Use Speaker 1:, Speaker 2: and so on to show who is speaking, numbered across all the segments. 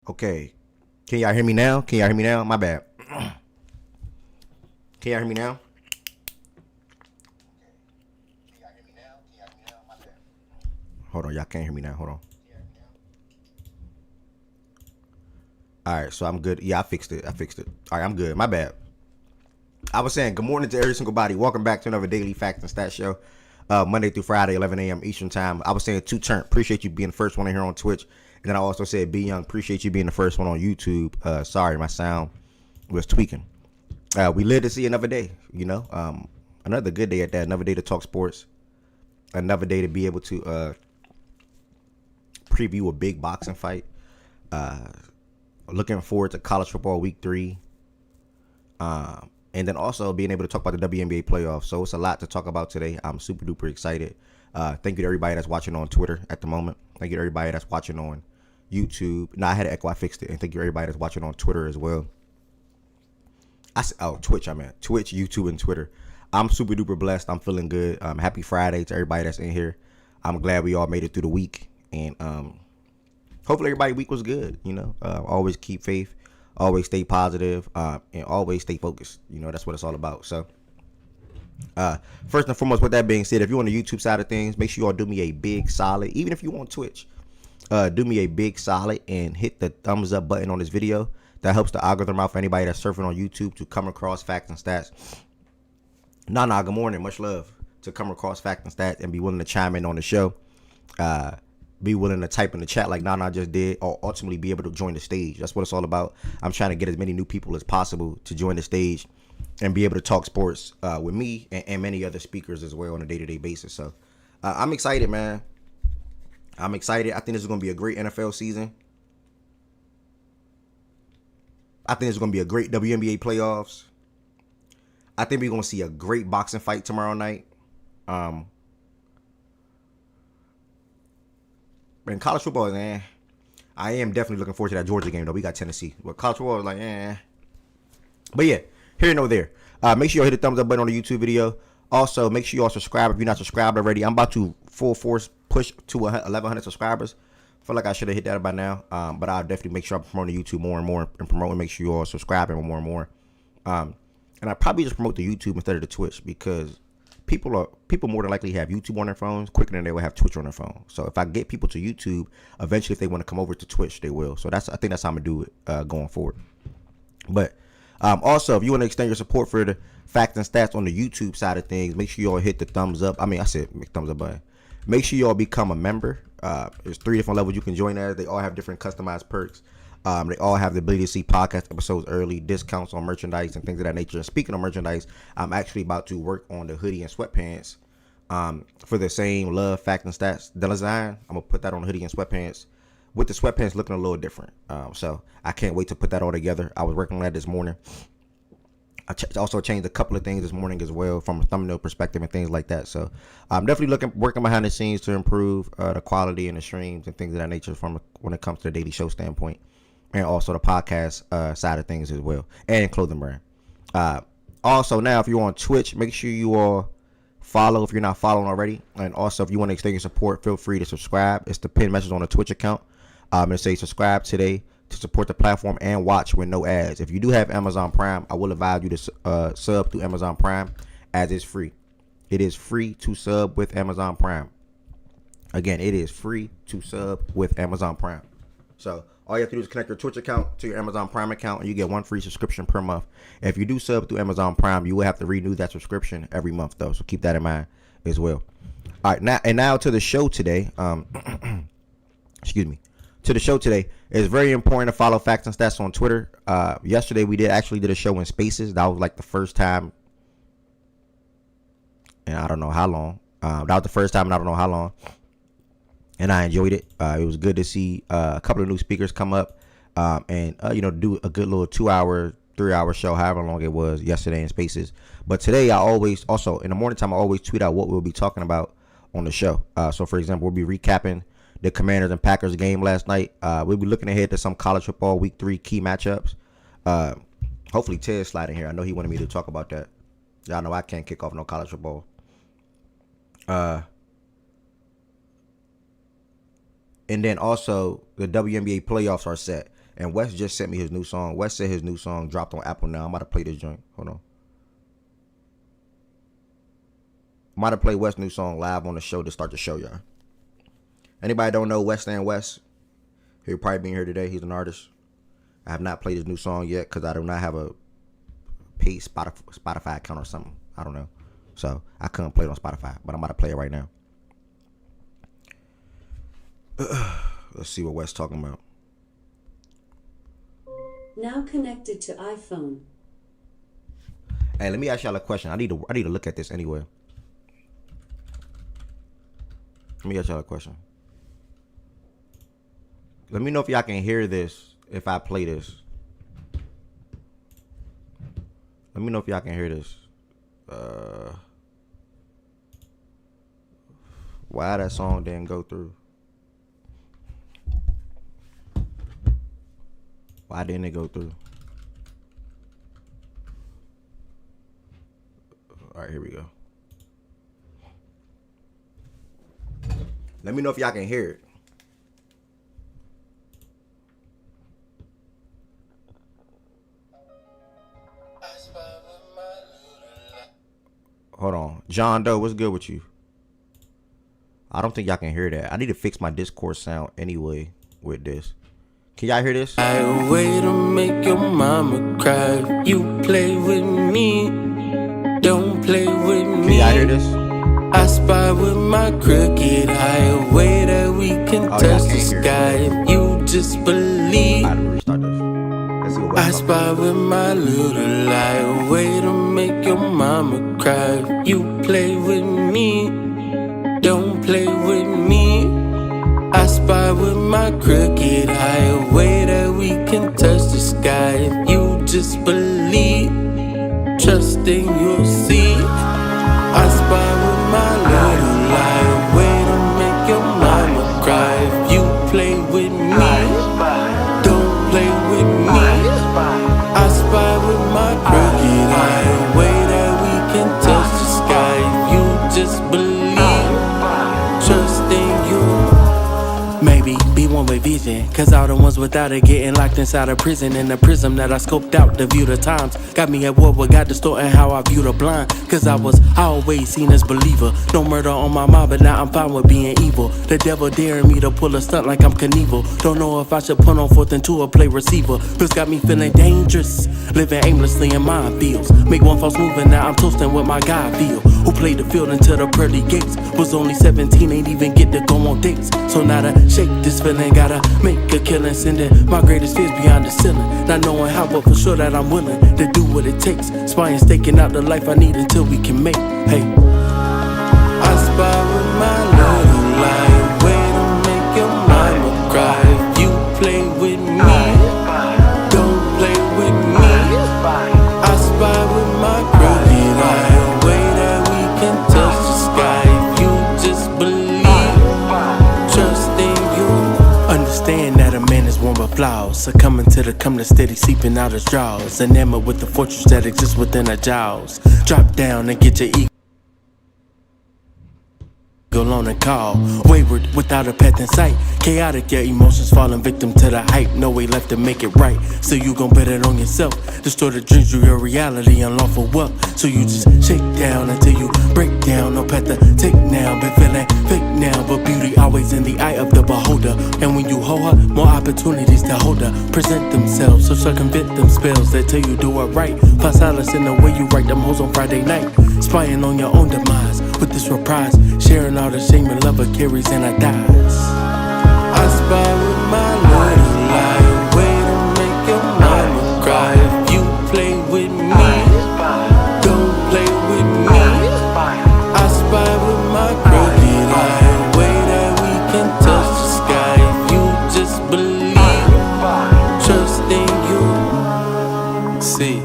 Speaker 1: Okay. Can y'all hear me now? Can y'all hear me now? My bad. Can y'all hear me now? Hold on, y'all can't hear me now. Hold on. All right, so I'm good. Yeah, I fixed it. All right, I'm good. My bad. I was saying good morning to every single body. Welcome back to another daily facts and stats show. Monday through Friday, 11 a.m. Eastern time. I was saying two turn. Appreciate you being the first one here on Twitch. And then I also said B Young. Appreciate you being the first one on YouTube. Sorry, my sound was tweaking. We live to see another day. Another good day at that. Another day to talk sports. Another day to be able to preview a big boxing fight. Looking forward to college football week 3. And then also being able to talk about the WNBA playoffs. So it's a lot to talk about today. I'm super duper excited. Thank you to everybody that's watching on Twitter at the moment. Thank you to everybody that's watching on YouTube. No, I had an echo. I fixed it. And thank you to everybody that's watching on Twitter as well. Twitch, Twitch, YouTube, and Twitter. I'm super duper blessed. I'm feeling good. Happy Friday to everybody that's in here. I'm glad we all made it through the week. And hopefully everybody's week was good. Always keep faith. Always stay positive, and always stay focused. That's what it's all about. So, first and foremost, with that being said, if you're on the YouTube side of things, make sure you all do me a big solid. Even if you're on Twitch, do me a big solid and hit the thumbs up button on this video. That helps the algorithm out for anybody that's surfing on YouTube to come across facts and stats. Nah, good morning. Much love to come across facts and stats and be willing to chime in on the show. Be willing to type in the chat like Nana just did, or ultimately be able to join the stage. That's what it's all about. I'm trying to get as many new people as possible to join the stage and be able to talk sports with me and many other speakers as well on a day-to-day basis. So I'm excited, man. I'm excited. I think this is going to be a great NFL season. I think it's going to be a great WNBA playoffs. I think we're going to see a great boxing fight tomorrow night. And college football, man, I am definitely looking forward to that Georgia game, though. We got Tennessee. But college football is like, But yeah, here and over there. Make sure you hit the thumbs up button on the YouTube video. Also, make sure you all subscribe if you're not subscribed already. I'm about to full force push to 1,100 subscribers. I feel like I should have hit that by now. But I'll definitely make sure I'm promoting YouTube more and more and promoting. Make sure you all subscribing more and more. And I probably just promote the YouTube instead of the Twitch because people more than likely have YouTube on their phones quicker than they will have Twitch on their phone. So if I get people to YouTube, eventually if they want to come over to Twitch, they will. So I think that's how I'm gonna do it going forward. But also, if you want to extend your support for the facts and stats on the YouTube side of things, make sure you all hit the thumbs up. I said thumbs up button. Make sure you all become a member. There's 3 different levels you can join as. They all have different customized perks. They all have the ability to see podcast episodes early, discounts on merchandise and things of that nature. And speaking of merchandise, I'm actually about to work on the hoodie and sweatpants for the same love, fact, and stats design. I'm going to put that on the hoodie and sweatpants with the sweatpants looking a little different. So I can't wait to put that all together. I was working on that this morning. I also changed a couple of things this morning as well from a thumbnail perspective and things like that. So I'm definitely working behind the scenes to improve the quality and the streams and things of that nature when it comes to the daily show standpoint. And also the podcast side of things as well. And clothing brand. Also, now, if you're on Twitch, make sure you all follow if you're not following already. And also, if you want to extend your support, feel free to subscribe. It's the pinned message on the Twitch account. And say subscribe today to support the platform and watch with no ads. If you do have Amazon Prime, I will advise you to sub through Amazon Prime as it's free. It is free to sub with Amazon Prime. Again, it is free to sub with Amazon Prime. So all you have to do is connect your Twitch account to your Amazon Prime account, and you get 1 free subscription per month. If you do sub through Amazon Prime, you will have to renew that subscription every month, though. So keep that in mind as well. All right, now to the show today. Excuse me. To the show today, it's very important to follow Facts and Stats on Twitter. Yesterday we did a show in Spaces. That was like the first time, and I don't know how long. That was the first time, and I don't know how long. And I enjoyed it. It was good to see a couple of new speakers come up and do a good little 2-hour, 3-hour show, however long it was yesterday in Spaces. But today I always, also in the morning time, I always tweet out what we'll be talking about on the show. So for example, we'll be recapping the Commanders and Packers game last night. We'll be looking ahead to some college football week 3 key matchups. Hopefully Ted's sliding here. I know he wanted me to talk about that. Y'all know I can't kick off no college football. And then also the WNBA playoffs are set. And Wes just sent me his new song. Wes said his new song dropped on Apple now. I'm about to play this joint. Hold on. I'm about to play Wes' new song live on the show to start the show, y'all. Anybody don't know Wes? He'll probably be here today. He's an artist. I have not played his new song yet because I do not have a paid Spotify account or something. I don't know. So I couldn't play it on Spotify, but I'm about to play it right now. Let's see what Wes talking about.
Speaker 2: Now connected to iPhone.
Speaker 1: Hey, let me ask y'all a question. I need to look at this anyway. Let me ask y'all a question. Let me know if y'all can hear this if I play this. Let me know if y'all can hear this. Why that song didn't go through? Why didn't it go through? All right, here we go. Let me know if y'all can hear it. Hold on. John Doe, what's good with you? I don't think y'all can hear that. I need to fix my Discord sound anyway with this. Can y'all hear this?
Speaker 3: I way to make your mama cry. You play with me, don't play with me.
Speaker 1: Can y'all hear this?
Speaker 3: I spy with my crooked eye, a way that we can touch the sky. If you just believe.
Speaker 1: I restart this. Let's see what
Speaker 3: I spy with my little eye, a way to make your mama cry. You play with me, don't play with me. I spy with my crooked eye, a way that we can touch the sky. If you just believe, trusting you'll see. I spy with my little eye, a way to make your mama cry. If you play with me, don't play with me. I spy with my crooked eye, a way that we can touch the sky. If you just believe, trusting you. Maybe be one with vision, cause all the ones without it getting locked inside a prison. In the prism that I scoped out to view the times got me at war with God distorting how I view the blind. Cause I was always seen as believer. No murder on my mind, but now I'm fine with being evil. The devil daring me to pull a stunt like I'm Knievel. Don't know if I should punt on fourth and two or play receiver. This got me feeling dangerous, living aimlessly in minefields. Make one false move and now I'm toasting with my guy feel. Who played the field until the pearly gates. Was only 17, ain't even get to go on dates. So now to shake this feeling, gotta make a killing. Sending my greatest fears beyond the ceiling. Not knowing how, but for sure that I'm willing to do what it takes. Spying, staking out the life I need until we can make. Hey, I spy with my little lie, way to make your mama cry. If you play with me, don't play with me. I spy with my crooked eye, way that we can touch the sky. If you just believe, trusting you. Understand that a man is one with flaws, succumbing to the come steady seeping out his jaws. Enamored with the fortress that exists within our jaws. Drop down and get your ego on a call. Wayward without a path in sight. Chaotic, your emotions falling victim to the hype. No way left to make it right. So you gon' bet it on yourself. Destroy the dreams through your reality, unlawful wealth. So you just shake down until you break down. No path to take now. Been feeling fake now, but beauty always in the eye of the beholder. And when you hold her, more opportunities to hold her. Present themselves, so circumvent them spells that tell you do it right. Find silence in the way you write them hoes on Friday night. Spying on your own demise with this reprise. Sharing all the shame and love it carries and I dies. I spy with my little lie, way to make your mama cry. If you play with me, don't play with me. I spy with my crooked eye, way that we can touch the sky. If you just believe, trusting you. See.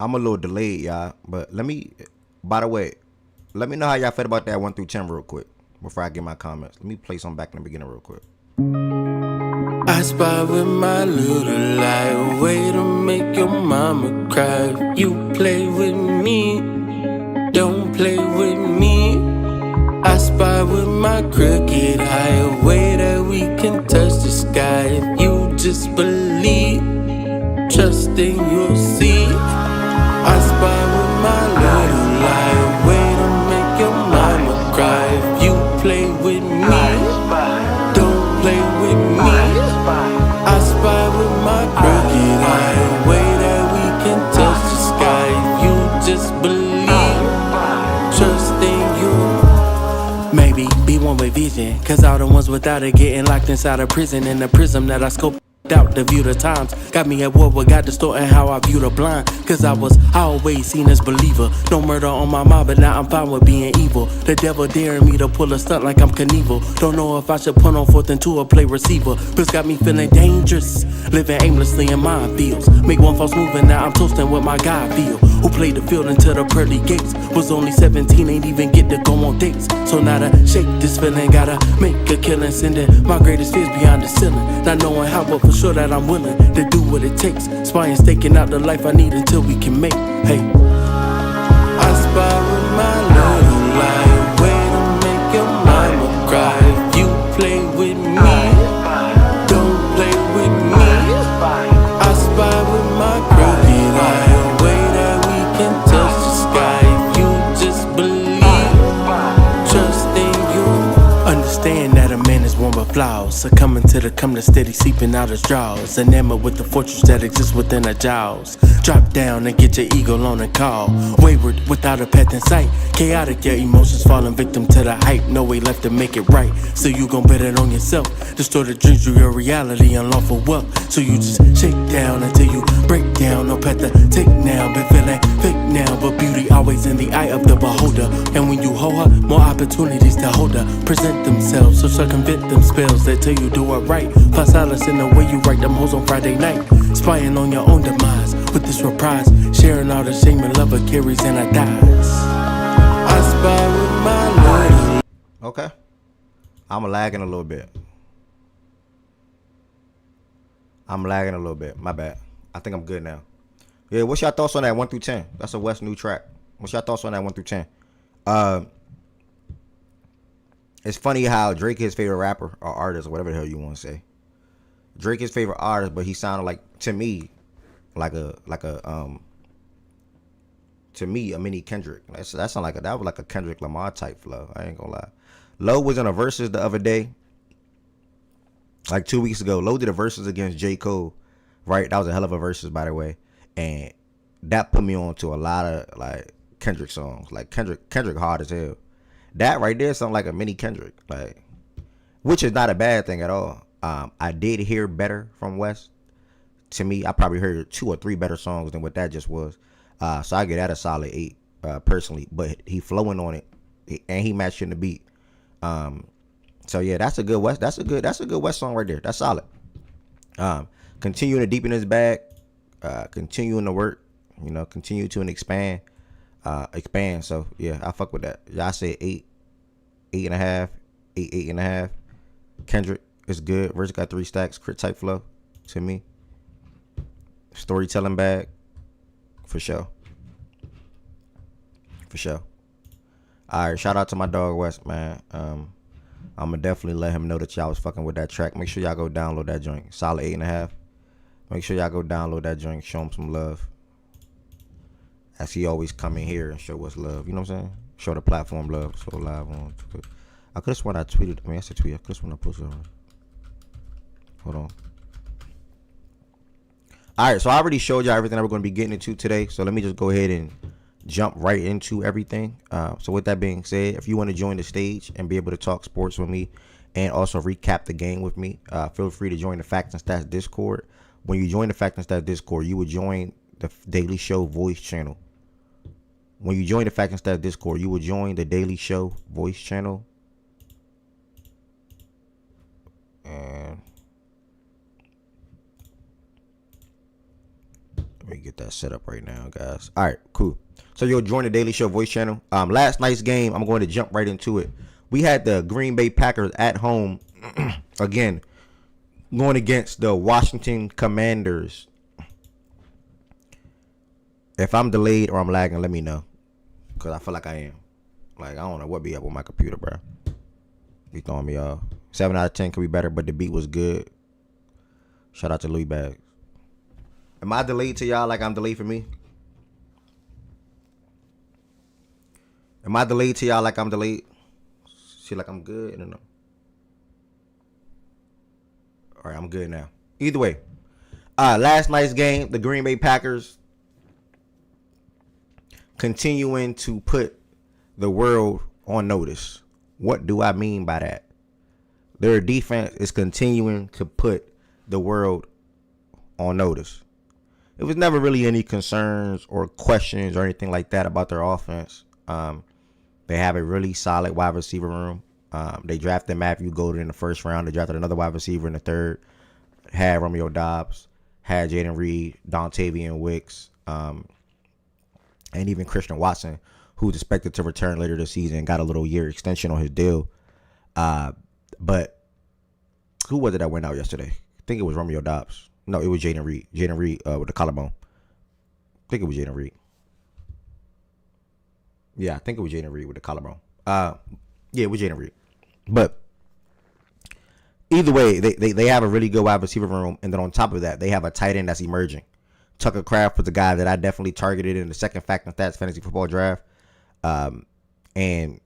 Speaker 1: I'm a little delayed, y'all, but by the way, let me know how y'all felt about that 1 through 10 real quick before I get my comments. Let me play something back in the beginning real quick.
Speaker 3: I I spy with my little light, way to make your mama cry. You play with me, don't play with me. I spy with my crooked eye, a way that we can touch the sky. If you just believe, trust then you'll see. I spy with my little eye, a way to make your mama cry. If you play with me, don't play with me. I spy with my crooked eye, a way that we can touch the sky. If you just believe, trust then you'll maybe be one-way vision, cause all the ones without it getting locked inside a prison. In the prism that I scoped out to view the times got me at war with God, distorting how I view the blind. Cause I was always seen as believer. No murder on my mind, but now I'm fine with being evil. The devil daring me to pull a stunt like I'm Knievel. Don't know if I should put on fourth and two or play receiver. This got me feeling dangerous, living aimlessly in minefields. Make one false move and now I'm toasting with my God feel. Who played the field until the pearly gates. Was only 17, ain't even get to go on dates. So now to shake this feeling, gotta make a killing. Sending my greatest fears beyond the ceiling. Not knowing how, but for sure that I'm willing to do what it takes. Spying, staking out the life I need until we can make. Hey, I spy with my little light, way to make your mama cry. If you play with me, don't play with me. I spy with my crooked eye, a way that we can touch the sky. If you just believe, trust in you. Understand that a man is born with flaws, succumbing to the come to steady seeping out his jaws. Enamored with the fortress that exists within our jaws. Drop down and get your ego on a call. Wayward without a path in sight. Chaotic, your emotions falling victim to the hype. No way left to make it right. So you gon' bet it on yourself. Destroy the dreams through your reality, unlawful wealth. So you just shake down until you break down. No path to take now. Been feeling fake now, but beauty always in the eye of the beholder. And when you hold her, more opportunities to hold her. Present themselves, so circumvent them spells that tell you do it right. Find silence in the way you write them hoes on Friday night. Spying on your own demise with this reprise, sharing all the shame and love it carries and I dies. I spy with my little.
Speaker 1: Okay. I'm lagging a little bit. My bad. I think I'm good now. Yeah, what's your thoughts on that 1 through 10? That's a West new track. What's your thoughts on that 1 through 10? It's funny how Drake his favorite rapper or artist or whatever the hell you want to say. Drake his favorite artist, but he sounded like, to me, a mini Kendrick. That sound like that was like a Kendrick Lamar type flow. I ain't gonna lie. Low was in a verses the other day, like 2 weeks ago. Low did a verses against J. Cole, right? That was a hell of a verses, by the way, and that put me on to a lot of like Kendrick songs. Like Kendrick hard as hell. That right there sound like a mini Kendrick, like, which is not a bad thing at all. I did hear better from West. To me, I probably heard 2 or 3 better songs than what that just was. So I give that a solid 8, personally. But he flowing on it, and he matched in the beat. So yeah, that's a good West. That's a good West song right there. That's solid. Continuing to deepen his bag, continuing to work. You know, continue to expand. So yeah, I fuck with that. Y'all say 8, 8.5, 8.5. Kendrick is good. Verse got 3 stacks. Crit type flow to me. Storytelling bag for sure. All right, shout out to my dog West, man. I'm gonna definitely let him know that y'all was fucking with that track. Make sure y'all go download that joint. Solid 8.5. Make sure y'all go download that joint. Show him some love. As he always come in here and show us love. You know what I'm saying? Show the platform love. So live on. I could have sworn I tweeted. I said tweet. I could have sworn I posted on. Hold on. All right, so I already showed y'all everything that we're going to be getting into today. So let me just go ahead and jump right into everything. So with that being said, if you want to join the stage and be able to talk sports with me and also recap the game with me, feel free to join the Facts and Stats Discord. When you join the Facts and Stats Discord, you will join the Daily Show voice channel. When you join the Facts and Stats Discord, you will join the Daily Show voice channel. And let me get that set up right now, guys. All right, cool. So you'll join the Daily Show voice channel. Last night's game, I'm going to jump right into it. We had the Green Bay Packers at home. Again, going against the Washington Commanders. If I'm delayed or I'm lagging, let me know. Because I feel like I am. Like, I don't know what be up with my computer, bro. Be throwing me off. 7 out of 10 could be better, but the beat was good. Shout out to Louis Bags. Am I delayed to y'all like I'm delayed for me? Am I delayed to y'all like I'm delayed? See, like I'm good? I don't know. All right, I'm good now. Either way. Last night's game, the Green Bay Packers continuing to put the world on notice. What do I mean by that? Their defense is continuing to put the world on notice. There was never really any concerns or questions or anything like that about their offense. They have a really solid wide receiver room. They drafted Matthew Golden in the first round. They drafted another wide receiver in the third. Had Romeo Doubs, had Jaden Reed, Dontavian Wicks, and even Christian Watson, who's expected to return later this season, got a little year extension on his deal. But who was it that went out yesterday? I think it was Romeo Doubs. No, it was Jaden Reed. Jaden Reed with the collarbone. I think it was Jaden Reed. Yeah, I think it was Jaden Reed with the collarbone. Yeah, it was Jaden Reed. But either way, they have a really good wide receiver room. And then on top of that, they have a tight end that's emerging. Tucker Craft was a guy that I definitely targeted in the second Fact and Stats fantasy football draft. And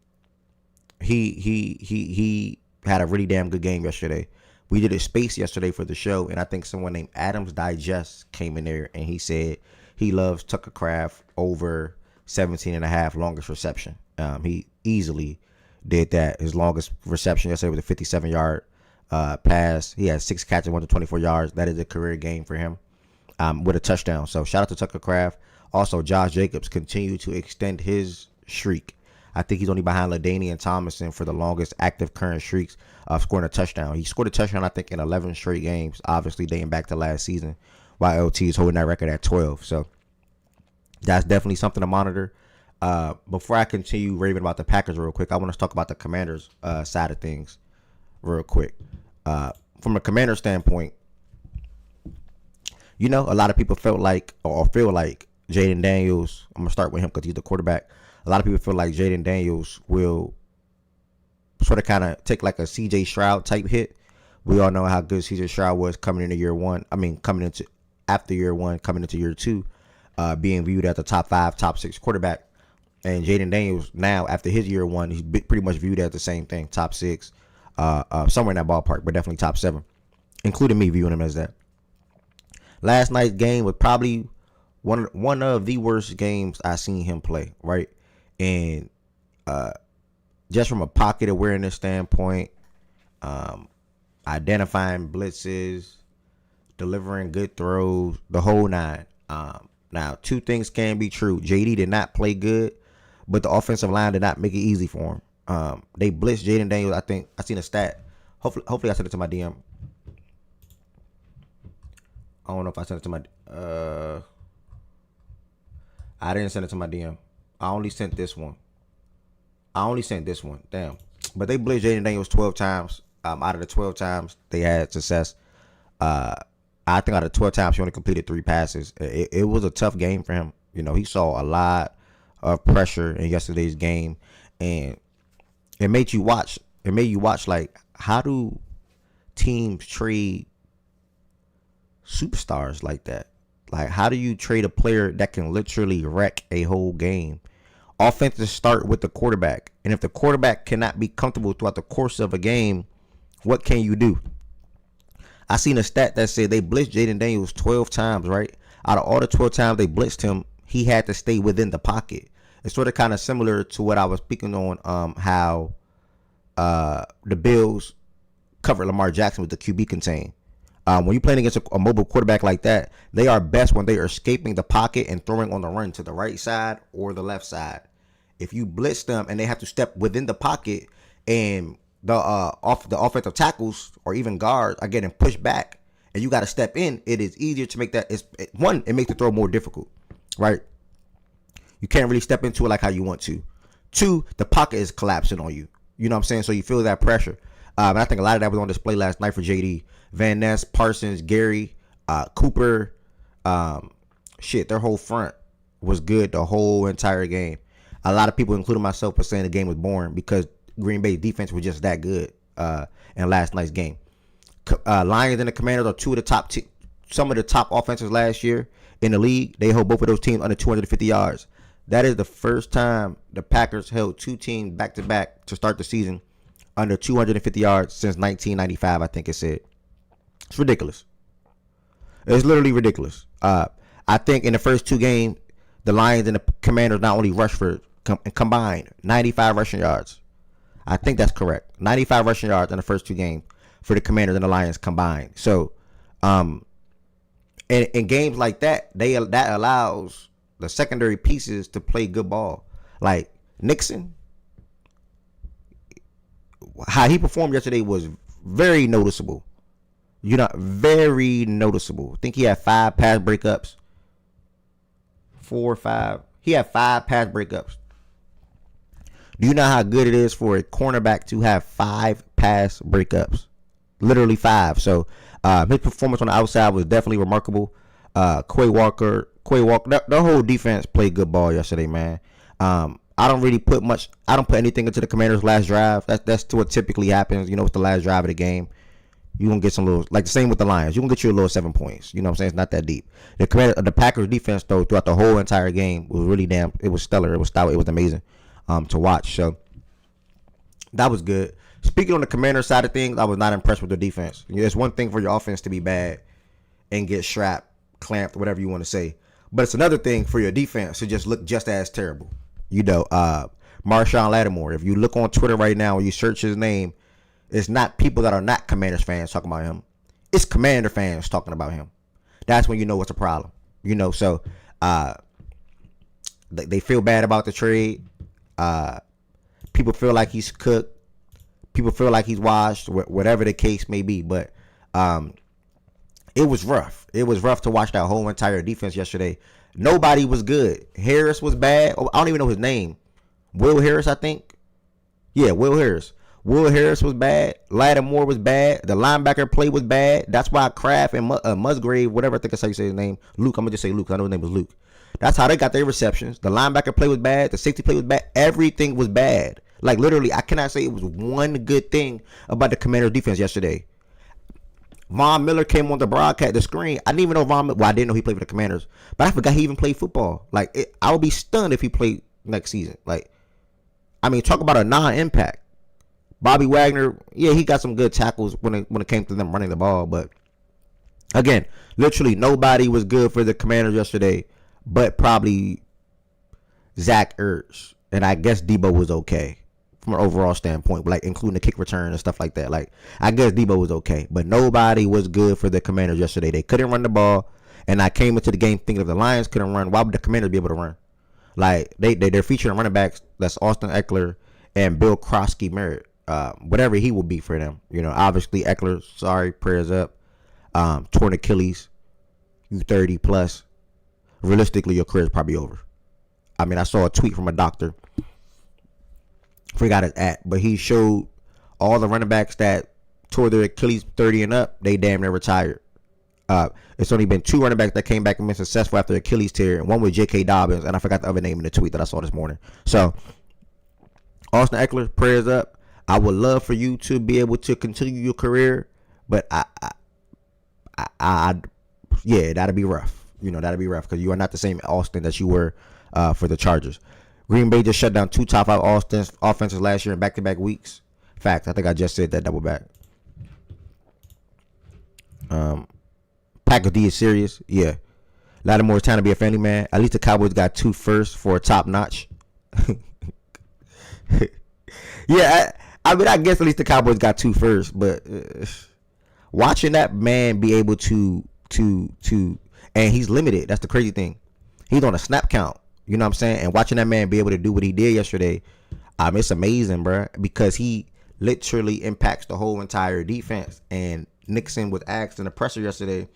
Speaker 1: he had a really damn good game yesterday. We did a space yesterday for the show, and I think someone named Adams Digest came in there, and he said he loves Tucker Craft over 17.5 longest reception. He easily did that. His longest reception yesterday was a 57-yard pass. He had 6 catches, 124 yards. That is a career game for him with a touchdown. So shout out to Tucker Craft. Also, Josh Jacobs continued to extend his streak. I think he's only behind LaDainian Tomlinson for the longest active current streaks of scoring a touchdown. He scored a touchdown, I think, in 11 straight games, obviously dating back to last season, while LT is holding that record at 12. So that's definitely something to monitor. Before I continue raving about the Packers real quick, I want to talk about the Commanders side of things real quick. From a Commander standpoint, you know, a lot of people felt like or feel like Jaden Daniels, I'm going to start with him because he's the quarterback. A lot of people feel like Jaden Daniels will sort of kind of take like a CJ Stroud type hit. We all know how good CJ Stroud was coming into year one. I mean, coming into after year one, coming into year two, being viewed as the top 5, top 6 quarterback. And Jaden Daniels now, after his year one, he's pretty much viewed as the same thing, top 6, somewhere in that ballpark, but definitely top 7, including me viewing him as that. Last night's game was probably one of the worst games I seen him play, right? And just from a pocket awareness standpoint, identifying blitzes, delivering good throws, the whole nine. Now, 2 things can be true. JD did not play good, but the offensive line did not make it easy for him. They blitzed Jaden Daniels. I think I seen a stat. Hopefully I sent it to my DM. I don't know if I sent it to my I didn't send it to my DM. I only sent this one. Damn. But they blitzed Jaden Daniels 12 times. Out of the 12 times, they had success. I think out of 12 times, he only completed 3 passes. It was a tough game for him. You know, he saw a lot of pressure in yesterday's game. And it made you watch. Like, how do teams trade superstars like that? Like, how do you trade a player that can literally wreck a whole game? Offenses start with the quarterback. And if the quarterback cannot be comfortable throughout the course of a game, what can you do? I seen a stat that said they blitzed Jaden Daniels 12 times, right? Out of all the 12 times they blitzed him, he had to stay within the pocket. It's sort of kind of similar to what I was speaking on, how the Bills covered Lamar Jackson with the QB contain. When you're playing against a mobile quarterback like that, they are best when they are escaping the pocket and throwing on the run to the right side or the left side. If you blitz them and they have to step within the pocket and the offensive tackles or even guards are getting pushed back and you got to step in, it is easier to make that. It makes the throw more difficult, right? You can't really step into it like how you want to. 2, the pocket is collapsing on you. You know what I'm saying? So you feel that pressure. And I think a lot of that was on display last night for JD. Van Ness, Parsons, Gary, Cooper, their whole front was good the whole entire game. A lot of people, including myself, were saying the game was boring because Green Bay's defense was just that good in last night's game. Lions and the Commanders are some of the top offenses last year in the league. They hold both of those teams under 250 yards. That is the first time the Packers held two teams back-to-back to start the season under 250 yards since 1995, I think it said. It's ridiculous. It's literally ridiculous. I think in the first two games, the Lions and the Commanders not only rushed for combined 95 rushing yards. I think that's correct. 95 rushing yards in the first two games for the Commanders and the Lions combined. So, in games like that, that allows the secondary pieces to play good ball. Like Nixon, how he performed yesterday was very noticeable. Very noticeable. I think he had 5 pass breakups. 4 or 5. He had 5 pass breakups. Do you know how good it is for a cornerback to have 5 pass breakups? Literally 5. So his performance on the outside was definitely remarkable. Quay Walker, the whole defense played good ball yesterday, man. I don't put anything into the Commanders' last drive. That's what typically happens. It's the last drive of the game. You're going to get some little, like the same with the Lions. You're going to get you a little 7 points. You know what I'm saying? It's not that deep. The Packers defense, though, throughout the whole entire game was really it was stellar. It was stout. It was amazing to watch. So that was good. Speaking on the Commander side of things, I was not impressed with the defense. It's one thing for your offense to be bad and get strapped, clamped, whatever you want to say. But it's another thing for your defense to just look just as terrible. Marshawn Lattimore, if you look on Twitter right now and you search his name, it's not people that are not Commanders fans talking about him. It's Commander fans talking about him. That's when you know it's a problem. So they feel bad about the trade. People feel like he's cooked. People feel like he's washed, whatever the case may be. But it was rough. It was rough to watch that whole entire defense yesterday. Nobody was good. Harris was bad. I don't even know his name. Will Harris, I think. Yeah, Will Harris. Will Harris was bad. Lattimore was bad. The linebacker play was bad. That's why Kraft and Musgrave, whatever I think that's how you say his name, Luke, I'm going to just say Luke. I know his name was Luke. That's how they got their receptions. The linebacker play was bad. The safety play was bad. Everything was bad. Like, literally, I cannot say it was one good thing about the Commanders defense yesterday. Von Miller came on the broadcast, the screen. I didn't even know Von Miller. Well, I didn't know he played for the Commanders. But I forgot he even played football. Like, I would be stunned if he played next season. Like, talk about a non-impact. Bobby Wagner, yeah, he got some good tackles when it came to them running the ball. But, again, literally nobody was good for the Commanders yesterday but probably Zach Ertz. And I guess Debo was okay from an overall standpoint, like including the kick return and stuff like that. Like, I guess Debo was okay. But nobody was good for the Commanders yesterday. They couldn't run the ball. And I came into the game thinking if the Lions couldn't run, why would the Commanders be able to run? Like, they're featuring running backs. That's Austin Eckler and Bill Krosky Merritt. Whatever he will be for them. Obviously Eckler, sorry, prayers up. Torn Achilles, you 30 plus. Realistically, your career is probably over. I saw a tweet from a doctor. Forgot his but he showed all the running backs that tore their Achilles 30 and up, they damn near retired. It's only been 2 running backs that came back and been successful after Achilles tear, and one was J.K. Dobbins, and I forgot the other name in the tweet that I saw this morning. So, Austin Eckler, prayers up. I would love for you to be able to continue your career, but yeah, that'd be rough. That'd be rough because you are not the same Austin that you were for the Chargers. Green Bay just shut down 2 top 5 offenses last year in back-to-back weeks. Fact, I think I just said that double back. Packers D is serious. Yeah. Lattimore's trying to be a family man. At least the Cowboys got 2 firsts for a top notch. Yeah, I guess at least the Cowboys got 2 firsts, but watching that man be able to and he's limited. That's the crazy thing. He's on a snap count. You know what I'm saying? And watching that man be able to do what he did yesterday, it's amazing, bro, because he literally impacts the whole entire defense. And Nixon was asked in the presser yesterday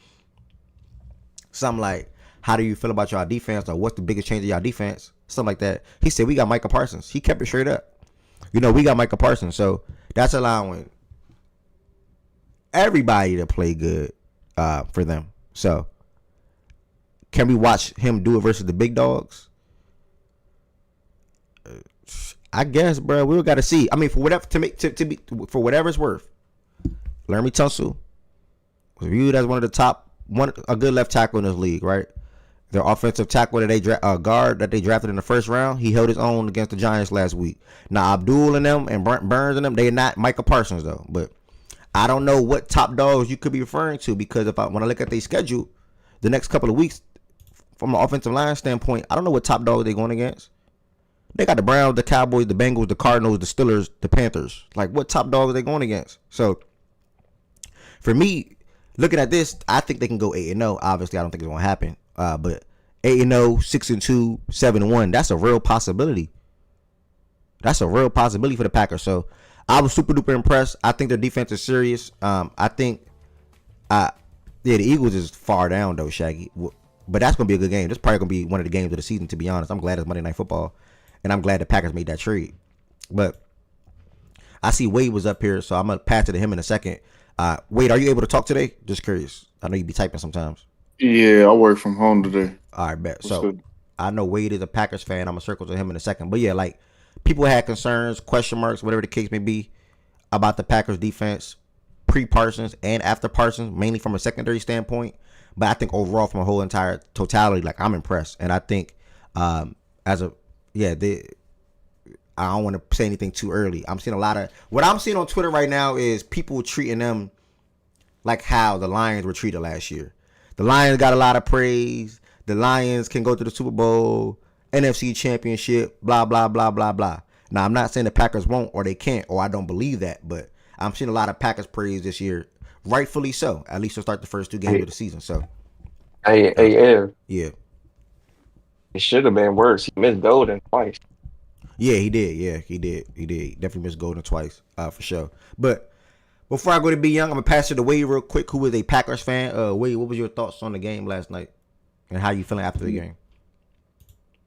Speaker 1: something like, how do you feel about y'all defense, or what's the biggest change of y'all defense? Something like that. He said, we got Micah Parsons. He kept it straight up. We got Micah Parsons. So that's allowing everybody to play good for them. So, can we watch him do it versus the big dogs? I guess, bro. We got to see. I mean, for whatever for whatever it's worth, Laramie Tunsil was viewed as one of the top a good left tackle in this league, right? Their offensive tackle that they guard that they drafted in the first round, he held his own against the Giants last week. Now Abdul and them and Brent Burns and them, they're not Micah Parsons though. But I don't know what top dogs you could be referring to, because when I look at their schedule, the next couple of weeks, from an offensive line standpoint, I don't know what top dogs they're going against. They got the Browns, the Cowboys, the Bengals, the Cardinals, the Steelers, the Panthers. Like, what top dogs are they going against? So, for me, looking at this, I think they can go 8-0. Obviously, I don't think it's going to happen. But 8-0, 6-2, 7-1, that's a real possibility. That's a real possibility for the Packers. So, I was super duper impressed. I think their defense is serious. I think, the Eagles is far down, though, Shaggy. But that's going to be a good game. This is probably going to be one of the games of the season, to be honest. I'm glad it's Monday Night Football. And I'm glad the Packers made that trade. But I see Wade was up here, so I'm going to pass it to him in a second. Wade, are you able to talk today? Just curious. I know you be typing sometimes.
Speaker 4: Yeah, I work from home today.
Speaker 1: All right, bet.
Speaker 4: What's
Speaker 1: So
Speaker 4: good?
Speaker 1: I know Wade is a Packers fan. I'm going to circle to him in a second. But yeah, like, people had concerns, question marks, whatever the case may be, about the Packers defense pre-Parsons and after Parsons, mainly from a secondary standpoint. But I think overall, from a whole entire totality, like, I'm impressed. And I think I don't want to say anything too early. I'm seeing what I'm seeing on Twitter right now is people treating them like how the Lions were treated last year. The Lions got a lot of praise. The Lions can go to the Super Bowl, NFC Championship, blah, blah, blah, blah, blah. Now, I'm not saying the Packers won't or they can't, or I don't believe that, but I'm seeing a lot of Packers praise this year. Rightfully so, at least to start the first 2 games of the season. So,
Speaker 5: Ev,
Speaker 1: yeah.
Speaker 5: it should have been worse. He missed Golden twice.
Speaker 1: Yeah, he did. Yeah, he did. He definitely missed Golden twice, for sure. But before I go to be young, I'm gonna pass it to Wade real quick, who is a Packers fan. Wade, what was your thoughts on the game last night, and how you feeling after the game?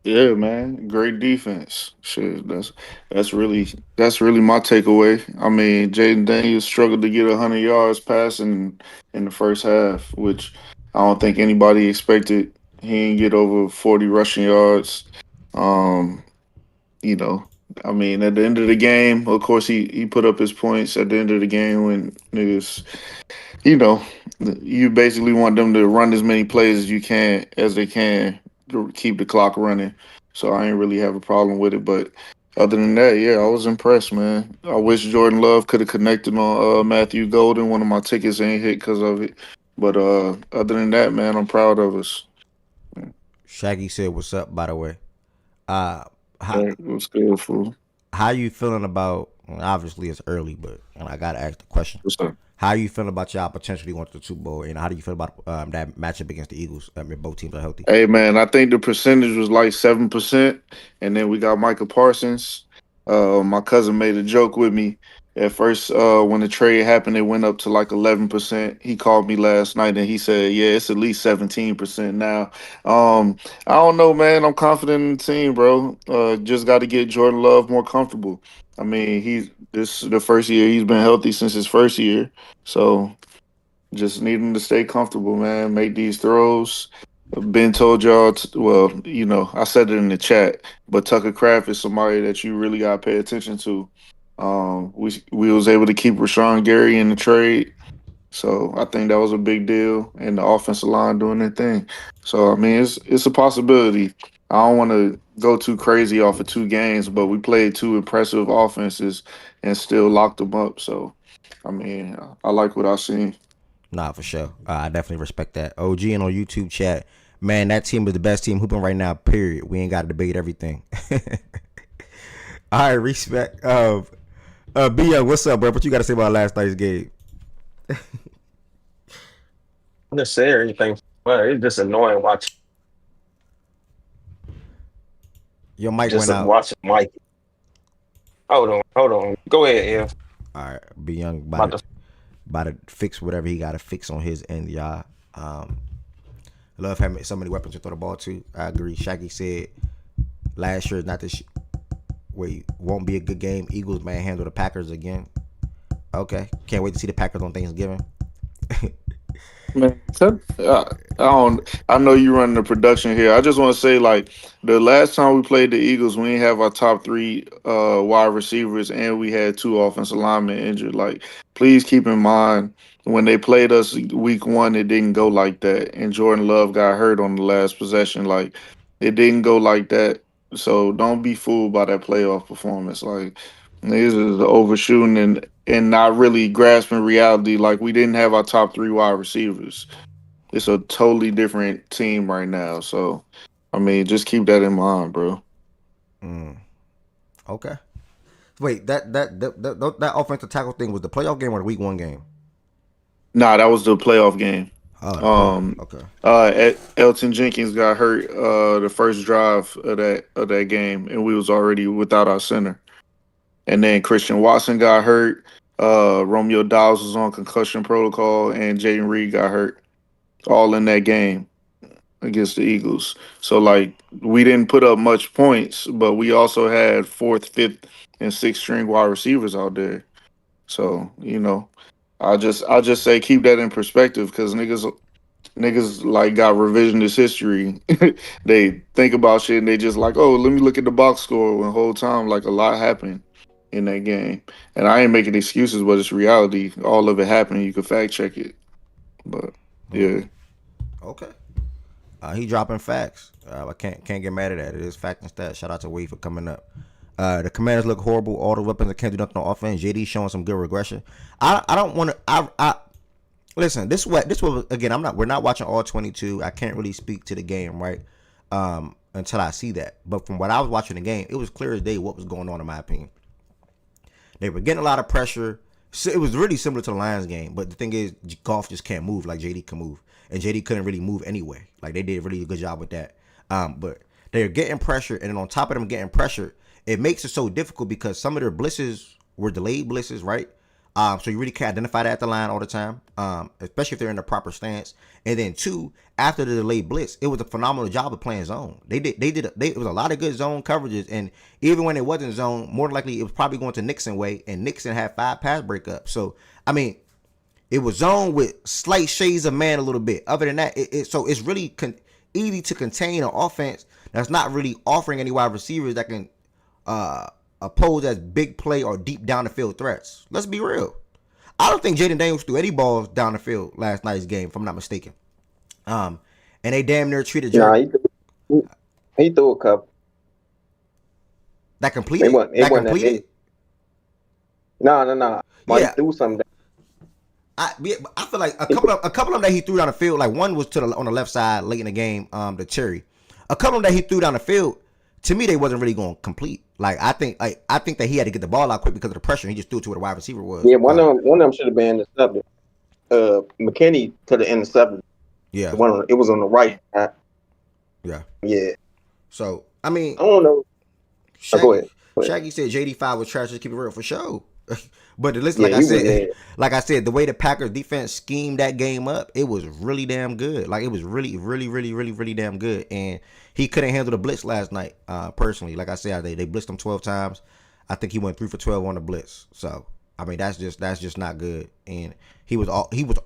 Speaker 4: Yeah, man, great defense. Shit, that's really my takeaway. I mean, Jaden Daniels struggled to get 100 yards passing in the first half, which I don't think anybody expected. He didn't get over 40 rushing yards. You know, I mean, at the end of the game, of course, he put up his points at the end of the game when niggas, you know, you basically want them to run as many plays as they can to keep the clock running. So I ain't really have a problem with it. But other than that, yeah, I was impressed, man. I wish Jordan Love could have connected on Matthew Golden. One of my tickets ain't hit because of it. But other than that, man, I'm proud of us.
Speaker 1: Shaggy said, "What's up?" By the way,
Speaker 4: What's good, fool?
Speaker 1: how you feeling about? Obviously, it's early, but I gotta ask the question.
Speaker 4: What's up?
Speaker 1: How you feeling about y'all potentially going to the Super Bowl, and how do you feel about that matchup against the Eagles? I mean, both teams are healthy.
Speaker 4: Hey, man, I think the percentage was like 7%. And then we got Micah Parsons. My cousin made a joke with me. At first, when the trade happened, it went up to like 11%. He called me last night and he said, yeah, it's at least 17% now. I don't know, man. I'm confident in the team, bro. Just got to get Jordan Love more comfortable. I mean, this is the first year he's been healthy since his first year. So just need him to stay comfortable, man. Make these throws. Ben told y'all, well, you know, I said it in the chat, but Tucker Kraft is somebody that you really got to pay attention to. We was able to keep Rashawn Gary in the trade, so I think that was a big deal. And the offensive line doing their thing. So I mean, it's a possibility. I don't want to go too crazy off of 2 games, but we played 2 impressive offenses and still locked them up. So I mean, I like what I've seen.
Speaker 1: Nah, for sure. I definitely respect that. OG and on YouTube chat, man, that team is the best team hooping right now. Period. We ain't got to debate everything. All right, respect. B, what's up, bro? What you got to say about last night's game?
Speaker 5: I didn't say anything, but it's just annoying watching.
Speaker 1: Your mic
Speaker 5: Just
Speaker 1: went out.
Speaker 5: watching Mike. Hold on. Go ahead, Ev.
Speaker 1: All right, B Young about to fix whatever he got to fix on his end, y'all. Love having so many weapons to throw the ball to. I agree. Shaggy said last year is not this. Won't be a good game. Eagles manhandle the Packers again. Okay, can't wait to see the Packers on Thanksgiving.
Speaker 4: Man, I don't. I know you running the production here. I just want to say, like, the last time we played the Eagles, we didn't have our top three wide receivers, and we had two offensive linemen injured. Like, please keep in mind when they played us week one, it didn't go like that, and Jordan Love got hurt on the last possession. Like, it didn't go like that. So don't be fooled by that playoff performance. Like, this is overshooting and not really grasping reality. Like, we didn't have our top three wide receivers. It's a totally different team right now. So, I mean, just keep that in mind, bro.
Speaker 1: Okay. Wait, that offensive tackle thing was the playoff game or the week one game?
Speaker 4: Nah, that was the playoff game.
Speaker 1: Oh, the playoff. Okay.
Speaker 4: Elton Jenkins got hurt the first drive of that game, and we was already without our center. And then Christian Watson got hurt. Romeo Dawes was on concussion protocol, and Jaden Reed got hurt. All in that game against the Eagles. So like we didn't put up much points, but we also had fourth, fifth, and sixth string wide receivers out there. So, I just say keep that in perspective because niggas like got revisionist history. They think about shit and they just like, oh, let me look at the box score when the whole time like a lot happened in that game. And I ain't making excuses, but it's reality. All of it happened. You can fact check it. But yeah.
Speaker 1: Okay. He dropping facts. I can't get mad at that. It is fact and stats. Shout out to Wade for coming up. The Commanders look horrible. All the weapons that can't do nothing on offense. JD showing some good regression. I don't want to. I listen. This was again. We're not watching all 22. I can't really speak to the game right until I see that. But from what I was watching the game, it was clear as day what was going on in my opinion. They were getting a lot of pressure. It was really similar to the Lions game, but the thing is, Goff just can't move like JD can move, and JD couldn't really move anyway. Like they did a really good job with that. But they're getting pressure, and then on top of them getting pressure, it makes it so difficult because some of their blitzes were delayed blitzes, right? So you really can't identify that at the line all the time, especially if they're in the proper stance. And then two, after the delayed blitz, it was a phenomenal job of playing zone. It was a lot of good zone coverages, and even when it wasn't zone, more than likely it was probably going to Nixon way, and Nixon had 5 pass breakups. So I mean, it was zone with slight shades of man a little bit. Other than that, so it's really easy to contain an offense that's not really offering any wide receivers that can oppose as big play or deep down the field threats. Let's be real. I don't think Jaden Daniels threw any balls down the field last night's game, if I'm not mistaken. And they damn near treated Jared.
Speaker 6: Nah, he threw a couple.
Speaker 1: That completed?
Speaker 6: That completed? No. He threw something.
Speaker 1: I feel like a couple of them that he threw down the field, like one was on the left side late in the game, the cherry. A couple of them that he threw down the field, to me, they wasn't really going to complete. Like I think that he had to get the ball out quick because of the pressure. He just threw it to where the wide receiver was.
Speaker 6: Yeah, one of them should have been intercepted. McKinney could have intercepted.
Speaker 1: Yeah,
Speaker 6: it was on the right side. Yeah.
Speaker 1: So I mean,
Speaker 6: I don't know. Go ahead.
Speaker 1: Shaggy said JD5 was trash. Just keep it real for sure. But listen, like I said, the way the Packers defense schemed that game up, it was really damn good. Like it was really, really, really, really, really damn good. And he couldn't handle the blitz last night. Personally, like I said, they blitzed him 12 times. I think he went 3 for 12 on the blitz. So I mean, that's just not good. And he was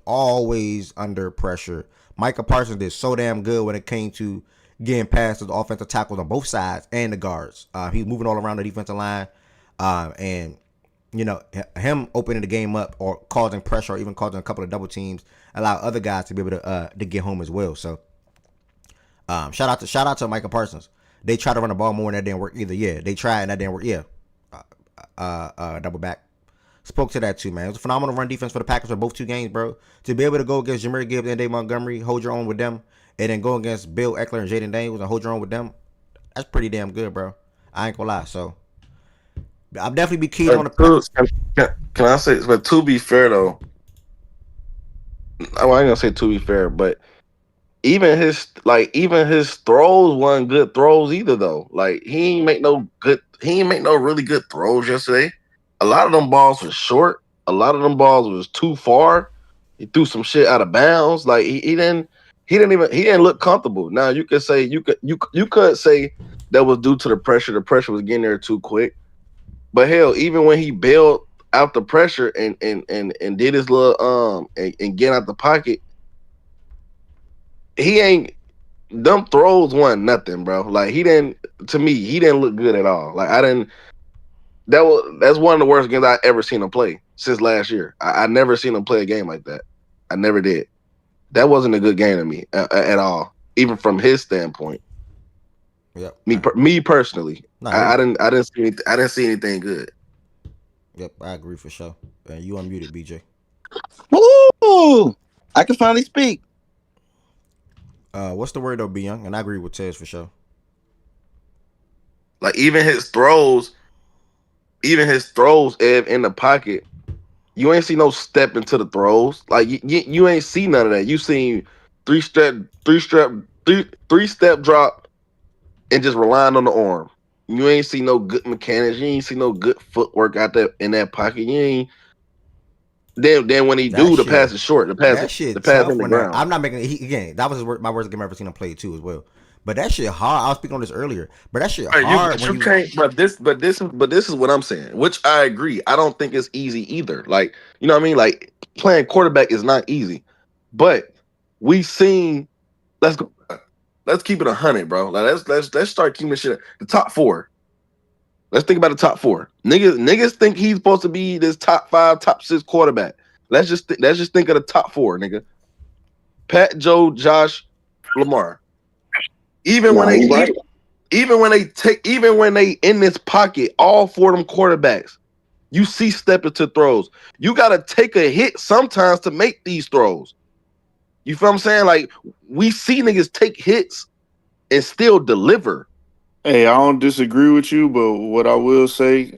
Speaker 1: always under pressure. Micah Parsons did so damn good when it came to getting past the offensive tackles on both sides and the guards. He was moving all around the defensive line, and him opening the game up or causing pressure or even causing a couple of double teams allow other guys to be able to get home as well. So shout out to Micah Parsons. They tried to run the ball more and that didn't work either. Yeah, they tried and that didn't work. Yeah. Double back. Spoke to that too, man. It was a phenomenal run defense for the Packers for both 2 games, bro. To be able to go against Jahmyr Gibbs and Dave Montgomery, hold your own with them, and then go against Bill Eckler and Jaden Daniels and hold your own with them, that's pretty damn good, bro. I ain't gonna lie. So I'll definitely be keen on the Packers.
Speaker 7: Can I say, but to be fair though, I ain't gonna say to be fair, but even his throws weren't good throws either though. Like he ain't make no really good throws yesterday. A lot of them balls were short. A lot of them balls was too far. He threw some shit out of bounds. Like he didn't look comfortable. Now you could say you could say that was due to the pressure. The pressure was getting there too quick. But hell, even when he bailed out the pressure and did his little and get out the pocket, he ain't them throws won nothing, bro. Like he didn't look good at all. Like I didn't that's one of the worst games I ever seen him play since last year. I never seen him play a game like that. I never did. That wasn't a good game to me at all, even from his standpoint.
Speaker 1: Yep.
Speaker 7: Me personally,
Speaker 1: No,
Speaker 7: I didn't see anything good.
Speaker 1: Yep, I agree for sure. And you unmuted, BJ.
Speaker 8: Woo! I can finally speak.
Speaker 1: What's the word though, B Young? And I agree with Tez for sure.
Speaker 7: Like even his throws, Ev, in the pocket, you ain't see no step into the throws. Like you ain't see none of that. You seen three step drop and just relying on the arm. You ain't see no good mechanics. You ain't see no good footwork out there in that pocket. You ain't. Then when he the pass is short. The pass in the ground.
Speaker 1: I'm not making it. Again, that was my worst game I've ever seen him play too as well. But that shit hard. I was speaking on this earlier. But that shit hard.
Speaker 7: You can't. But this is what I'm saying, which I agree. I don't think it's easy either. Like you know what I mean. Like playing quarterback is not easy. But we seen. Let's go. Let's keep it 100, bro. Like let's start keeping shit. The top 4. Let's think about the top 4. Niggas think he's supposed to be this top 5, top 6 quarterback. Let's just think of the top 4, nigga. Pat, Joe, Josh, Lamar. Even when they in this pocket, all 4 of them quarterbacks, you see step into throws. You gotta take a hit sometimes to make these throws. You feel what I'm saying? Like we see niggas take hits and still deliver.
Speaker 4: Hey, I don't disagree with you, but what I will say,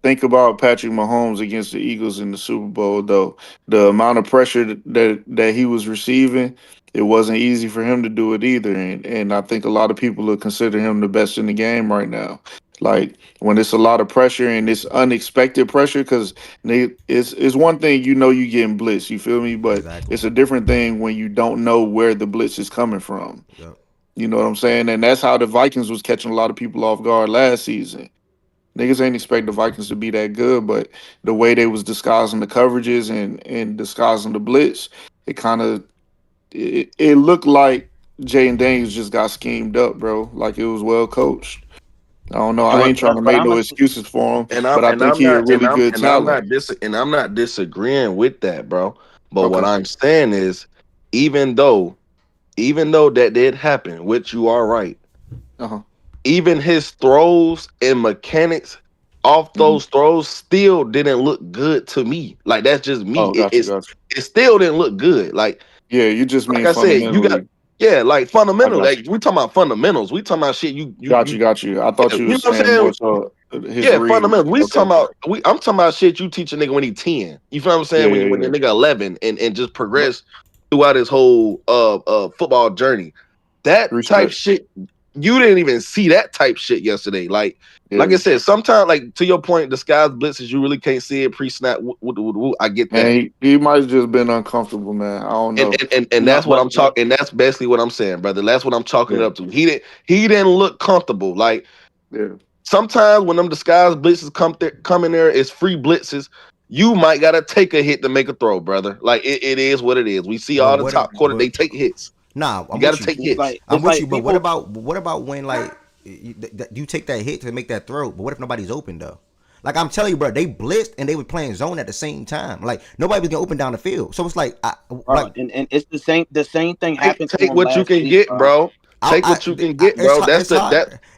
Speaker 4: think about Patrick Mahomes against the Eagles in the Super Bowl, though. The amount of pressure that he was receiving, it wasn't easy for him to do it either. And I think a lot of people will consider him the best in the game right now. Like when it's a lot of pressure and it's unexpected pressure, because it's one thing you getting blitz, you feel me? But It's a different thing when you don't know where the blitz is coming from.
Speaker 1: Yep.
Speaker 4: You know what I'm saying? And that's how the Vikings was catching a lot of people off guard last season. Niggas ain't expect the Vikings to be that good, but the way they was disguising the coverages and disguising the blitz, it looked like Jaden Daniels just got schemed up, bro. Like it was well coached. I don't know. I ain't trying to make no excuses for him, but I think he's a really good talent.
Speaker 7: I'm not disagreeing with that, bro. But what I'm saying is, even though that did happen, which you are right, even his throws and mechanics off those throws still didn't look good to me. Like that's just me. It still didn't look good. Like
Speaker 4: you just mean
Speaker 7: like I said, you got like fundamental. Like we talking about fundamentals. We talking about shit. You
Speaker 4: got you. I thought you were saying more so his
Speaker 7: fundamentals. I'm talking about shit you teach a nigga when he 10. You feel what I'm saying? When the nigga 11 and just progress throughout his whole football journey. That type shit, you didn't even see that type shit yesterday. Like I said, sometimes like to your point, disguised blitzes, you really can't see it pre-snap. I get that.
Speaker 4: And he might have just been uncomfortable, man. I don't know.
Speaker 7: And that's what I'm talking. And that's basically what I'm saying, brother. That's what I'm chalking it up to. He didn't look comfortable. Like sometimes when them disguised blitzes come in there, it's free blitzes. You might gotta take a hit to make a throw, brother. Like it is what it is. We see all the top quarter, they take hits.
Speaker 1: Nah,
Speaker 7: you gotta take hits.
Speaker 1: I'm with you, but what about when like you take that hit to make that throw? But what if nobody's open though? Like I'm telling you, bro, they blitzed and they were playing zone at the same time. Like nobody was gonna open down the field. So it's like,
Speaker 8: and it's the same thing happened.
Speaker 7: Take what you can get, bro. Take what you can get, bro.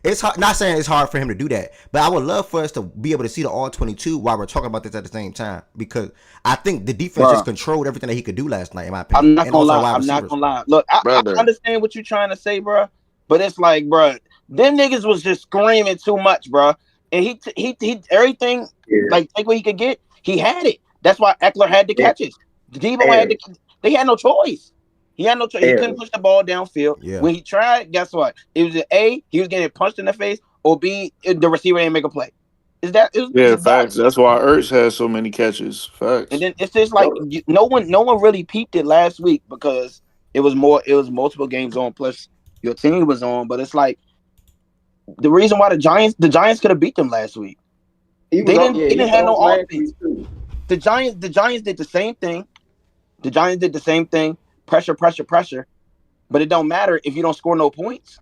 Speaker 1: It's hard. Not saying it's hard for him to do that, but I would love for us to be able to see the all 22 while we're talking about this at the same time, because I think the defense just controlled everything that he could do last night. In my opinion,
Speaker 8: I'm not gonna lie. Look, I understand what you're trying to say, bro, but it's like, bro, them niggas was just screaming too much, bro, and he everything like take what he could get. He had it. That's why Eckler had the catches. Debo had they had no choice. He had no choice. He couldn't push the ball downfield. Yeah. When he tried, guess what? It was A, he was getting punched in the face, or B, the receiver didn't make a play.
Speaker 4: Facts. That's why Ertz has so many catches. Facts.
Speaker 8: And then it's just like no one really peeped it last week because it was multiple games on, plus your team was on. But it's like the reason why the Giants could have beat them last week.
Speaker 6: He
Speaker 8: didn't have no
Speaker 6: last
Speaker 8: offense.
Speaker 6: week too.
Speaker 8: The Giants did the same thing. The Giants did the same thing. Pressure. But it don't matter if you don't score no points.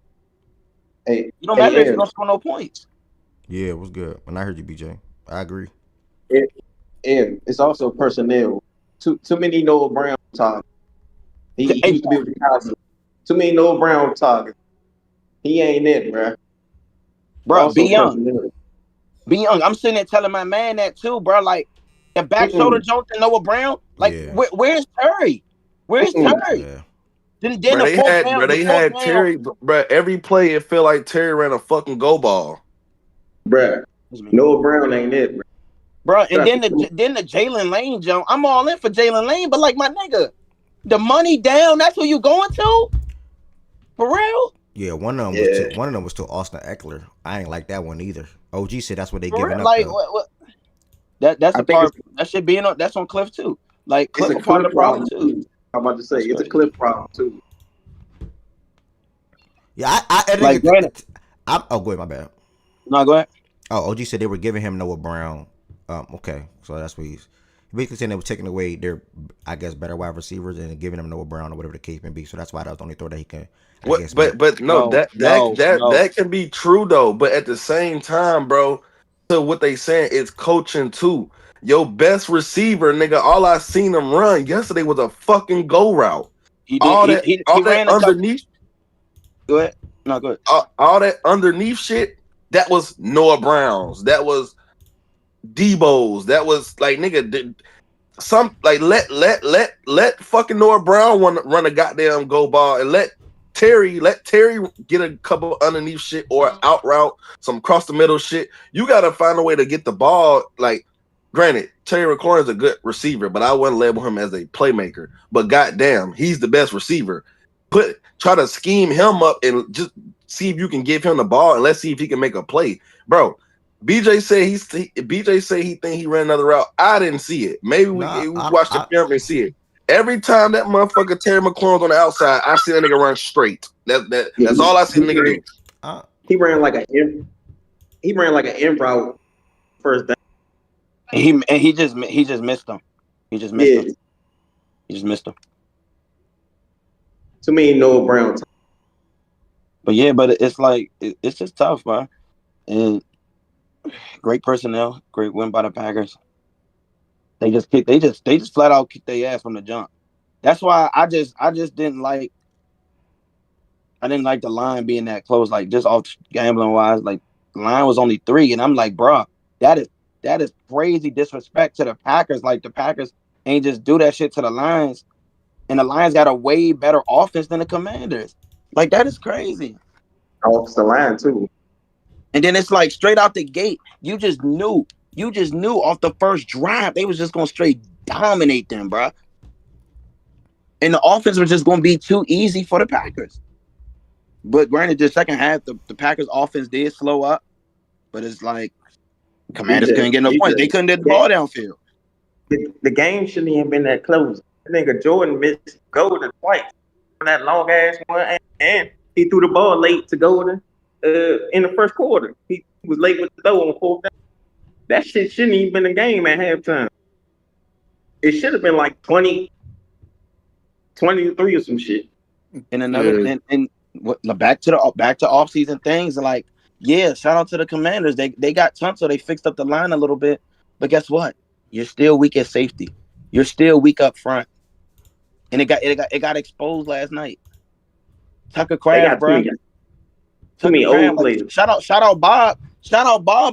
Speaker 6: Hey,
Speaker 8: You don't matter if you don't score no points.
Speaker 1: Yeah, it was good. And I heard you, BJ. I agree.
Speaker 6: And it's also personnel. Too many Noah Brown targets. He used to be with the Cowboys. Too many Noah Brown targets. He ain't it,
Speaker 8: bro. Be young. I'm sitting there telling my man that too, bro. Like the back shoulder joke to Noah Brown. Like where's Terry? Where's Terry?
Speaker 1: Yeah.
Speaker 8: Then
Speaker 7: Bro,
Speaker 8: the
Speaker 7: they had Terry. Bro, every play it felt like Terry ran a fucking go ball.
Speaker 6: Bro, Noah Brown ain't it,
Speaker 8: bro. And then the Jalen Lane jump. I'm all in for Jalen Lane, but like my nigga, the money down. That's who you going to? For real?
Speaker 1: Yeah, one of them was to Austin Eckler. I ain't like that one either. OG said that's what they giving up.
Speaker 8: Like what? That's a part. That should be that's on Cliff too. Like Cliff a part of the problem too.
Speaker 6: I'm about to say it's a Cliff problem too.
Speaker 1: Yeah, I
Speaker 8: like granted.
Speaker 1: Oh, go ahead, my bad.
Speaker 8: No, go ahead.
Speaker 1: Oh, OG said they were giving him Noah Brown. Okay, so that's what he's basically saying they were taking away their, I guess, better wide receivers and giving him Noah Brown or whatever the case may be. So that's why that was the only throw that he can.
Speaker 7: That can be true though. But at the same time, bro, so what they saying is coaching too. Your best receiver, nigga, all I seen him run yesterday was a fucking go route.
Speaker 8: He ran
Speaker 7: underneath.
Speaker 8: Go ahead. No, go ahead.
Speaker 7: All that underneath shit, that was Noah Brown's. That was Debo's. That was like, nigga, some like let fucking Noah Brown run a goddamn go ball and let Terry get a couple underneath shit or out route, some cross the middle shit. You gotta find a way to get the ball. Like, granted, Terry McLaurin is a good receiver, but I wouldn't label him as a playmaker. But goddamn, he's the best receiver. Try to scheme him up and just see if you can give him the ball and let's see if he can make a play, bro. BJ say he think he ran another route. I didn't see it. Maybe we watched the film and see it. Every time that motherfucker Terry McLaurin's on the outside, I see that nigga run straight. That's all I see the nigga do.
Speaker 6: He ran like an in route first down.
Speaker 8: He just missed him. He just missed him.
Speaker 6: To me, Noah Brown.
Speaker 8: But yeah, it's like it's just tough, man. And great personnel, great win by the Packers. They just flat out kicked their ass from the jump. That's why I just didn't like. I didn't like the line being that close, like just off gambling wise. Like the line was only 3, and I'm like, bro, that is crazy disrespect to the Packers. Like the Packers ain't just do that shit to the Lions, and the Lions got a way better offense than the Commanders. Like that is crazy.
Speaker 6: Off the line too.
Speaker 8: And then it's like straight out the gate, you just knew off the first drive they was just gonna straight dominate them, bro. And the offense was just gonna be too easy for the Packers. But granted, the second half, the Packers offense did slow up, but it's like Commanders couldn't get no points. They couldn't get the ball downfield.
Speaker 6: The game shouldn't have been that close. I think Jordan missed Golden twice on that long ass one, and he threw the ball late to Golden in the first quarter. He was late with the throw on 4th down. That shit shouldn't even been a game at halftime. It should have been like 20 to 3 or some shit.
Speaker 8: And another and back to off-season things, like, yeah, shout out to the Commanders. They got Tunsil, they fixed up the line a little bit, but guess what? You're still weak at safety. You're still weak up front. And it got exposed last night. Tucker Craft, bro.
Speaker 6: Too many old players.
Speaker 8: Shout out Bob,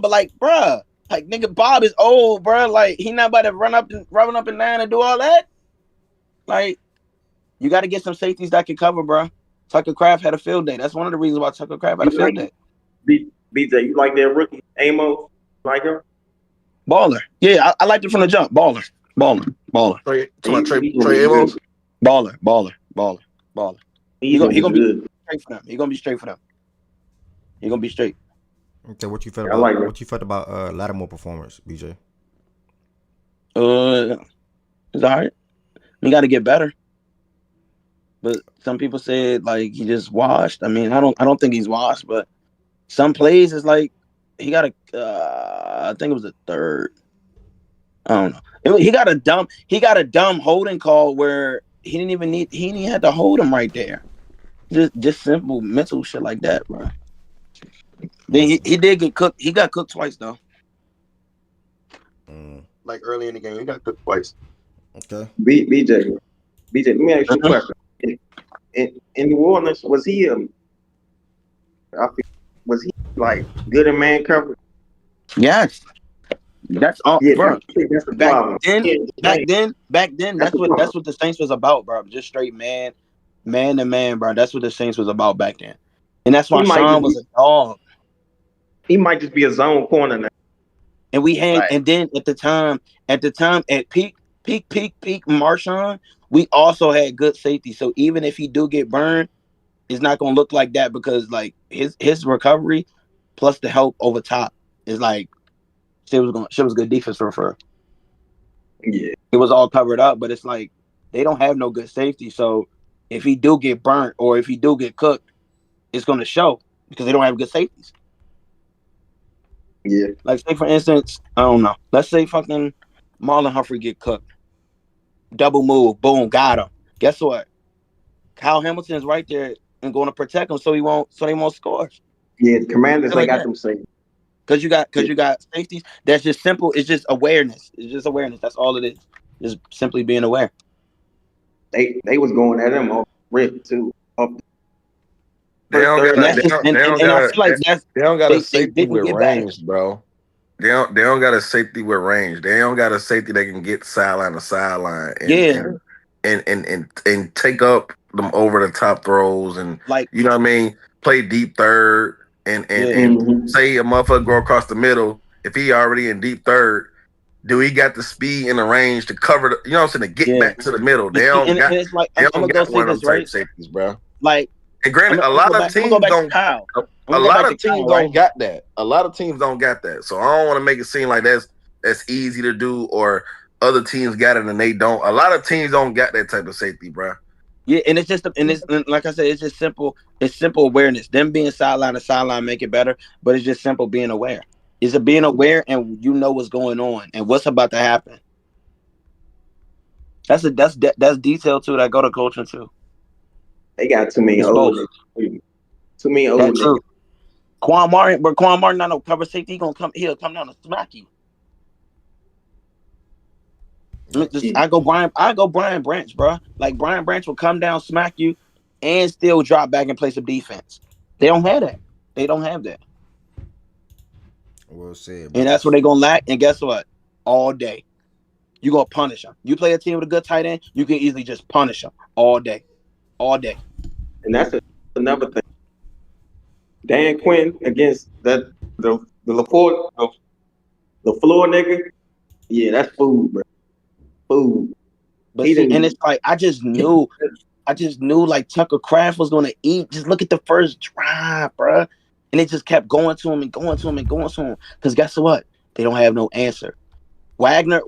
Speaker 8: but like, bro, like nigga, Bob is old, bro. Like he not about to run up and down and do all that. Like, you got to get some safeties that can cover, bro. Tucker Craft had a field day. That's one of the reasons why Tucker Craft had a field day.
Speaker 6: BJ, you like that rookie Amos? Like him?
Speaker 8: Baller. Yeah, I liked it from the jump. Baller.
Speaker 7: Trey Amos?
Speaker 8: Baller. He gonna be straight for them. He gonna be straight for them. He gonna be straight.
Speaker 1: Okay, what you felt about Lattimore performance, BJ?
Speaker 8: It's alright. He got to get better. But some people said like he just washed. I mean, I don't think he's washed, but some plays is like I think it was a third. I don't know. He got a dumb holding call where he didn't even have to hold him right there. Just simple mental shit like that, bro. Then he did get cooked. He got cooked twice though. Like early in the game, he got cooked twice.
Speaker 1: Okay.
Speaker 6: BJ, let me ask you a question. In New Orleans, was he like good in man coverage?
Speaker 8: Yes. That's all,
Speaker 6: yeah,
Speaker 8: bro.
Speaker 6: That's the problem.
Speaker 8: Back then, that's what the Saints was about, bro. Just straight man to man, bro. That's what the Saints was about back then, and that's why Sean was a dog.
Speaker 6: He might just be a zone corner now.
Speaker 8: And we had, and then at the time, at peak Marshawn, we also had good safety. So even if he do get burned, it's not gonna look like that because like his recovery plus the help over top is like shit was good defense for.
Speaker 6: Yeah,
Speaker 8: it was all covered up, but it's like they don't have no good safety. So if he do get burnt or if he do get cooked, it's gonna show because they don't have good safeties.
Speaker 6: Yeah.
Speaker 8: Like say for instance, I don't know. Let's say fucking Marlon Humphrey get cooked. Double move, boom, got him. Guess what? Kyle Hamilton's right there and going to protect him so they won't score.
Speaker 6: Yeah, the Commanders they got them safety.
Speaker 8: Cause you got safeties. That's just simple. It's just awareness. It's just awareness. That's all it is. Just simply being aware.
Speaker 6: They was going at him off rip too.
Speaker 7: They don't got a safety with range, bro. They don't got a safety with range. They don't got a safety that can get sideline to sideline and take up them over the top throws and
Speaker 8: like
Speaker 7: you know what I mean, play deep third and say a motherfucker go across the middle. If he already in deep third, do he got the speed and the range to cover the, you know what I'm saying, to get back to the middle? They don't got,
Speaker 8: it's like,
Speaker 7: they don't got one of them type safeties, bro.
Speaker 8: Like,
Speaker 7: and granted, a lot of teams don't got that. A lot of teams don't got that. So I don't want to make it seem like that's easy to do or other teams got it and they don't. A lot of teams don't got that type of safety, bro.
Speaker 8: Yeah, and it's just like I said, it's just simple. It's simple awareness. Them being sideline to sideline make it better, but it's just simple being aware. Is it being aware and you know what's going on and what's about to happen? That's detail too that go to coaching too.
Speaker 6: They got too many old. Too many old.
Speaker 8: That's true. Quan Martin not no cover safety. He'll come down and smack you. I go Brian Branch, bro. Like Brian Branch will come down, smack you, and still drop back and play some defense. They don't have that. They don't have that.
Speaker 1: Well said.
Speaker 8: And that's what they're gonna lack. And guess what? All day, you gonna punish them. You play a team with a good tight end, you can easily just punish them all day.
Speaker 6: And that's another thing. Dan Quinn against the LaFleur nigga. Yeah, that's food, bro. Food.
Speaker 8: But and it's like I just knew like Tucker Kraft was gonna eat. Just look at the first drive, bro. And it just kept going to him and going to him and going to him. Because guess what? They don't have no answer. Wagner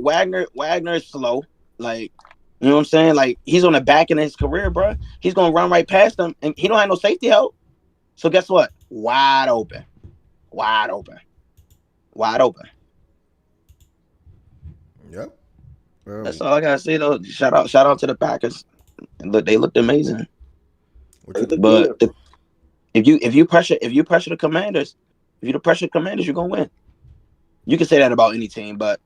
Speaker 8: is slow. Like, you know what I'm saying? Like, he's on the back end of his career, bro. He's going to run right past them. And he don't have no safety help. So guess what? Wide open.
Speaker 1: Yep.
Speaker 8: That's all I got to say, though. Shout out to the Packers. And look, they looked amazing. But if you pressure the Commanders, you're gonna win. You can say that about any team, but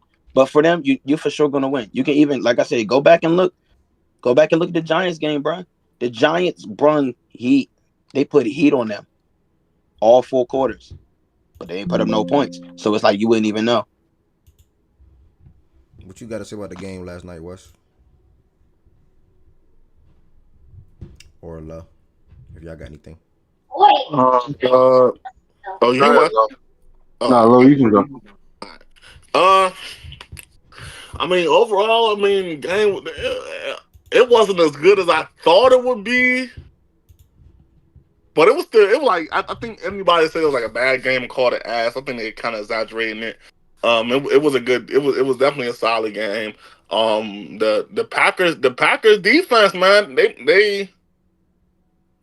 Speaker 8: for them, you're for sure gonna win. You can even, like I said, go back and look at the Giants game, bro. The Giants brung heat. They put heat on them all 4 quarters, but they ain't put up no points. So it's like you wouldn't even know.
Speaker 1: What you got to say about the game last night, Wes? Or Love, if y'all got anything.
Speaker 7: You what?
Speaker 9: No, Lo, you can go.
Speaker 10: I mean, overall, game it wasn't as good as I thought it would be, but it was like I think anybody said it was like a bad game and called it ass. I think they kind of exaggerating it. It was definitely a solid game. The Packers defense, man, they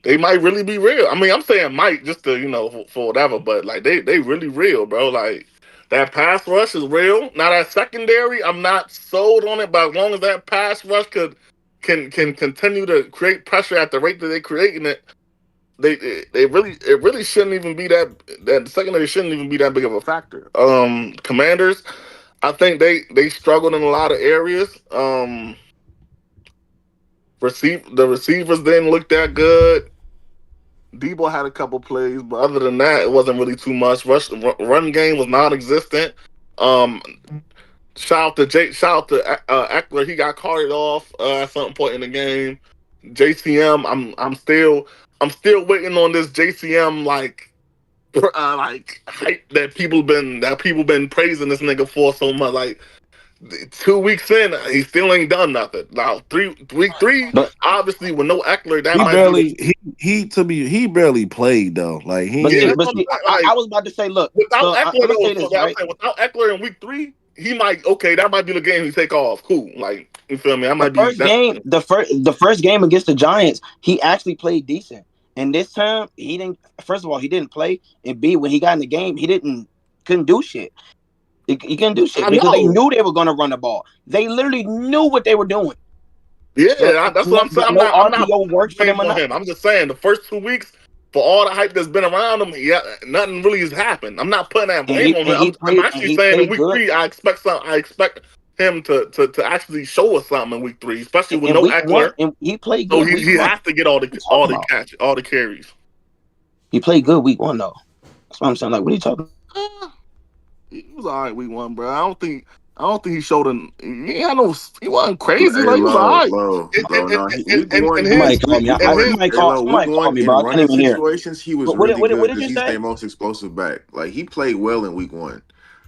Speaker 10: they might really be real. I mean, I'm saying might just to for whatever, but like they really real, bro. Like that pass rush is real. Now that secondary, I'm not sold on it, but as long as that pass rush can continue to create pressure at the rate that they're creating it, it really shouldn't even be that secondary shouldn't even be that big of a factor. Commanders, I think they struggled in a lot of areas. The receivers didn't look that good. Debo had a couple plays, but other than that, it wasn't really too much. Run game was non-existent. Um, shout out to Eckler. He got carted off at some point in the game. JCM, I'm still waiting on this JCM like hype that people been praising this nigga for so much. Like 2 weeks in, he still ain't done nothing. Now week three,
Speaker 8: But
Speaker 10: obviously with no Eckler, that
Speaker 7: He
Speaker 10: might
Speaker 7: barely
Speaker 10: be.
Speaker 7: he barely played though. Like he
Speaker 8: but
Speaker 10: Yeah,
Speaker 8: see,
Speaker 10: that's
Speaker 8: but
Speaker 10: what I'm
Speaker 8: see,
Speaker 10: saying.
Speaker 8: I
Speaker 10: Like
Speaker 8: was about to say, look.
Speaker 10: without
Speaker 8: So I'm
Speaker 10: Eckler
Speaker 8: gonna
Speaker 10: though,
Speaker 8: say
Speaker 10: so
Speaker 8: this,
Speaker 10: that I'm
Speaker 8: right?
Speaker 10: saying without Eckler in week three, he might that might be the game he take off. Cool, like you feel me? I
Speaker 8: The
Speaker 10: might be
Speaker 8: first
Speaker 10: that.
Speaker 8: game, the first game against the Giants, he actually played decent. And this time, he didn't. First of all, he didn't play, and B, when he got in the game, he couldn't do shit. He couldn't do shit
Speaker 10: I
Speaker 8: because they
Speaker 10: know.
Speaker 8: knew they were going to run the ball. They literally knew what they were doing. But
Speaker 10: Yeah, that's what I'm saying.
Speaker 8: no
Speaker 10: I'm not
Speaker 8: RPO works for them
Speaker 10: blaming
Speaker 8: or
Speaker 10: on
Speaker 8: nothing.
Speaker 10: him. I'm just saying the first 2 weeks, for all the hype that's been around him, yeah, nothing really has happened. I'm not putting that
Speaker 8: And
Speaker 10: blame on him. I'm actually
Speaker 8: he
Speaker 10: saying in
Speaker 8: played
Speaker 10: week
Speaker 8: good.
Speaker 10: three, I expect him to actually show us something in week three, especially with
Speaker 8: In
Speaker 10: no
Speaker 8: week one,
Speaker 10: Eckler.
Speaker 8: and he played
Speaker 10: So
Speaker 8: good week
Speaker 10: he
Speaker 8: one.
Speaker 10: has to get
Speaker 8: What are you talking about?
Speaker 10: all the carries.
Speaker 8: He played good week one though. That's what I'm saying. Like, what are you talking?
Speaker 10: He was all right week one, bro. I don't think he showed he wasn't crazy.
Speaker 9: Hey,
Speaker 10: Like he was all right.
Speaker 9: bro. Nah, week one,
Speaker 10: And
Speaker 9: he
Speaker 10: his
Speaker 8: Somebody
Speaker 9: was
Speaker 8: call me.
Speaker 9: week
Speaker 10: and
Speaker 9: one.
Speaker 10: his
Speaker 9: Hey, low, week
Speaker 8: Somebody call
Speaker 9: one
Speaker 8: me,
Speaker 9: in
Speaker 8: bro. I can't
Speaker 9: running
Speaker 8: even hear.
Speaker 9: situations, he was
Speaker 8: What
Speaker 9: really good
Speaker 8: did
Speaker 9: because
Speaker 8: you
Speaker 9: he's
Speaker 8: say?
Speaker 9: their most explosive back. Like he played well in week one.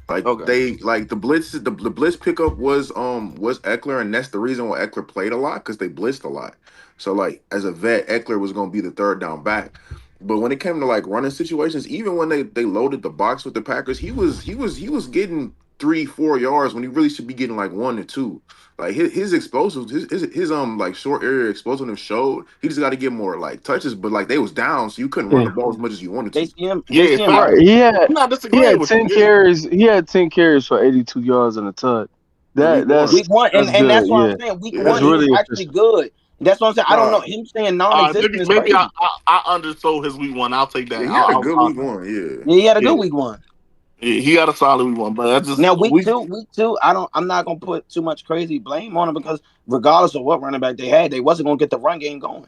Speaker 9: Like
Speaker 10: okay.
Speaker 9: the blitz pickup was Eckler, and that's the reason why Eckler played a lot because they blitzed a lot. So like as a vet, Eckler was gonna be the third down back. But when it came to like running situations, even when they loaded the box with the Packers, he was getting 3-4 yards when he really should be getting like 1 to 2. Like his explosives, his like short area explosiveness showed. He just got to get more like touches, but like they was down, so you couldn't run the ball as much as you wanted to.
Speaker 10: Yeah,
Speaker 8: JCM,
Speaker 10: facts.
Speaker 8: right?
Speaker 11: Right.
Speaker 10: I'm not
Speaker 11: He
Speaker 10: disagreeing
Speaker 11: had
Speaker 10: with you.
Speaker 11: 10
Speaker 10: Yeah.
Speaker 11: carries. He had 10 carries for 82 yards and a touch.
Speaker 9: In week one.
Speaker 8: Week one,
Speaker 11: That's
Speaker 8: and
Speaker 11: good.
Speaker 8: that's why I'm
Speaker 11: Yeah.
Speaker 8: saying week
Speaker 9: Yeah.
Speaker 11: That's
Speaker 8: one he was
Speaker 11: really
Speaker 8: actually
Speaker 11: efficient.
Speaker 8: good. That's what I'm saying. I don't know
Speaker 10: Nah.
Speaker 8: him saying non-existent is
Speaker 10: Maybe
Speaker 8: crazy.
Speaker 10: I undersold his week one. I'll take that.
Speaker 9: Yeah, he had a good week one. Yeah.
Speaker 8: Yeah, he had a good
Speaker 10: Yeah.
Speaker 8: week one.
Speaker 10: Yeah, he had a solid week one, but that's just
Speaker 8: Now
Speaker 10: week.
Speaker 8: week two, I'm not gonna put too much crazy blame on him because regardless of what running back they had, they wasn't gonna get the run game going.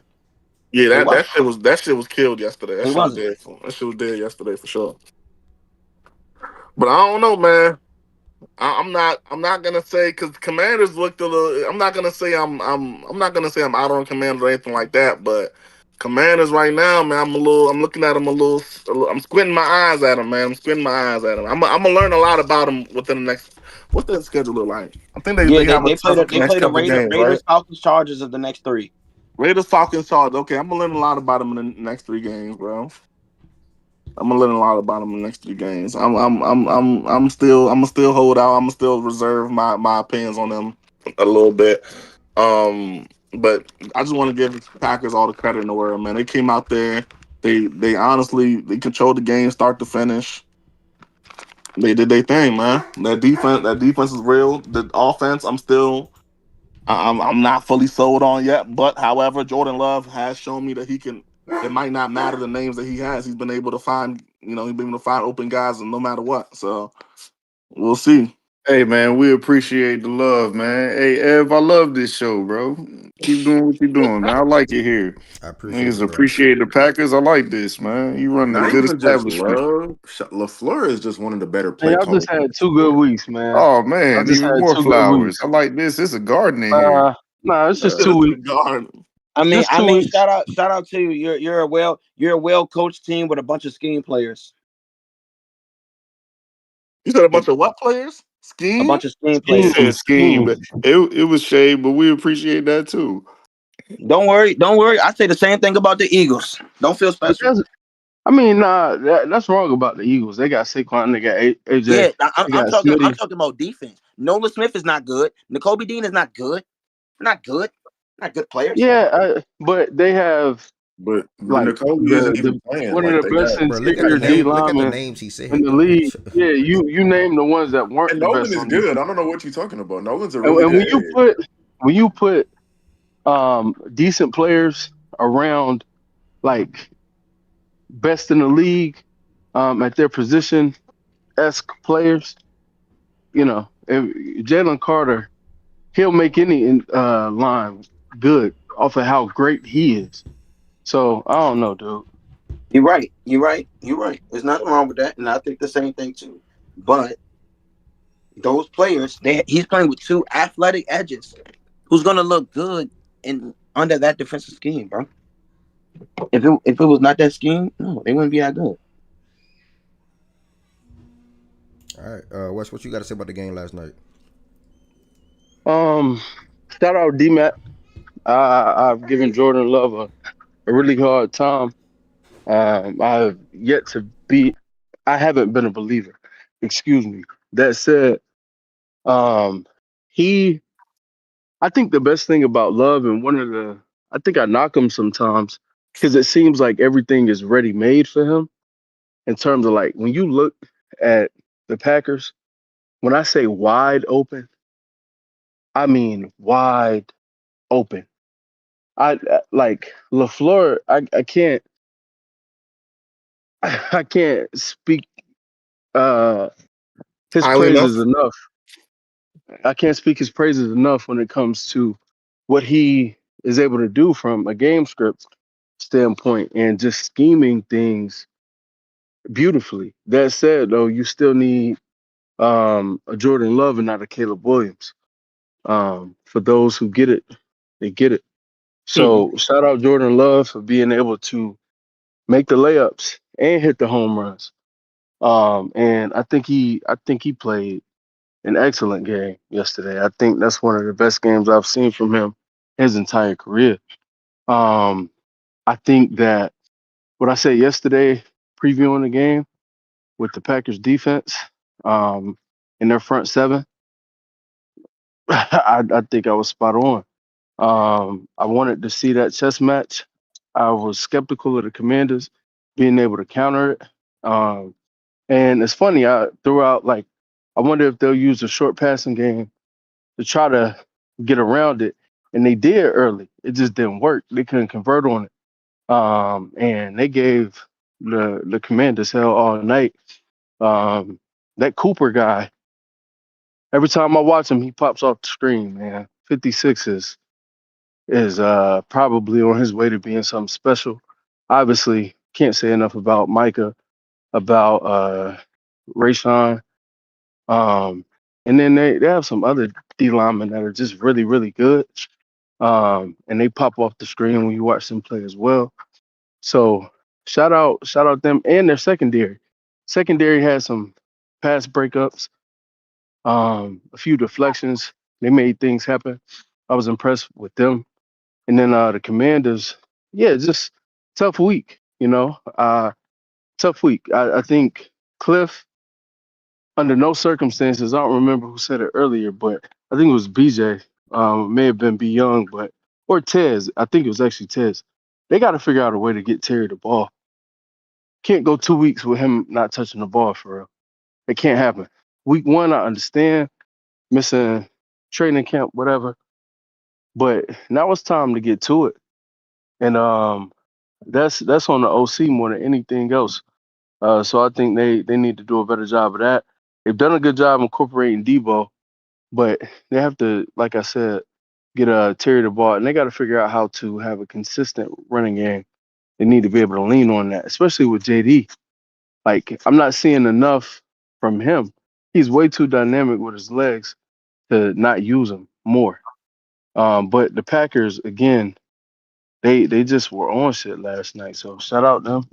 Speaker 10: Yeah,
Speaker 8: They
Speaker 10: that shit was killed yesterday.
Speaker 8: It wasn't.
Speaker 10: That shit was dead yesterday for sure. But I don't know, man. I'm not gonna say because Commanders looked a little. I'm not gonna say I'm out on Commanders or anything like that. But Commanders right now, man, I'm looking at them I'm squinting my eyes at them, man. I'm squinting my eyes at them. I'm gonna learn a lot about them within the next. What's their schedule look like? I think
Speaker 8: Yeah,
Speaker 10: they have a tough
Speaker 8: they
Speaker 10: next
Speaker 8: play the
Speaker 10: couple games, right?
Speaker 8: Raiders, Falcons, Chargers of the next three.
Speaker 10: Raiders, Falcons, Chargers. Okay, I'm gonna learn a lot about them in the next 3 games, bro. I'm gonna learn a lot about them in the next 3 games. I'm gonna still hold out. I'm gonna still reserve my opinions on them a little bit. But I just want to give the Packers all the credit in the world, man. They came out there. They honestly they controlled the game start to finish. They did their thing, man. That defense is real. The offense, I'm not fully sold on yet. But however, Jordan Love has shown me that he can. It might not matter the names that he has. He's been able to find, he's been able to find open guys, no matter what. So we'll see.
Speaker 4: Hey man, we appreciate the love, man. Hey Ev, I love this show, bro. Keep doing what you're doing, man. I like it here.
Speaker 1: I appreciate
Speaker 4: Niggas
Speaker 1: it, bro.
Speaker 4: appreciate the Packers. I like this, man. You running a
Speaker 9: Not
Speaker 4: good
Speaker 9: even just
Speaker 4: establishment.
Speaker 9: love. LaFleur is just one of the better
Speaker 11: Man,
Speaker 9: play
Speaker 11: y'all just
Speaker 9: callers.
Speaker 11: had 2 good weeks, man.
Speaker 4: Oh
Speaker 11: I
Speaker 4: man,
Speaker 11: just
Speaker 4: even
Speaker 11: had
Speaker 4: more
Speaker 11: 2 good
Speaker 4: flowers.
Speaker 11: weeks.
Speaker 4: I like this. It's a garden in here.
Speaker 11: Nah, it's just
Speaker 4: Yeah.
Speaker 11: 2 weeks. Just
Speaker 8: I
Speaker 11: 2
Speaker 8: mean,
Speaker 11: weeks.
Speaker 8: shout out to you. You're a well coached team with a bunch of scheme players.
Speaker 10: You said a bunch of what players?
Speaker 8: A
Speaker 10: Scheme?
Speaker 8: bunch of scheme
Speaker 4: He
Speaker 8: players.
Speaker 4: said scheme, but it was shade, but we appreciate that too.
Speaker 8: Don't worry. I say the same thing about the Eagles. Don't feel
Speaker 11: But
Speaker 8: special.
Speaker 11: that's wrong about the Eagles. They got Saquon, they got AJ,
Speaker 8: Yeah,
Speaker 11: they got
Speaker 8: I'm
Speaker 11: Smitty.
Speaker 8: talking about defense. Nolan Smith is not good. N'Kobe Dean is not good. Not good. Not good players.
Speaker 11: Yeah, but they have
Speaker 9: But
Speaker 11: like
Speaker 9: Nicole isn't
Speaker 11: the
Speaker 9: even playing.
Speaker 11: one of
Speaker 9: Like
Speaker 11: the
Speaker 9: they
Speaker 11: best
Speaker 9: got
Speaker 1: Bro, look at the
Speaker 11: interior D
Speaker 1: name. Look at the
Speaker 11: linemen
Speaker 1: names he said,
Speaker 11: in the
Speaker 1: bro.
Speaker 11: league. Yeah, you name the ones that weren't
Speaker 9: and
Speaker 11: the
Speaker 9: Nolan
Speaker 11: best
Speaker 9: is
Speaker 11: on the
Speaker 9: good.
Speaker 11: team.
Speaker 9: I don't know what you're talking about. Nolan's a
Speaker 11: And,
Speaker 9: really
Speaker 11: and
Speaker 9: good
Speaker 11: when you
Speaker 9: edge.
Speaker 11: put decent players around like best in the league at their position esque players, you know, if Jalen Carter, he'll make any line good off of how great he is. So I don't know, dude.
Speaker 8: You're right. You're right. You're right. There's nothing wrong with that, and I think the same thing too. But those players, he's playing with two athletic edges. Who's gonna look good in under that defensive scheme, bro? If it was not that scheme, no, they wouldn't be that good.
Speaker 1: All right, Wes, what you got to say about the game last night?
Speaker 11: Um, Shout out D-Mac. I've given Jordan Love a really hard time. I've yet to be. I haven't been a believer. Excuse me. That said, um, he. I think the best thing about Love and one of the. I think I knock him sometimes because it seems like everything is ready made for him in terms of like when you look at the Packers. When I say wide open, I mean wide open. Like LaFleur. I can't. I can't speak uh his
Speaker 10: Highly enough.
Speaker 11: praises enough. I can't speak his praises enough when it comes to what he is able to do from a game script standpoint and just scheming things beautifully. That said, though, you still need a Jordan Love and not a Caleb Williams. For those who get it, they get it.
Speaker 8: Mhm.
Speaker 11: So shout out Jordan Love for being able to make the layups and hit the home runs. And I think he played an excellent game yesterday. I think that's one of the best games I've seen from him his entire career. Um, I think that what I said yesterday, previewing the game with the Packers defense, in their front seven, I think I was spot on. I wanted to see that chess match. I was skeptical of the Commanders being able to counter it. And it's funny, I threw out like, I wonder if they'll use a short passing game to try to get around it. And they did early. It just didn't work. They couldn't convert on it. And they gave the Commanders hell all night. That Cooper guy, every time I watch him, he pops off the screen, man. 56 is probably on his way to being something special. Obviously, can't say enough about Micah, about Rayshawn. And then they have some other D linemen that are just really, really good. And they pop off the screen when you watch them play as well. So shout out them and their secondary. Secondary had some pass breakups, a few deflections. They made things happen. I was impressed with them. And then the Commanders, yeah, just tough week, tough week. I think Cliff, under no circumstances, I don't remember who said it earlier, but I think it was BJ. May have been B Young, but or Tez. I think it was actually Tez. They got to figure out a way to get Terry the ball. Can't go 2 weeks with him not touching the ball for real. It can't happen. Week one, I understand missing training camp, whatever, but now it's time to get to it, and that's on the OC more than anything else. So I think they need to do a better job of that. They've done a good job incorporating Debo, but they have to, like I said, get Terry the ball, and they got to figure out how to have a consistent running game. They need to be able to lean on that, especially with JD. Like I'm not seeing enough from him. He's way too dynamic with his legs to not use him more. But the Packers again, they just were on shit last night. So shout out them.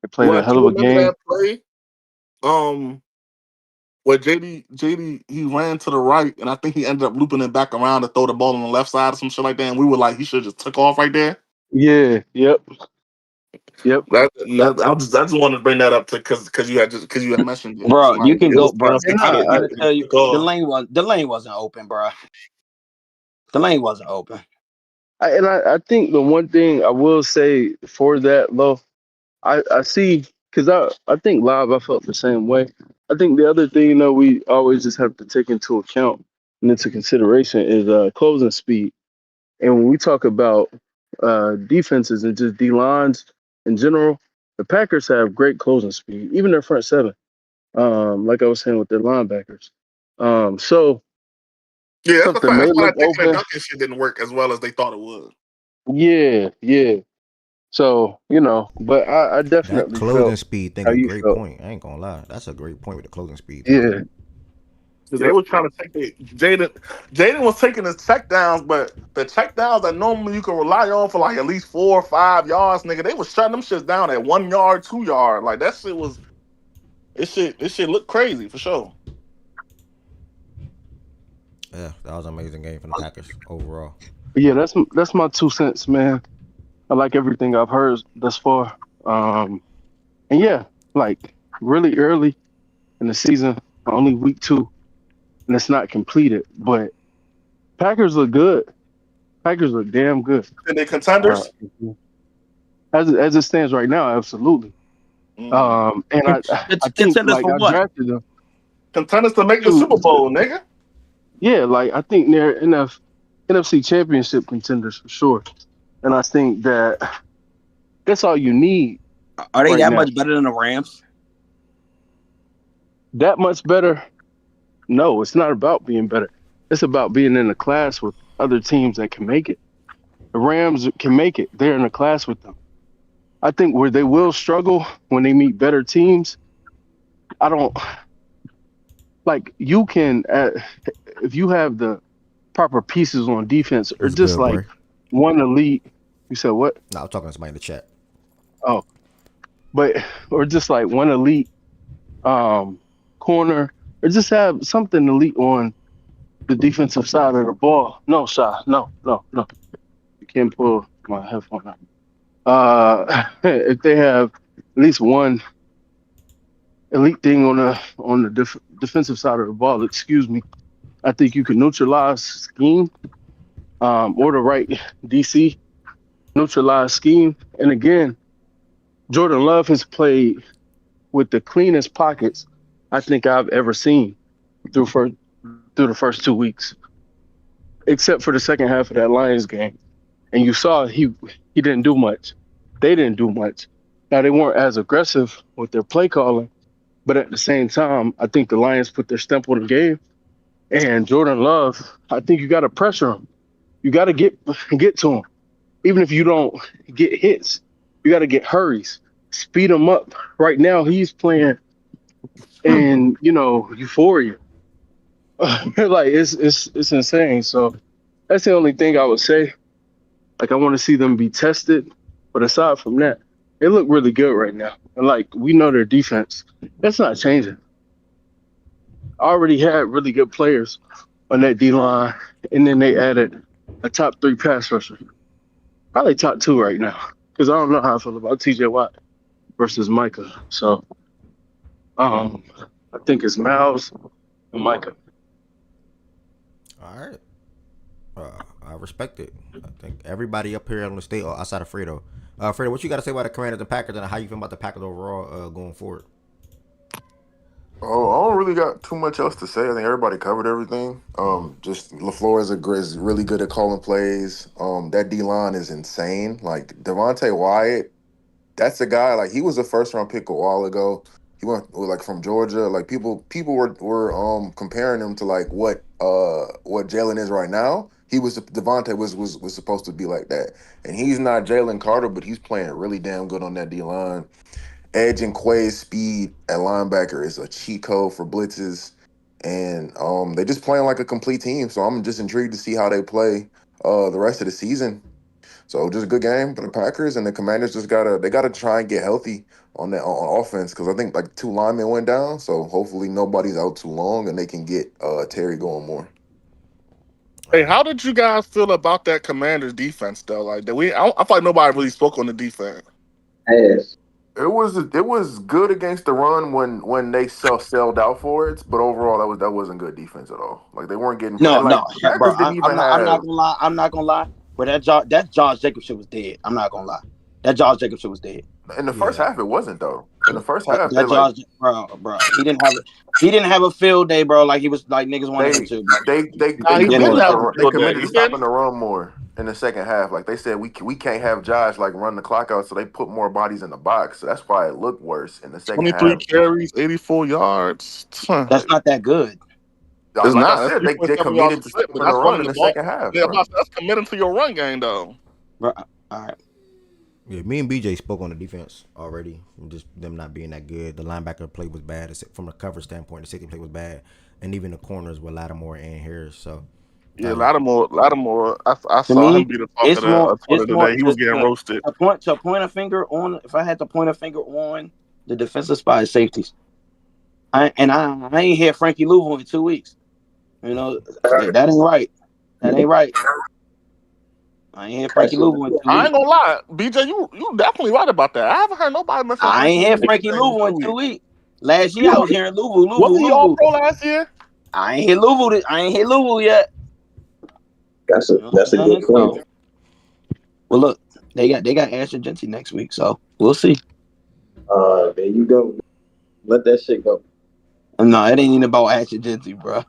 Speaker 11: They played a
Speaker 10: What
Speaker 11: hell of
Speaker 10: you
Speaker 11: a
Speaker 10: remember
Speaker 11: game.
Speaker 10: that play? Where JD he ran to the right, and I think he ended up looping it back around to throw the ball on the left side or some shit like that. And we were like, he should have just took off right there.
Speaker 11: Yeah. Yep. Yep.
Speaker 10: I just wanted to bring that up to because you had mentioned it.
Speaker 8: Bro, you
Speaker 10: Like
Speaker 8: can
Speaker 10: it
Speaker 8: go,
Speaker 10: was
Speaker 8: bro.
Speaker 10: perfect
Speaker 8: I'm
Speaker 10: shit.
Speaker 8: trying to
Speaker 10: He
Speaker 8: tell you,
Speaker 10: took off.
Speaker 8: the lane wasn't open, bro. The lane wasn't open.
Speaker 11: I think the one thing I will say for that, though, I see because I think live I felt the same way. I think the other thing, we always just have to take into account and into consideration is closing speed. And when we talk about defenses and just D lines in general, the Packers have great closing speed, even their front seven. Like I was saying with their linebackers. So
Speaker 10: Yeah, that's the
Speaker 11: something
Speaker 10: fact.
Speaker 11: may
Speaker 10: That's why
Speaker 11: look
Speaker 10: that Dickie
Speaker 11: open.
Speaker 10: Duncan shit didn't work as well as they thought it would.
Speaker 11: Yeah, yeah. So, but I
Speaker 1: That
Speaker 11: definitely
Speaker 1: closing
Speaker 11: felt
Speaker 1: speed thing
Speaker 11: how
Speaker 1: a
Speaker 11: you
Speaker 1: great
Speaker 11: felt.
Speaker 1: point. I ain't gonna lie. That's a great point with the closing speed thing.
Speaker 11: Yeah.
Speaker 10: Because they were trying to take Jaden was taking his check downs, but the check downs that normally you can rely on for like at least 4 or 5 yards, nigga, they was shutting them shits down at 1 yard, 2 yard. Like that shit was this shit looked crazy for sure.
Speaker 1: Yeah, that was an amazing game from the Packers overall.
Speaker 11: Yeah, that's my 2 cents, man. I like everything I've heard thus far. Um, and yeah, like really early in the season, only week 2, and it's not completed. But Packers look good. Packers look damn good.
Speaker 10: And they
Speaker 11: Uh,
Speaker 10: contenders.
Speaker 11: as it stands right now, absolutely.
Speaker 10: Mm.
Speaker 11: And I think
Speaker 8: Contenders
Speaker 11: like
Speaker 8: for
Speaker 11: I
Speaker 8: what?
Speaker 11: drafted them
Speaker 10: Contenders to make the
Speaker 11: to,
Speaker 10: Super Bowl, nigga.
Speaker 11: yeah, like I think they're NFC Championship contenders for sure. And I think that that's all you need
Speaker 8: Are they
Speaker 11: right
Speaker 8: that
Speaker 11: now.
Speaker 8: much better than the Rams?
Speaker 11: That much better? No, it's not about being better. It's about being in a class with other teams that can make it. The Rams can make it. They're in a class with them. I think where they will struggle when they meet better teams, I don't like you can if you have the proper pieces on defense or
Speaker 1: What's
Speaker 11: just
Speaker 1: good,
Speaker 11: like
Speaker 1: boy?
Speaker 11: one elite. You said what?
Speaker 1: No, I'm talking to somebody in the chat.
Speaker 11: Oh, but or just like one elite um corner or just have something elite on the defensive side of the ball. No, shot. No, no, no. You can't pull my headphone out. If they have at least one elite thing on the defensive side of the ball, excuse me, I think you can neutralize scheme, or the right DC neutralize scheme. And again, Jordan Love has played with the cleanest pockets I think I've ever seen through first through the first 2 weeks, except for the second half of that Lions game. And you saw he didn't do much. They didn't do much. Now they weren't as aggressive with their play calling, but at the same time, I think the Lions put their stamp on the game. And Jordan Love, I think you got to pressure him. You got to get to him, even if you don't get hits. You got to get hurries, speed him up. Right now, he's playing in euphoria. Like it's insane. So that's the only thing I would say. Like I want to see them be tested, but aside from that, they look really good right now. And like we know their defense, that's not changing. I already had really good players on that D line, and then they added a top 3 pass rusher, probably top 2 right now. Because I don't know how I feel about T.J. Watt versus Micah. So um, I think it's Miles and Micah.
Speaker 1: All right. I respect it. I think everybody up here on the state, outside of Fredo. Fredo, what you got to say about the Commanders and Packers and how you feel about the Packers overall going forward?
Speaker 9: Oh, I don't really got too much else to say. I think everybody covered everything. Just LaFleur is really good at calling plays. That D line is insane. Like Devontae Wyatt, that's the guy. Like he was a first round pick a while ago. He went like from Georgia. Like people were comparing him to like what Jalen is right now. He was Devontae was supposed to be like that, and he's not Jalen Carter, but he's playing really damn good on that D line. Edge and Quay's speed at linebacker is a cheat code for blitzes, and they're just playing like a complete team. So I'm just intrigued to see how they play the rest of the season. So just a good game for the Packers, and the Commanders they gotta try and get healthy on offense because I think like 2 linemen went down. So hopefully nobody's out too long and they can get Terry going more.
Speaker 10: Hey, how did you guys feel about that Commanders defense though? Like, I feel like nobody really spoke on the defense.
Speaker 6: Ass.
Speaker 9: It was good against the run when they sold out for it, but overall that wasn't good defense at all. Like they weren't getting
Speaker 8: No,
Speaker 9: and like
Speaker 8: no,
Speaker 9: the
Speaker 8: bro.
Speaker 9: Packers didn't even
Speaker 8: I'm not
Speaker 9: have
Speaker 8: gonna lie. I'm not gonna lie. But that Josh Jacobs shit was dead. I'm not gonna lie. That Josh Jacobs shit was dead.
Speaker 9: In the first half, it wasn't though. In the first half, they
Speaker 8: That
Speaker 9: like
Speaker 8: Josh, bro, he didn't have a field day, bro. Like he was like niggas wanted him to. Bro.
Speaker 10: Nah, he didn't have a
Speaker 9: they
Speaker 10: field day.
Speaker 9: committed
Speaker 10: He
Speaker 9: to stopping
Speaker 10: didn't.
Speaker 9: the run more in the second half. Like they said, we can't have Josh like run the clock out, so they put more bodies in the box. So that's why it looked worse in the second
Speaker 10: 23
Speaker 9: half.
Speaker 10: carries, 84 yards.
Speaker 8: That's not that good.
Speaker 10: It's
Speaker 9: Like I
Speaker 10: not. That's
Speaker 9: said, they
Speaker 10: 3.7 yards
Speaker 9: committed
Speaker 10: a
Speaker 9: to
Speaker 10: clip, but
Speaker 9: stopping the
Speaker 10: that's
Speaker 9: run
Speaker 10: running
Speaker 9: in
Speaker 10: the
Speaker 9: the
Speaker 10: ball.
Speaker 9: second half,
Speaker 10: Yeah,
Speaker 9: bro.
Speaker 10: that's committing to your run game, though.
Speaker 8: Bro, all right.
Speaker 1: Yeah, me and BJ spoke on the defense already. Just them not being that good. The linebacker play was bad. From a cover standpoint, the safety play was bad, and even the corners were Lattimore and Harris. So
Speaker 10: Yeah, Lattimore. I
Speaker 8: To
Speaker 10: saw him
Speaker 8: me,
Speaker 10: be the talk
Speaker 8: it's
Speaker 10: of the
Speaker 8: more.
Speaker 10: Twitter
Speaker 8: It's more
Speaker 10: today. He was getting roasted.
Speaker 8: to point a finger on. If I had to point a finger on the defensive spot, is safeties. I ain't hear Frankie Louisville in 2 weeks. You know that ain't right. That ain't right. I ain't hear Frankie Louisville in 2
Speaker 10: I
Speaker 8: weeks.
Speaker 10: ain't gonna lie, BJ. You definitely right about that. I haven't heard nobody mention
Speaker 8: I
Speaker 10: Frankie
Speaker 8: ain't hear
Speaker 10: Louisville
Speaker 8: Frankie
Speaker 10: in
Speaker 8: Louisville
Speaker 10: 2
Speaker 8: in 2
Speaker 10: weeks.
Speaker 8: weeks. Last year I was hearing Louisville.
Speaker 10: Wasn't he all pro last year?
Speaker 8: I ain't hit Louisville. I ain't hit Louisville yet.
Speaker 6: That's a good point.
Speaker 8: Well, look, they got Ashton Genty next week, so we'll see.
Speaker 6: There you go. Let that shit go.
Speaker 8: No, it ain't even about Ashton Genty, bro.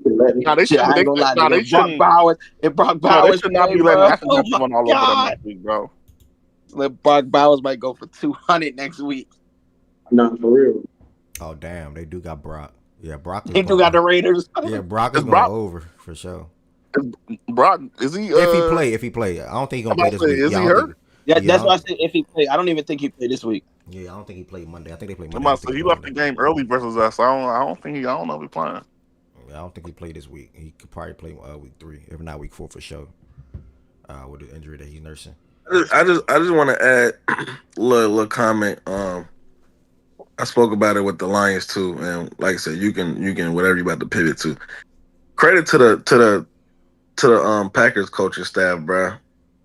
Speaker 10: Nah, they
Speaker 8: Shit, I
Speaker 10: shouldn't.
Speaker 8: ain't gonna lie,
Speaker 10: Nah, they
Speaker 8: nigga. Brock
Speaker 10: shouldn't.
Speaker 8: Bowers and Brock
Speaker 10: No, they
Speaker 8: Bowers
Speaker 10: should not
Speaker 8: play,
Speaker 10: be letting
Speaker 8: bro.
Speaker 10: Ashton
Speaker 8: Oh
Speaker 10: Genty
Speaker 8: my
Speaker 10: run all over them
Speaker 8: god.
Speaker 10: next week, bro.
Speaker 8: Let Brock Bowers might go for 200 next week.
Speaker 6: Not for real.
Speaker 1: oh damn, they do got Brock. Yeah, Brock is
Speaker 8: He do
Speaker 1: going.
Speaker 8: got the Raiders.
Speaker 1: Yeah, Brock is
Speaker 10: Is
Speaker 1: going
Speaker 10: Brock?
Speaker 1: over for sure.
Speaker 10: Brock is he?
Speaker 1: If he play, I don't think he's
Speaker 10: I'm
Speaker 1: gonna play
Speaker 10: about to
Speaker 1: this
Speaker 10: say,
Speaker 1: week.
Speaker 10: is
Speaker 1: Yeah,
Speaker 10: he
Speaker 1: I don't
Speaker 10: hurt?
Speaker 1: think. Yeah,
Speaker 8: That's why I said if he play. I don't even think he played this week.
Speaker 1: yeah, I don't think he played Monday. I think they played
Speaker 10: I'm
Speaker 1: Monday. I
Speaker 10: about
Speaker 1: don't
Speaker 10: to
Speaker 1: think
Speaker 10: say
Speaker 1: he
Speaker 10: he
Speaker 1: played
Speaker 10: left the
Speaker 1: Monday.
Speaker 10: game early versus us. I don't know if he's playing.
Speaker 1: Yeah, I don't think he played this week. He could probably play week 3, if not week 4 for sure. With the injury that he's nursing.
Speaker 7: I just want to add a little comment. I spoke about it with the Lions too, and like I said, you can whatever you about to pivot to. Credit to the Packers coaching staff, bro.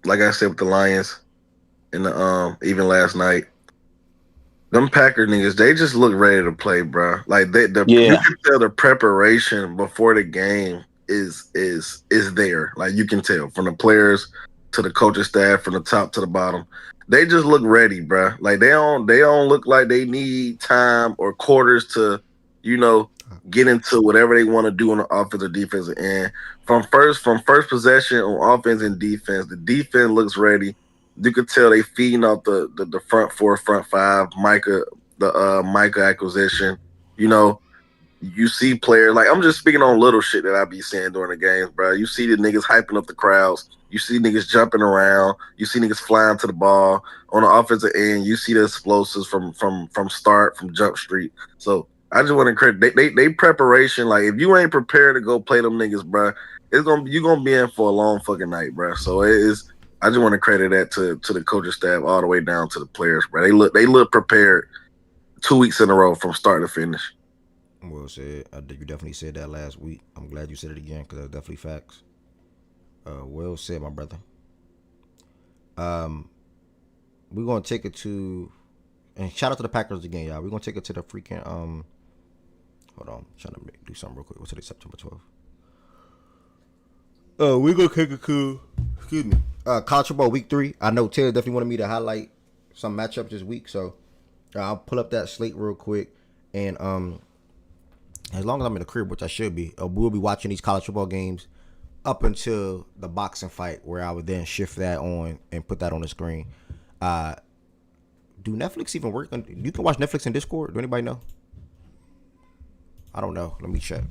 Speaker 7: Like I said with the Lions, and the even last night, them Packer niggas, they just look ready to play, bro. Like you can tell the preparation before the game is there. Like you can tell from the players to the coaching staff, from the top to the bottom. They just look ready, bro. Like they don't look like they need time or quarters to, get into whatever they want to do on the offensive defensive end. From first possession on offense and defense, the defense looks ready. You could tell they feeding off the front 4, front 5, Micah acquisition. You see players like I'm just speaking on little shit that I be saying during the games, bro. You see the niggas hyping up the crowds. You see niggas jumping around. You see niggas flying to the ball on the offensive end. You see the explosives from start from Jump Street. So I just want to credit they preparation. Like if you ain't prepared to go play them niggas, bro, you're gonna be in for a long fucking night, bro. So it is. I just want to credit that to the coaching staff all the way down to the players, bro. They look prepared 2 weeks in a row from start to finish.
Speaker 1: Well said. You definitely said that last week. I'm glad you said it again because that's definitely facts. Well said, my brother. We're gonna take it to, and shout out to the Packers again, y'all. We're gonna take it to the freaking Hold on, I'm trying to do something real quick. What's today? September 12th. We're gonna take it to, excuse me, college football week 3. I know Taylor definitely wanted me to highlight some matchups this week, so I'll pull up that slate real quick, and as long as I'm in the crib, which I should be, we'll be watching these college football games up until the boxing fight, where I would then shift that on and put that on the screen. Do Netflix even work? You can watch Netflix in Discord. Do anybody know? I don't know. Let me check.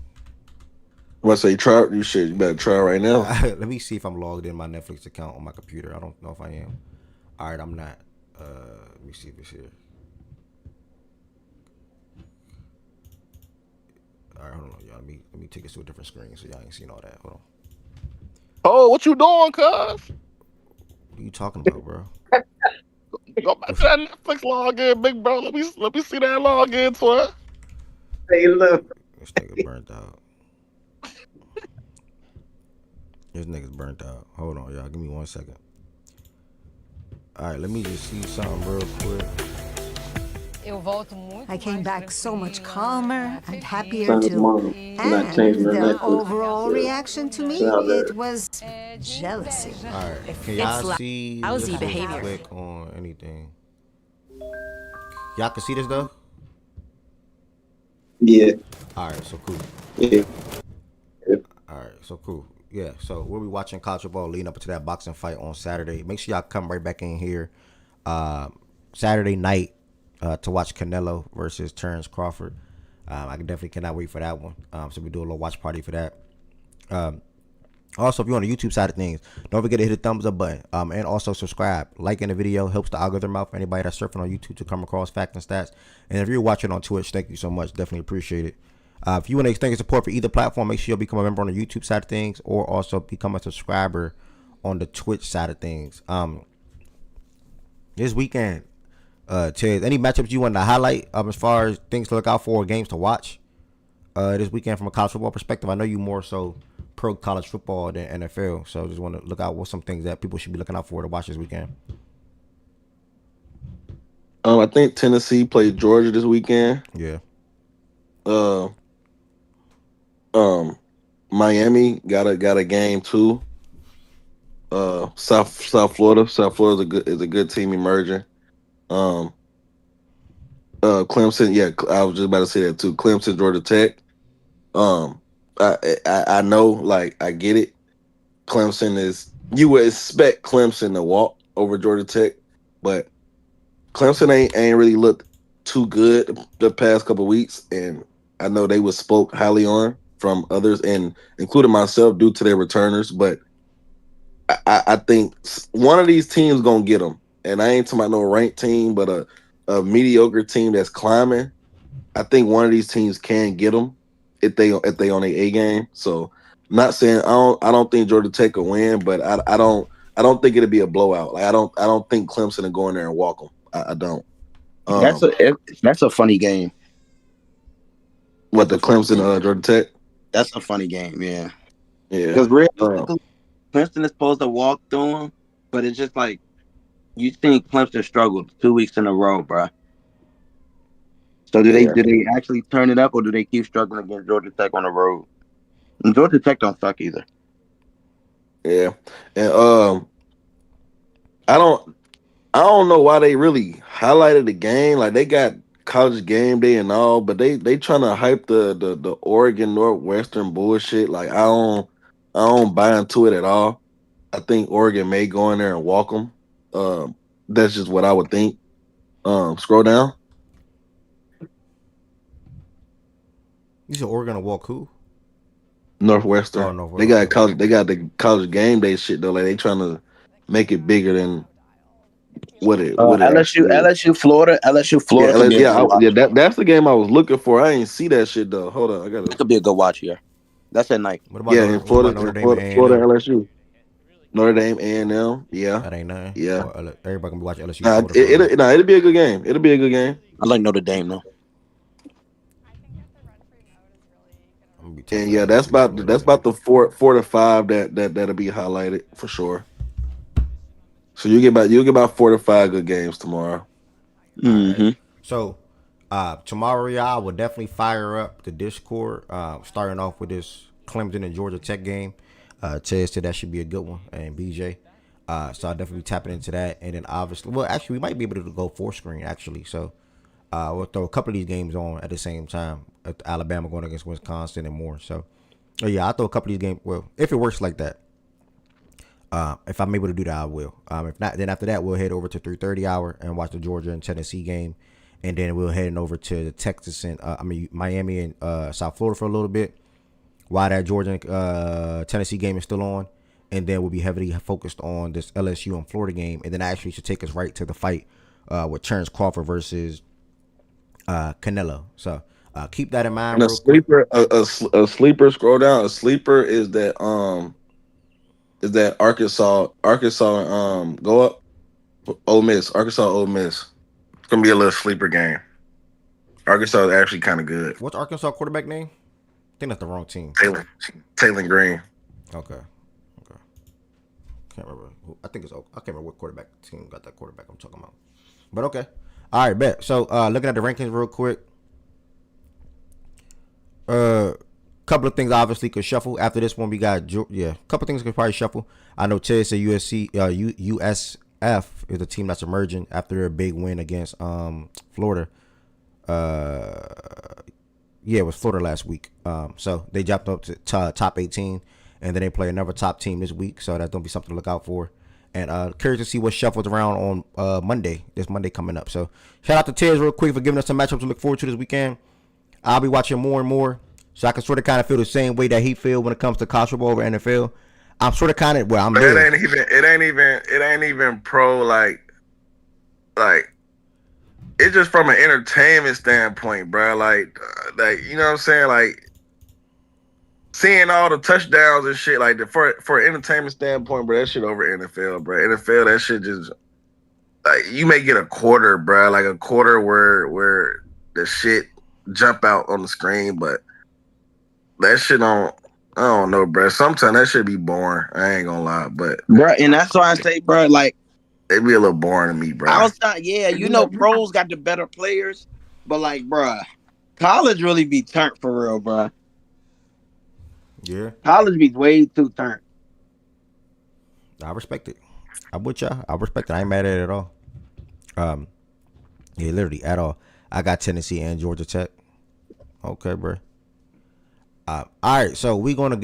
Speaker 7: What say try? You better try right now.
Speaker 1: Let me see if I'm logged in my Netflix account on my computer. I don't know if I am. All right, I'm not. Let me see if it's here. All right, hold on, y'all. Let me take us to a different screen so y'all ain't seen all that. Hold on.
Speaker 10: Oh, what you doing, cuz?
Speaker 1: What are you talking about, bro?
Speaker 10: Go back to that Netflix login, big bro. Let me see that login, twin.
Speaker 6: Hey, look.
Speaker 1: This nigga burnt out. This nigga's burnt out. Hold on, y'all. Give me 1 second. All right, let me just see something real quick.
Speaker 12: I came back so much calmer and happier
Speaker 6: Son his
Speaker 12: too.
Speaker 6: mom not changing
Speaker 12: And
Speaker 6: her
Speaker 12: the
Speaker 6: necklace
Speaker 12: overall reaction to me,
Speaker 6: to how that.
Speaker 12: it was jealousy.
Speaker 1: All right. Can y'all see this real quick on anything? Y'all can see this though?
Speaker 6: Yeah.
Speaker 1: All right, so cool.
Speaker 6: Yeah.
Speaker 1: All right, so cool. Yeah, so we'll be watching college football leading up to that boxing fight on Saturday. Make sure y'all come right back in here Saturday night to watch Canelo versus Crawford. I definitely cannot wait for that one. So we do a little watch party for that. Also, if you're on the YouTube side of things, don't forget to hit the thumbs up button. And also subscribe. Liking the video helps the algorithm out for anybody that's surfing on YouTube to come across facts and stats. And if you're watching on Twitch, thank you so much. Definitely appreciate it. If you want to extend your support for either platform, make sure you become a member on the YouTube side of things or also become a subscriber on the Twitch side of things. This weekend, Ted, any matchups you want to highlight as far as things to look out for or games to watch this weekend from a college football perspective? I know you more so pro college football than NFL, so just want to look out what some things that people should be looking out for to watch this weekend.
Speaker 7: I think Tennessee played Georgia this weekend.
Speaker 1: Yeah.
Speaker 7: Miami got a game too. South Florida. South Florida is a good team emerging. Clemson, yeah, I was just about to say that too. Clemson, Georgia Tech. I know, like, I get it. Clemson is, you would expect Clemson to walk over Georgia Tech, but Clemson ain't really looked too good the past couple of weeks, and I know they was spoke highly on from others, and including myself, due to their returners. But I think one of these teams gonna get them, and I ain't talking about no ranked team, but a mediocre team that's climbing. I think one of these teams can get them if they on their A game. So, not saying I don't think Georgia Tech will win, but I don't think it'll be a blowout. Like I don't think Clemson will go in there and walk them. I don't.
Speaker 8: That's a funny game.
Speaker 7: What, the Clemson Georgia Tech?
Speaker 8: That's a funny game, yeah.
Speaker 7: Yeah.
Speaker 8: Because realistically, Clemson is supposed to walk through them, but it's just like you think Clemson struggled 2 weeks in a row, bro. So do they actually turn it up, or do they keep struggling against Georgia Tech on the road? And Georgia Tech don't suck either.
Speaker 7: Yeah, and I don't know why they really highlighted the game. Like, they got college game day and all, but they trying to hype the Oregon Northwestern bullshit. Like, I don't buy into it at all. I think Oregon may go in there and walk them. That's just what I would think. Scroll down.
Speaker 1: You said Oregon to walk who?
Speaker 7: Northwestern.
Speaker 1: Oh, Northwestern.
Speaker 7: They got the college game day shit though. Like, they trying to make it bigger than what it
Speaker 8: LSU Florida.
Speaker 7: That's the game I was looking for. I ain't see that shit though. Hold on,
Speaker 8: That could be a good watch here. That's at night.
Speaker 1: What about
Speaker 7: Florida LSU. Notre Dame, A&M. Yeah,
Speaker 1: that ain't nothing.
Speaker 7: Yeah,
Speaker 1: everybody gonna be watching LSU.
Speaker 7: It'll be a good game. It'll be a good game.
Speaker 8: I like Notre Dame though.
Speaker 7: And yeah, that's about the 4 to 5 that'll be highlighted for sure. So you'll get about 4 to 5 good games tomorrow.
Speaker 8: Mm-hmm.
Speaker 1: Right. So tomorrow, y'all will definitely fire up the Discord. Starting off with this Clemson and Georgia Tech game. Ted said that should be a good one, and BJ. So I'll definitely be tapping into that, and then obviously, well, actually, we might be able to go 4-screen actually. So we'll throw a couple of these games on at the same time. Alabama going against Wisconsin and more. So, yeah, I'll throw a couple of these games. Well, if it works like that. If I'm able to do that, I will. If not, then after that, we'll head over to 3:30 hour and watch the Georgia and Tennessee game, and then we'll head over to the Texas and Miami and South Florida for a little bit, while that Georgia and Tennessee game is still on, and then we'll be heavily focused on this LSU and Florida game, and then actually should take us right to the fight with Crawford versus Canelo. So keep that in mind.
Speaker 7: And a sleeper. Scroll down. A sleeper is that Arkansas go up. Ole Miss. Ole Miss. It's gonna be a little sleeper game. Arkansas is actually kind of good.
Speaker 1: What's Arkansas quarterback name? I think that's the wrong team.
Speaker 7: Taylor Green.
Speaker 1: Okay. Can't remember. I think I can't remember what quarterback team got that quarterback I'm talking about. But okay. All right, bet. So looking at the rankings real quick. Couple of things obviously could shuffle. After this one, we got a couple things could probably shuffle. I know Ted said USF is a team that's emerging after their big win against Florida. It was Florida last week. So they jumped up to top 18, and then they play another top team this week. So that's gonna be something to look out for. And curious to see what shuffles around on Monday. This Monday coming up. So shout out to Tez real quick for giving us some matchups to look forward to this weekend. I'll be watching more and more, so I can sort of kind of feel the same way that he feel when it comes to college football over NFL. I'm sort of kind of I'm there.
Speaker 7: It ain't even pro like it's just from an entertainment standpoint, bro. Like you know what I'm saying? Like seeing all the touchdowns and shit, like for an entertainment standpoint, bro, that shit over NFL, bro. NFL, that shit just like you may get a quarter, bro, like a quarter where the shit jump out on the screen, but that shit I don't know, bro. Sometimes that shit be boring. I ain't gonna lie, but
Speaker 8: bro, and that's why I say, bro, like
Speaker 7: it be a little boring to me, bro.
Speaker 8: Outside, pros got the better players, but like, bro, college really be turned for real, bro.
Speaker 1: Yeah,
Speaker 8: college be way too turned.
Speaker 1: I respect it. I'm with y'all. I respect it. I ain't mad at it at all. Literally at all. I got Tennessee and Georgia Tech. Okay, bro. All right, so we're gonna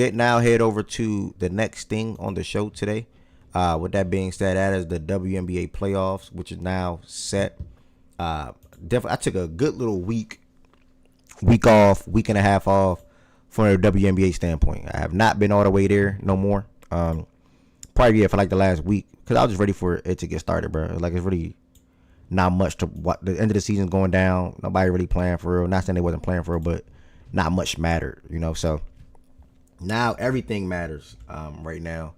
Speaker 1: head over to the next thing on the show today. With that being said, that is the WNBA playoffs, which is now set. Definitely, I took a good little week off, week and a half off from a WNBA standpoint. I have not been all the way there no more. Probably for like the last week because I was just ready for it to get started, bro. Like it's really not much to what the end of the season's going down. Nobody really playing for real. Not saying they wasn't playing for real, but not much mattered, So now everything matters right now,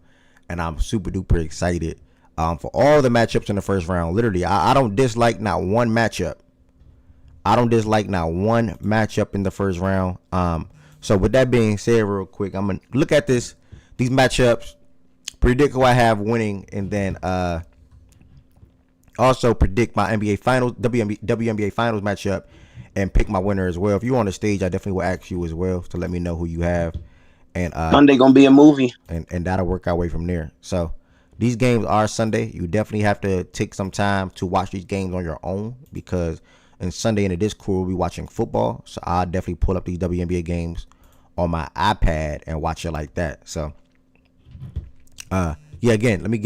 Speaker 1: and I'm super duper excited for all the matchups in the first round. Literally, I don't dislike not one matchup. in the first round. So with that being said, real quick, I'm gonna look at these matchups, predict who I have winning, and then also predict my NBA Finals, WNBA Finals matchup, and pick my winner as well. If you're on the stage, I definitely will ask you as well to let me know who you have. And
Speaker 8: Sunday gonna be a movie,
Speaker 1: and that'll work our way from there. So these games are Sunday. You definitely have to take some time to watch these games on your own because on Sunday in the Discord we'll be watching football. So I'll definitely pull up these WNBA games on my iPad and watch it like that. So again, let me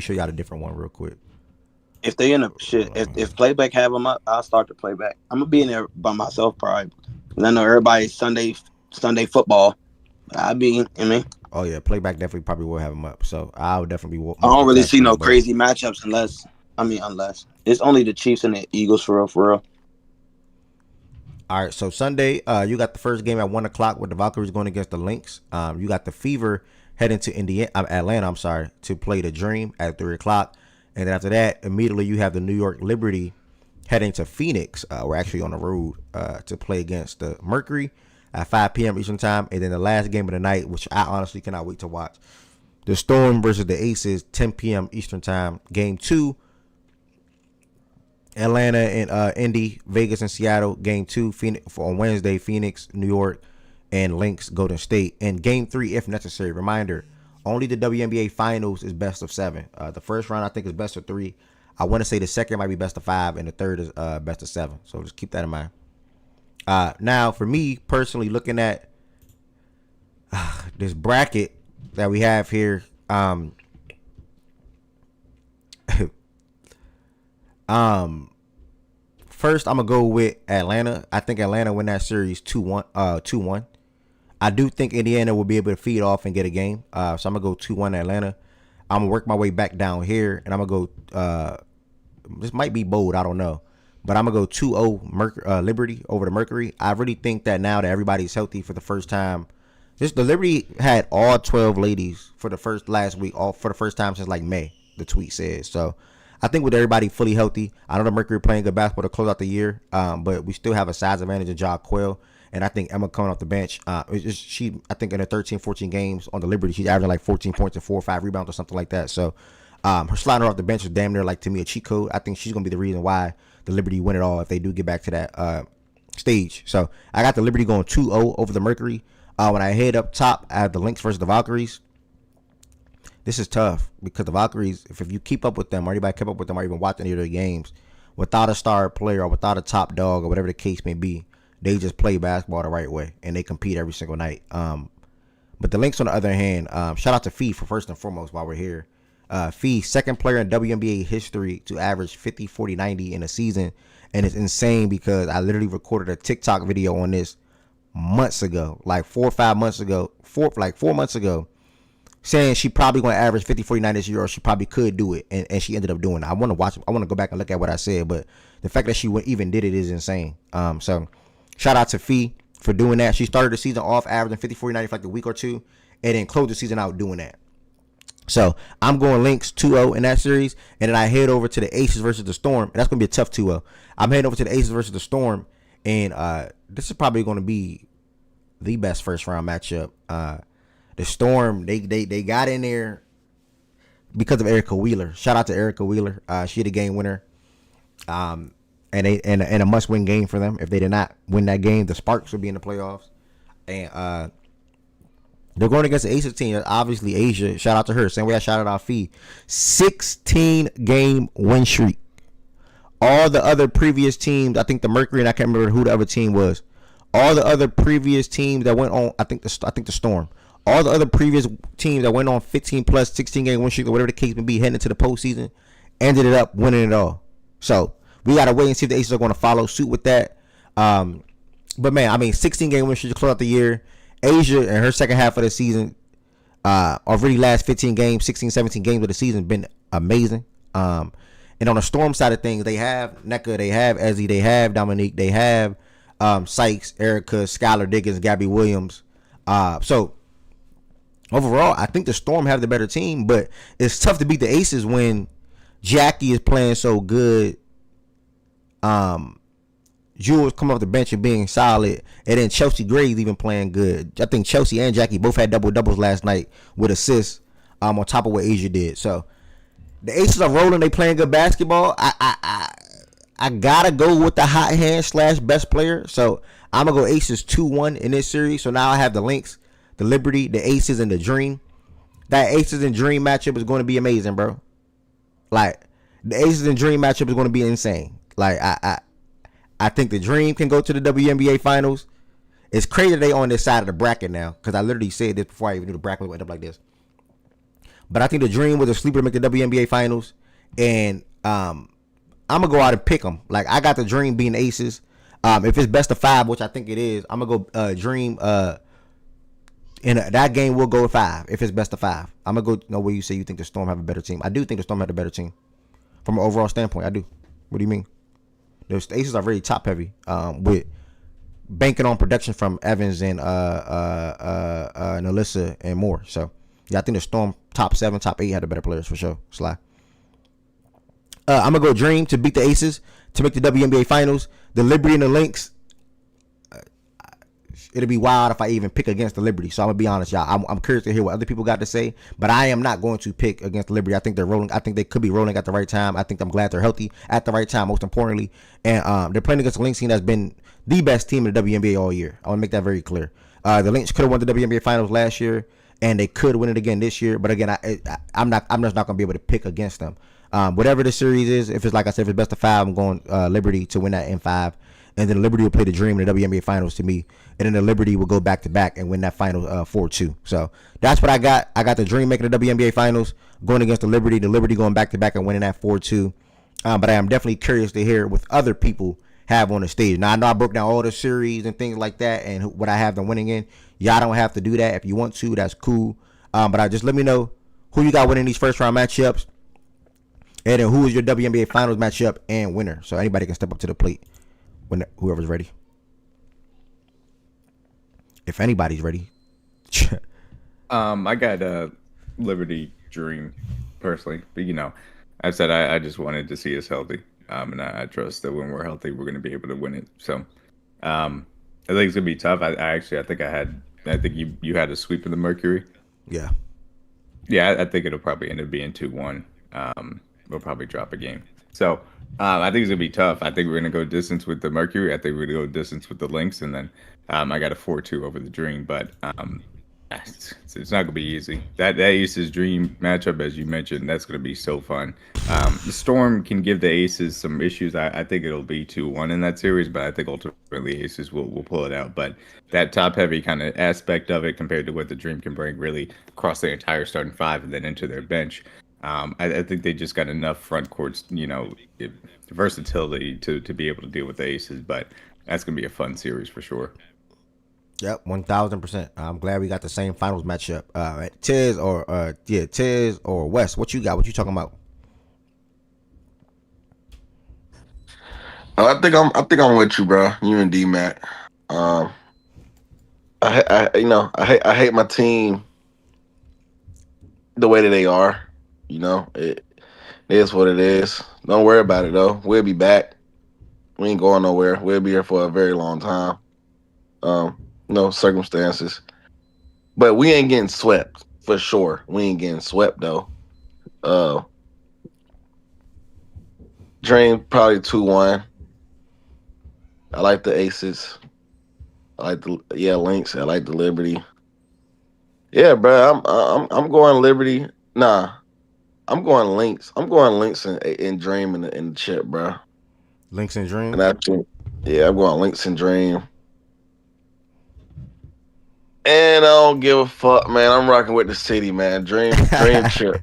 Speaker 1: show y'all the different one real quick.
Speaker 8: If they end up if playback have them up, I'll start the playback. I'm gonna be in there by myself probably. And I know everybody's Sunday football. Oh yeah, playback
Speaker 1: definitely probably will have them up. So I would definitely.
Speaker 8: I don't really see no crazy matchups unless it's only the Chiefs and the Eagles for real.
Speaker 1: All right, so Sunday, you got the first game at 1:00 with the Valkyries going against the Lynx. You got the Fever heading to Atlanta. To play the Dream at 3:00, and then after that, immediately you have the New York Liberty heading to Phoenix. We're actually on the road to play against the Mercury at 5 p.m. Eastern time, and then the last game of the night, which I honestly cannot wait to watch, the Storm versus the Aces, 10 p.m. Eastern time. Game 2, Atlanta and Indy, Vegas and Seattle. Game 2 on Wednesday, Phoenix, New York, and Lynx, Golden State. And Game 3, if necessary. Reminder: only the WNBA Finals is best of 7. The first round I think is best of 3. I want to say the second might be best of 5, and the third is best of 7. So just keep that in mind. Now, for me personally, looking at this bracket that we have here, first I'm gonna go with Atlanta. I think Atlanta win that series 2-1. I do think Indiana will be able to feed off and get a game. So I'm gonna go 2-1 Atlanta. I'm gonna work my way back down here, and I'm gonna go. This might be bold, I don't know. But I'm going to go 2-0 Liberty over the Mercury. I really think that now that everybody's healthy for the first time, the Liberty had all 12 ladies for the first time since like May, the tweet says. So I think with everybody fully healthy, I know the Mercury playing good basketball to close out the year, but we still have a size advantage of Ja Quell. And I think Emma coming off the bench, I think in the 13, 14 games on the Liberty, she's averaging like 14 points and 4 or 5 rebounds or something like that. So Her sliding her off the bench is damn near like to me a cheat code. I think she's gonna be the reason why the Liberty win it all if they do get back to that stage. So I got the Liberty going 2-0 over the Mercury. When I head up top, I have the Lynx versus the Valkyries. This is tough because the Valkyries, if you keep up with them, or anybody kept up with them, or even watch any of their games, without a star player or without a top dog or whatever the case may be, they just play basketball the right way and they compete every single night. But the Lynx, on the other hand, shout out to Fee for first and foremost while we're here. Fee, second player in WNBA history to average 50, 40, 90 in a season. And it's insane because I literally recorded a TikTok video on this months ago, like 4 or 5 months ago, 4 months ago, saying she probably going to average 50, 49 this year, or she probably could do it, and she ended up doing it. I want to watch. I want to go back and look at what I said, but the fact that she even did it is insane. So shout out to Fee for doing that. She started the season off averaging 50, 49 for like a week or two, and then closed the season out doing that. So I'm going Lynx 2-0 in that series, and then I head over to the Aces versus the Storm, and that's going to be a tough 2-0. I'm heading over to the Aces versus the Storm, and this is probably going to be the best first round matchup. The Storm, they got in there because of Erica Wheeler. Shout out to Erica Wheeler. She the game winner. And a must win game for them. If they did not win that game, the Sparks would be in the playoffs. And they're going against the Aces team. Obviously, Asia. Shout out to her. Same way I shouted out Fee. 16 game win streak. All the other previous teams, I think the Mercury, and I can't remember who the other team was. All the other previous teams that went on, I think the Storm. All the other previous teams that went on 15 plus 16 game win streak or whatever the case may be heading into the postseason ended it up winning it all. So we gotta wait and see if the Aces are going to follow suit with that. But man, I mean, 16 game win streak to close out the year. Asia and her second half of the season, already last 15 games, 16, 17 games of the season been amazing. And on the Storm side of things, they have NECA, they have Ezzy, they have Dominique, they have Sykes, Erica, Skylar Diggins, Gabby Williams. So overall, I think the Storm have the better team, but it's tough to beat the Aces when Jackie is playing so good. Jules coming off the bench and being solid, and then Chelsea Gray's even playing good. I think Chelsea and Jackie both had double doubles last night with assists on top of what Asia did. So the Aces are rolling. They playing good basketball. I gotta go with the hot hand / best player. So I'm gonna go Aces 2-1 in this series. So now I have the Lynx, the Liberty, the Aces, and the Dream. That Aces and Dream matchup is going to be amazing, bro. Like the Aces and Dream matchup is going to be insane. Like I think the Dream can go to the WNBA finals. It's crazy they on this side of the bracket now, because I literally said this before I even knew the bracket would end up like this. But I think the Dream was a sleeper to make the WNBA finals, and I'm gonna go out and pick them. Like I got the Dream being Aces. If it's best of 5, which I think it is, I'm gonna go Dream. And that game will go 5 if it's best of 5. I'm gonna go no way you say you think the Storm have a better team. I do think the Storm have a better team from an overall standpoint. I do. What do you mean? The Aces are very top heavy, with banking on production from Evans and Alyssa and more. So yeah, I think the Storm top 7, top 8 had the better players for sure. Sly. I'm gonna go Dream to beat the Aces to make the WNBA finals. The Liberty and the Lynx. It'll be wild if I even pick against the Liberty. So I'm gonna be honest, y'all. I'm curious to hear what other people got to say, but I am not going to pick against the Liberty. I think they're rolling. I think they could be rolling at the right time. I think I'm glad they're healthy at the right time, most importantly. And they're playing against the Lynx team that's been the best team in the WNBA all year. I want to make that very clear. The Lynx could have won the WNBA finals last year, and they could win it again this year. But again, I'm just not gonna be able to pick against them. Whatever the series is, if it's like I said, if it's best of 5, I'm going Liberty to win that in 5. And then Liberty will play the Dream in the WNBA finals to me. And then the Liberty will go back to back and win that final 4-2. So that's what I got. I got the Dream making the WNBA finals, going against the Liberty going back to back and winning that 4-2. But I am definitely curious to hear what other people have on the stage. Now, I know I broke down all the series and things like that and what I have them winning in. Y'all don't have to do that. If you want to, that's cool. But I just let me know who you got winning these first round matchups. And then who is your WNBA finals matchup and winner. So anybody can step up to the plate. Whoever's ready. If anybody's ready.
Speaker 13: I got Liberty Dream personally, but I said I just wanted to see us healthy, and I trust that when we're healthy, we're going to be able to win it. So, I think it's gonna be tough. I think you had a sweep of the Mercury.
Speaker 1: Yeah.
Speaker 13: Yeah, I think it'll probably end up being 2-1. we'll probably drop a game. So I think it's gonna be tough. I think we're gonna go distance with the Mercury. I think we're gonna go distance with the Lynx, and then I got a 4-2 over the Dream. But it's not gonna be easy. That Aces Dream matchup, as you mentioned, that's gonna be so fun. The Storm can give the Aces some issues. I think it'll be 2-1 in that series, but I think ultimately Aces will pull it out. But that top heavy kind of aspect of it compared to what the Dream can bring, really across the entire starting five and then into their bench. I think they just got enough front courts, versatility to be able to deal with the Aces. But that's gonna be a fun series for sure.
Speaker 1: Yep, 1000%. I'm glad we got the same finals matchup. Tiz or West. What you got? What you talking about?
Speaker 7: I think I'm with you, bro. You and D Mac. I hate my team the way that they are. It is what it is. Don't worry about it though. We'll be back. We ain't going nowhere. We'll be here for a very long time. Circumstances. But we ain't getting swept for sure. We ain't getting swept though. Dream probably 2-1. I like the Aces. I like the Lynx. I like the Liberty. Yeah, bro. I'm going Liberty. Nah, I'm going Lynx. I'm going Lynx and Dream in the chip, bro.
Speaker 1: Lynx and Dream.
Speaker 7: And I'm going Lynx and Dream. And I don't give a fuck, man. I'm rocking with the city, man. Dream chip.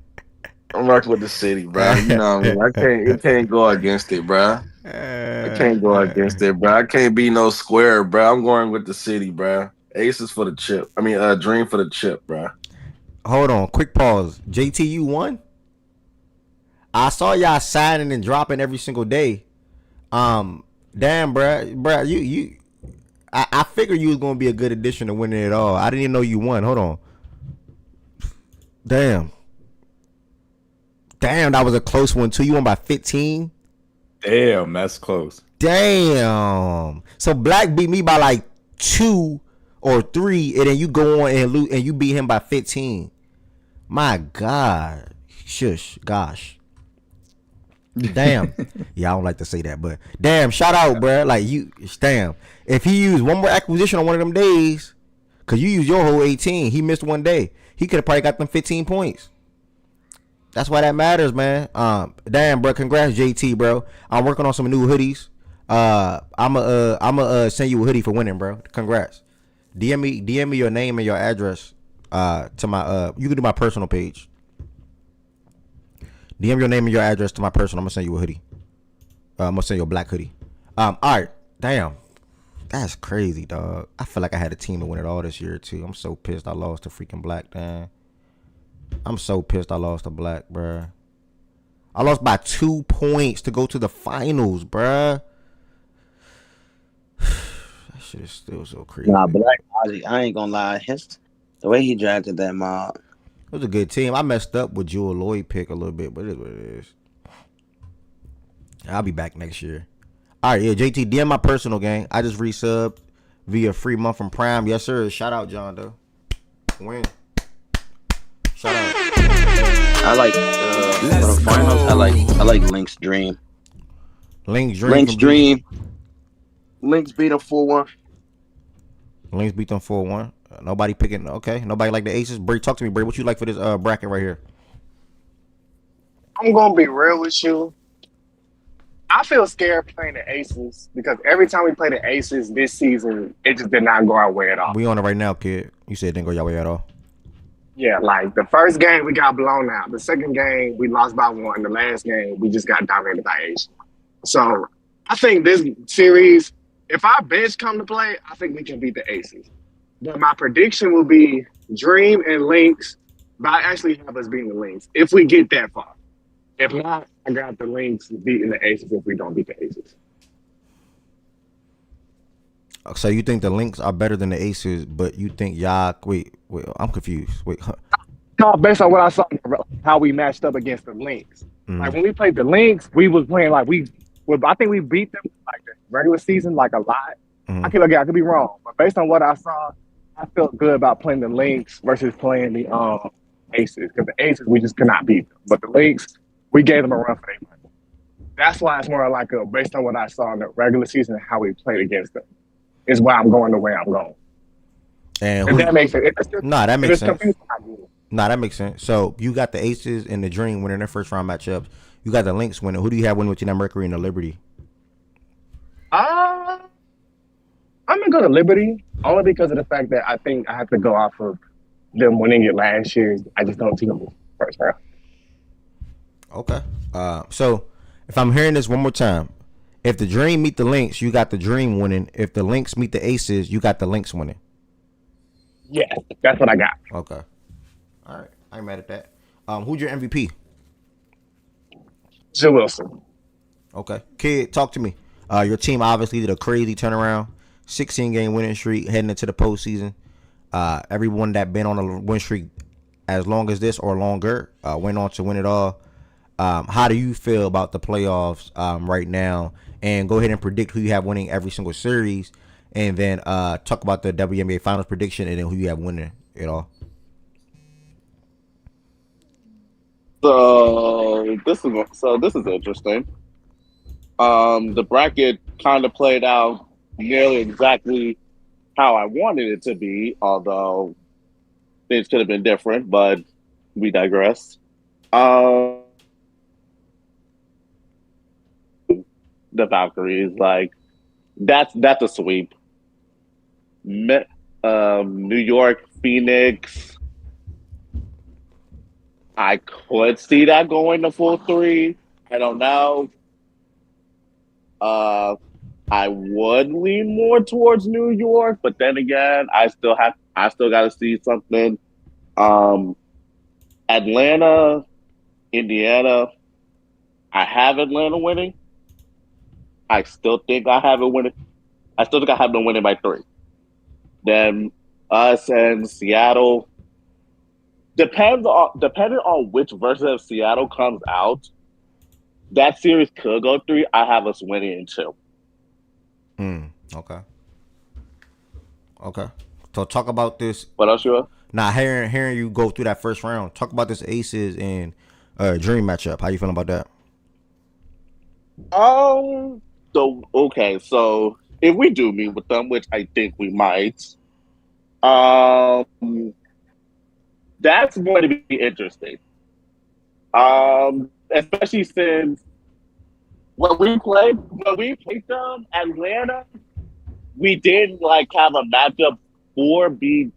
Speaker 7: I'm rocking with the city, bro. You know what I mean? You can't go against it, bro. I can't go against it, bro. I can't be no square, bro. I'm going with the city, bro. Aces for the chip. I mean, Dream for the chip, bro.
Speaker 1: Hold on, quick pause. JT, you won? I saw y'all signing and dropping every single day. Damn, bruh, you. I figured you was gonna be a good addition to winning it all. I didn't even know you won. Hold on. Damn, that was a close one too. You won by 15.
Speaker 13: Damn, that's close.
Speaker 1: Damn. So Black beat me by like 2 or 3, and then you go on and lose, and you beat him by 15. My God. Shush. Gosh. Damn. Yeah, I don't like to say that, but damn, shout out, bro. Like damn. If he used one more acquisition on one of them days, cause you used your whole 18, he missed one day. He could have probably got them 15 points. That's why that matters, man. Damn, bro. Congrats, JT, bro. I'm working on some new hoodies. I'ma send you a hoodie for winning, bro. Congrats. DM me your name and your address. To my you can do my personal page. DM your name and your address to my personal. I'm gonna send you a hoodie. I'm gonna send you a black hoodie. All right. Damn. That's crazy, dog. I feel like I had a team to win it all this year too. I'm so pissed I lost to freaking Black, man. I'm so pissed I lost to Black, bruh. I lost by 2 points to go to the finals, bruh. That shit is still so crazy.
Speaker 8: Nah, Black, I ain't gonna lie. The way he drafted that mob.
Speaker 1: It was a good team. I messed up with Jewel Lloyd pick a little bit, but it is what it is. I'll be back next year. All right, yeah, JT, DM my personal gang. I just resubbed via free month from Prime. Yes, sir. Shout out, John Doe. Win. Shout out.
Speaker 8: I like for the finals. I like Lynx Dream.
Speaker 1: Lynx Dream.
Speaker 8: Lynx beat him 4-1.
Speaker 1: Lynx beat them 4-1. Nobody picking. Okay, nobody like the Aces. Bray, talk to me, Bray. What you like for this bracket right here?
Speaker 14: I'm gonna be real with you. I feel scared playing the Aces because every time we play the Aces this season, it just did not go our way at all.
Speaker 1: We on it right now, kid. You said it didn't go your way at all.
Speaker 14: Yeah, like the first game we got blown out. The second game we lost by 1. The last game we just got dominated by Aces. So I think this series, if our bench come to play, I think we can beat the Aces. But my prediction will be Dream and Lynx, but I actually have us beating the Lynx if we get that far. If not, I got the Lynx beating the Aces if we don't beat the Aces.
Speaker 1: So you think the Lynx are better than the Aces, but you think y'all wait, I'm confused. Wait.
Speaker 14: No, based on what I saw, how we matched up against the Lynx. Like when we played the Lynx, we was playing like I think we beat them like the regular season like a lot. I could be wrong, but based on what I saw, I felt good about playing the Lynx versus playing the Aces, because the Aces we just could not beat them. But the Lynx, we gave them a run for their money. That's why it's more like based on what I saw in the regular season and how we played against them, is why I'm going the way I'm going.
Speaker 1: And
Speaker 14: if that makes sense.
Speaker 1: that makes sense.
Speaker 14: Confusing,
Speaker 1: That makes sense. So you got the Aces and the Dream winning their first round matchups. You got the Lynx winning. Who do you have winning between the Mercury and the Liberty?
Speaker 14: I'm gonna go to Liberty only because of the fact that I think I have to go off of them winning it last year. I just don't see them first round.
Speaker 1: Okay. So if I'm hearing this one more time, if the Dream meet the Lynx, you got the Dream winning. If the Lynx meet the Aces, you got the Lynx winning.
Speaker 14: Yeah, that's what I got.
Speaker 1: Okay. All right. I ain't mad at that. Who's your MVP?
Speaker 14: Joe Wilson.
Speaker 1: Okay. Kid, talk to me. Your team obviously did a crazy turnaround. 16-game winning streak heading into the postseason. Everyone that been on a win streak as long as this or longer went on to win it all. How do you feel about the playoffs right now? And go ahead and predict who you have winning every single series. And then talk about the WNBA Finals prediction and then who you have winning it all.
Speaker 10: So this is interesting. The bracket kind of played out nearly exactly how I wanted it to be, although things could have been different, but we digress. The Valkyries, like that's a sweep. New York, Phoenix. I could see that going to full 3. I don't know. I would lean more towards New York, but then again, I still got to see something. Atlanta, Indiana. I have Atlanta winning. I still think I have it winning. I still think I have them winning by 3. Then us and Seattle. Depending on which version of Seattle comes out, that series could go 3. I have us winning in 2.
Speaker 1: Okay. So talk about this.
Speaker 10: What else you have?
Speaker 1: Now hearing you go through that first round. Talk about this Aces and Dream matchup. How you feeling about that?
Speaker 10: So if we do meet with them, which I think we might, that's going to be interesting. Especially since when we played them, Atlanta, we did like have a matchup for Bree.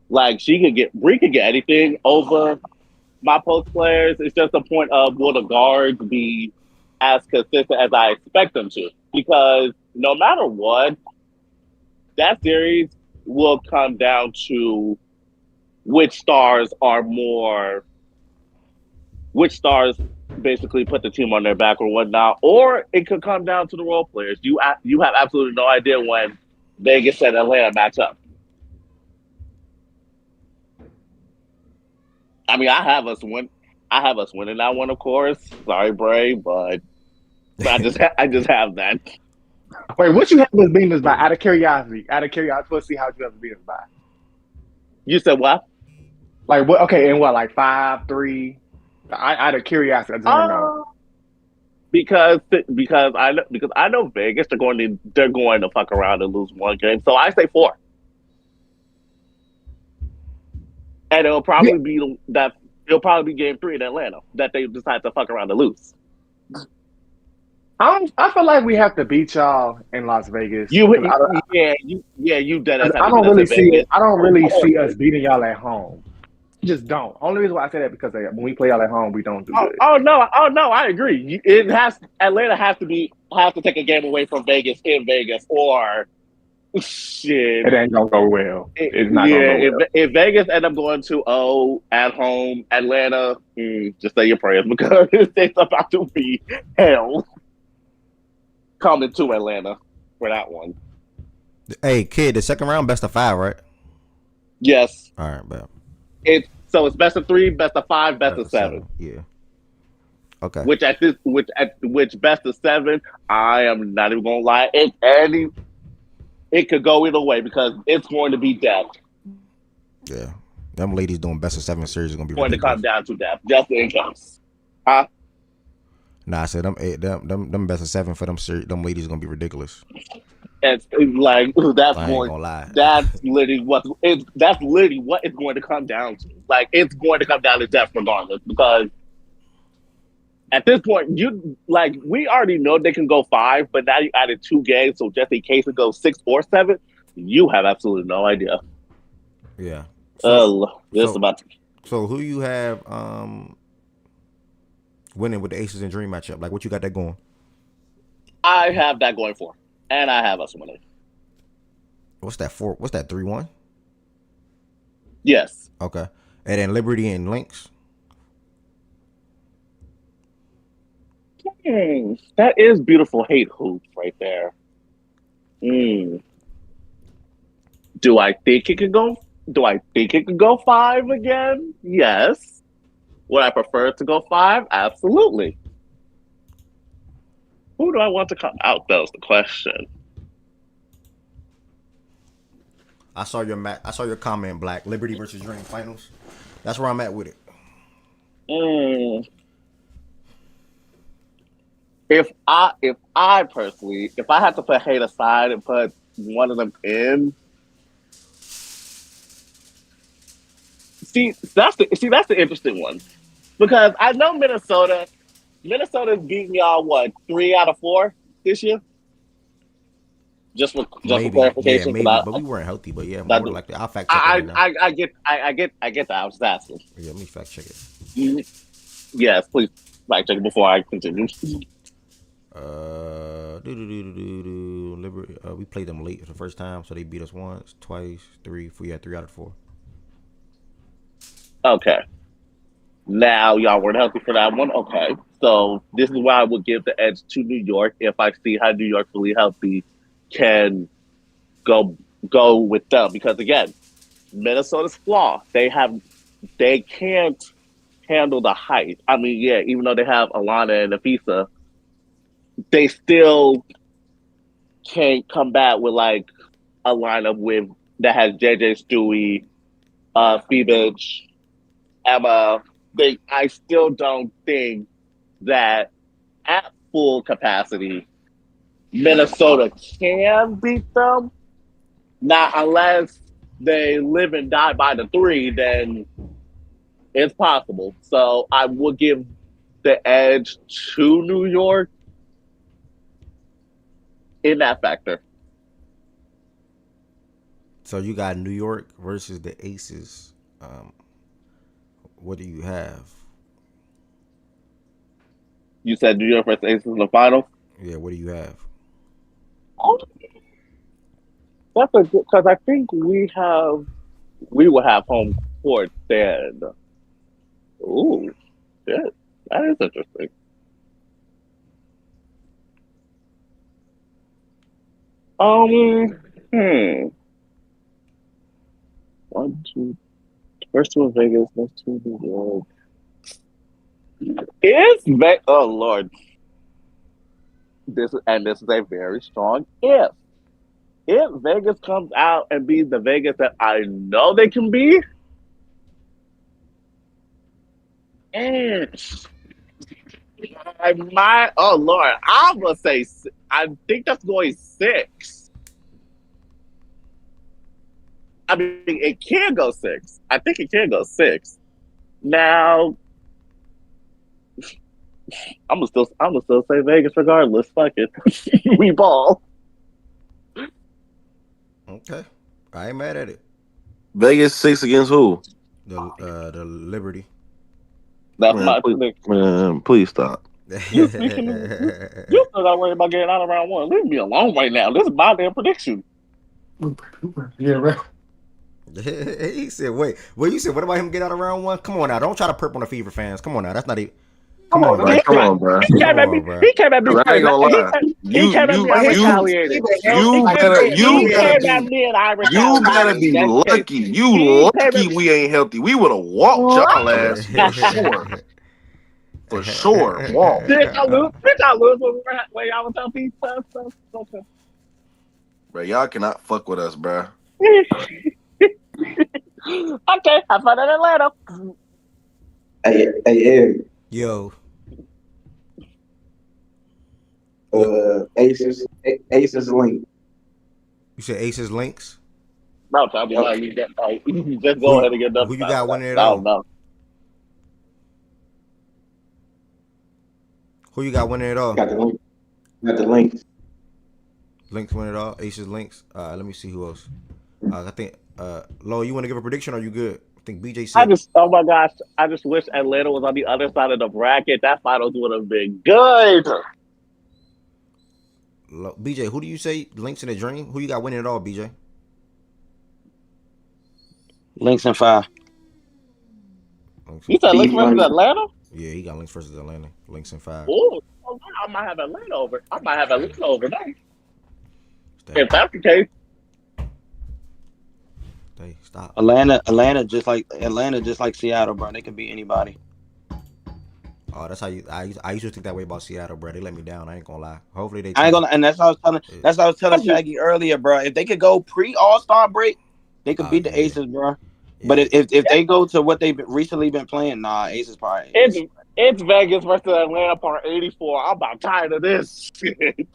Speaker 10: Like Bree could get anything over my post players. It's just a point of will the guards be as consistent as I expect them to? Because no matter what, that series will come down to which stars basically put the team on their back or whatnot, or it could come down to the role players. You have absolutely no idea when Vegas and Atlanta match up. I mean, I have us winning that one, of course. Sorry, Bray, but I just have that.
Speaker 14: Wait, what you have us beating us by? Out of curiosity, let's see how you have beat us by.
Speaker 10: You said what?
Speaker 14: Like what? Okay, and what? Like 5-3. Out of curiosity, I just don't know.
Speaker 10: Because I know Vegas, they're going to fuck around and lose one game. So I say 4. And it'll probably be game 3 in Atlanta that they decide to fuck around and lose.
Speaker 14: I feel like we have to beat y'all in Las Vegas.
Speaker 10: You dead.
Speaker 14: I don't really see us beating y'all at home. Just don't. Only reason why I say that because when we play y'all at home, we don't do good.
Speaker 10: Oh no, I agree. Atlanta has to take a game away from Vegas in Vegas, or shit.
Speaker 14: It ain't gonna go well. It's not gonna go well.
Speaker 10: If Vegas end up going 2-0 at home, Atlanta, just say your prayers because it's about to be hell coming to Atlanta for that one.
Speaker 1: Hey, kid, the second round, best of 5, right?
Speaker 10: Yes.
Speaker 1: All right, man.
Speaker 10: It's best of 3, best of 5, best of 7.
Speaker 1: Yeah. Okay.
Speaker 10: Which best of 7, I am not even gonna lie. It could go either way because it's going to be depth.
Speaker 1: Yeah. Them ladies doing best of 7 series is gonna be
Speaker 15: going to
Speaker 1: ridiculous.
Speaker 15: come down to that, just in case. Huh?
Speaker 1: Nah, I said them best of 7 for them ladies is gonna be ridiculous.
Speaker 15: It's like that's
Speaker 1: I ain't
Speaker 15: going.
Speaker 1: gonna lie.
Speaker 15: That's literally what it's going to come down to. Like it's going to come down to death regardless, because at this point, we already know they can go 5, but now you added 2 games, so just in case it goes 6 or 7, you have absolutely no idea.
Speaker 1: Yeah.
Speaker 15: So
Speaker 1: who you have winning with the Aces and Dream matchup? Like, what you got that going?
Speaker 15: I have that going for, and I have us winning.
Speaker 1: What's that 4? What's that 3-1?
Speaker 15: Yes.
Speaker 1: Okay. And then Liberty and Lynx.
Speaker 15: That is beautiful hate hoops right there. Do I think it could go? Do I think it could go 5 again? Yes. Would I prefer it to go 5? Absolutely. Who do I want to come out? That was the question.
Speaker 1: I saw your comment, Black. Liberty versus Dream finals. That's where I'm at with it.
Speaker 15: If I personally, if I had to put hate aside and put one of them in, that's the interesting one, because I know Minnesota's beating y'all 3 out of 4 this year. Just for clarification,
Speaker 1: maybe, but we weren't healthy. But yeah, more likely. I'll fact check it.
Speaker 15: I get that. I was just asking.
Speaker 1: Yeah, let me fact check it.
Speaker 15: Yes, please fact check it before I continue.
Speaker 1: Liberty. We played them late for the first time, so they beat us once, twice, 3, 4. Yeah, 3 out of 4.
Speaker 15: Okay. Now y'all weren't healthy for that one. Okay, so this is why I would give the edge to New York if I see how New York fully healthy can go with them, because again, Minnesota's flaw. They can't handle the height. I mean, yeah, even though they have Alana and Afisa, they still can't combat with like a lineup that has JJ Stewie, Phoebich, Emma. I still don't think that at full capacity Minnesota can beat them. Not unless they live and die by the 3, then it's possible. So I would give the edge to New York in that factor.
Speaker 1: So you got New York versus the Aces. What do you have?
Speaker 15: You said New York versus Aces in the final?
Speaker 1: Yeah, what do you have?
Speaker 15: That's a good, because I think we will have home court then. Ooh, shit. That is interesting. One, two. First 2 in Vegas, next 2 in New York. Oh Lord. This is a very strong if. If Vegas comes out and be the Vegas that I know they can be, oh Lord, I'm gonna say, I think that's going 6. I mean, it can go 6. I think it can go 6. Now, I'm gonna still say Vegas regardless. Fuck it, we ball.
Speaker 1: Okay, I ain't mad at it.
Speaker 7: Savegas 6 against who?
Speaker 1: The Liberty.
Speaker 15: That's
Speaker 7: please stop.
Speaker 15: You still gotta worry about getting out of round 1. Leave me alone right now. This is my damn prediction.
Speaker 9: Yeah, right.
Speaker 1: He said, "Wait, you said what about him get out of round 1? Come on now, don't try to perp on the Fever fans. Come on now, that's not even. Come on, bro.
Speaker 7: Come on, bro.
Speaker 15: He came at me. He came at me.
Speaker 7: I ain't gonna lie.
Speaker 15: He came at me. I retaliated.
Speaker 7: You better be lucky. You lucky we ain't healthy. We would have walked y'all ass for sure. For sure. Walk.
Speaker 15: Did I lose when y'all was on pizza? Okay.
Speaker 7: Bro, y'all cannot fuck with us, bro.
Speaker 15: Okay, have fun in Atlanta.
Speaker 6: Hey,
Speaker 1: Yo.
Speaker 6: Aces Link.
Speaker 1: You said Aces Links?
Speaker 15: Bro, tell me
Speaker 6: Yep.
Speaker 15: how you get. You just
Speaker 1: Who
Speaker 15: go ahead and get
Speaker 1: who
Speaker 15: another
Speaker 1: you
Speaker 15: time.
Speaker 1: got winning it
Speaker 15: I don't
Speaker 1: all?
Speaker 15: know.
Speaker 1: Who you got winning it all?
Speaker 6: Got the link. Got the links.
Speaker 1: Links winning it all. Aces Links. Let me see who else. I think Lo, you want to give a prediction or you good? I think BJ said.
Speaker 15: Oh my gosh, I just wish Atlanta was on the other side of the bracket. That finals would have been good.
Speaker 1: BJ, who do you say Links in a Dream? Who you got winning it all, BJ?
Speaker 8: Links in 5.
Speaker 15: You said Links versus Atlanta?
Speaker 1: Yeah, he got Links versus Atlanta. Links in 5.
Speaker 15: Ooh, oh, I might have Atlanta over. I might have Atlanta over now. If that's the case.
Speaker 1: Hey, stop.
Speaker 8: Atlanta just like Seattle, bro. They can beat anybody.
Speaker 1: Oh, that's how you. I used to think that way about Seattle, bro. They let me down. I ain't gonna lie. Hopefully they.
Speaker 8: I ain't gonna, and that's what I was telling. That's what I was telling Shaggy earlier, bro. If they could go pre All-Star break, they could beat the Aces, bro. But if they go to what they've recently been playing, nah, Aces probably.
Speaker 15: It's Vegas versus Atlanta part 84. I'm about tired of this shit.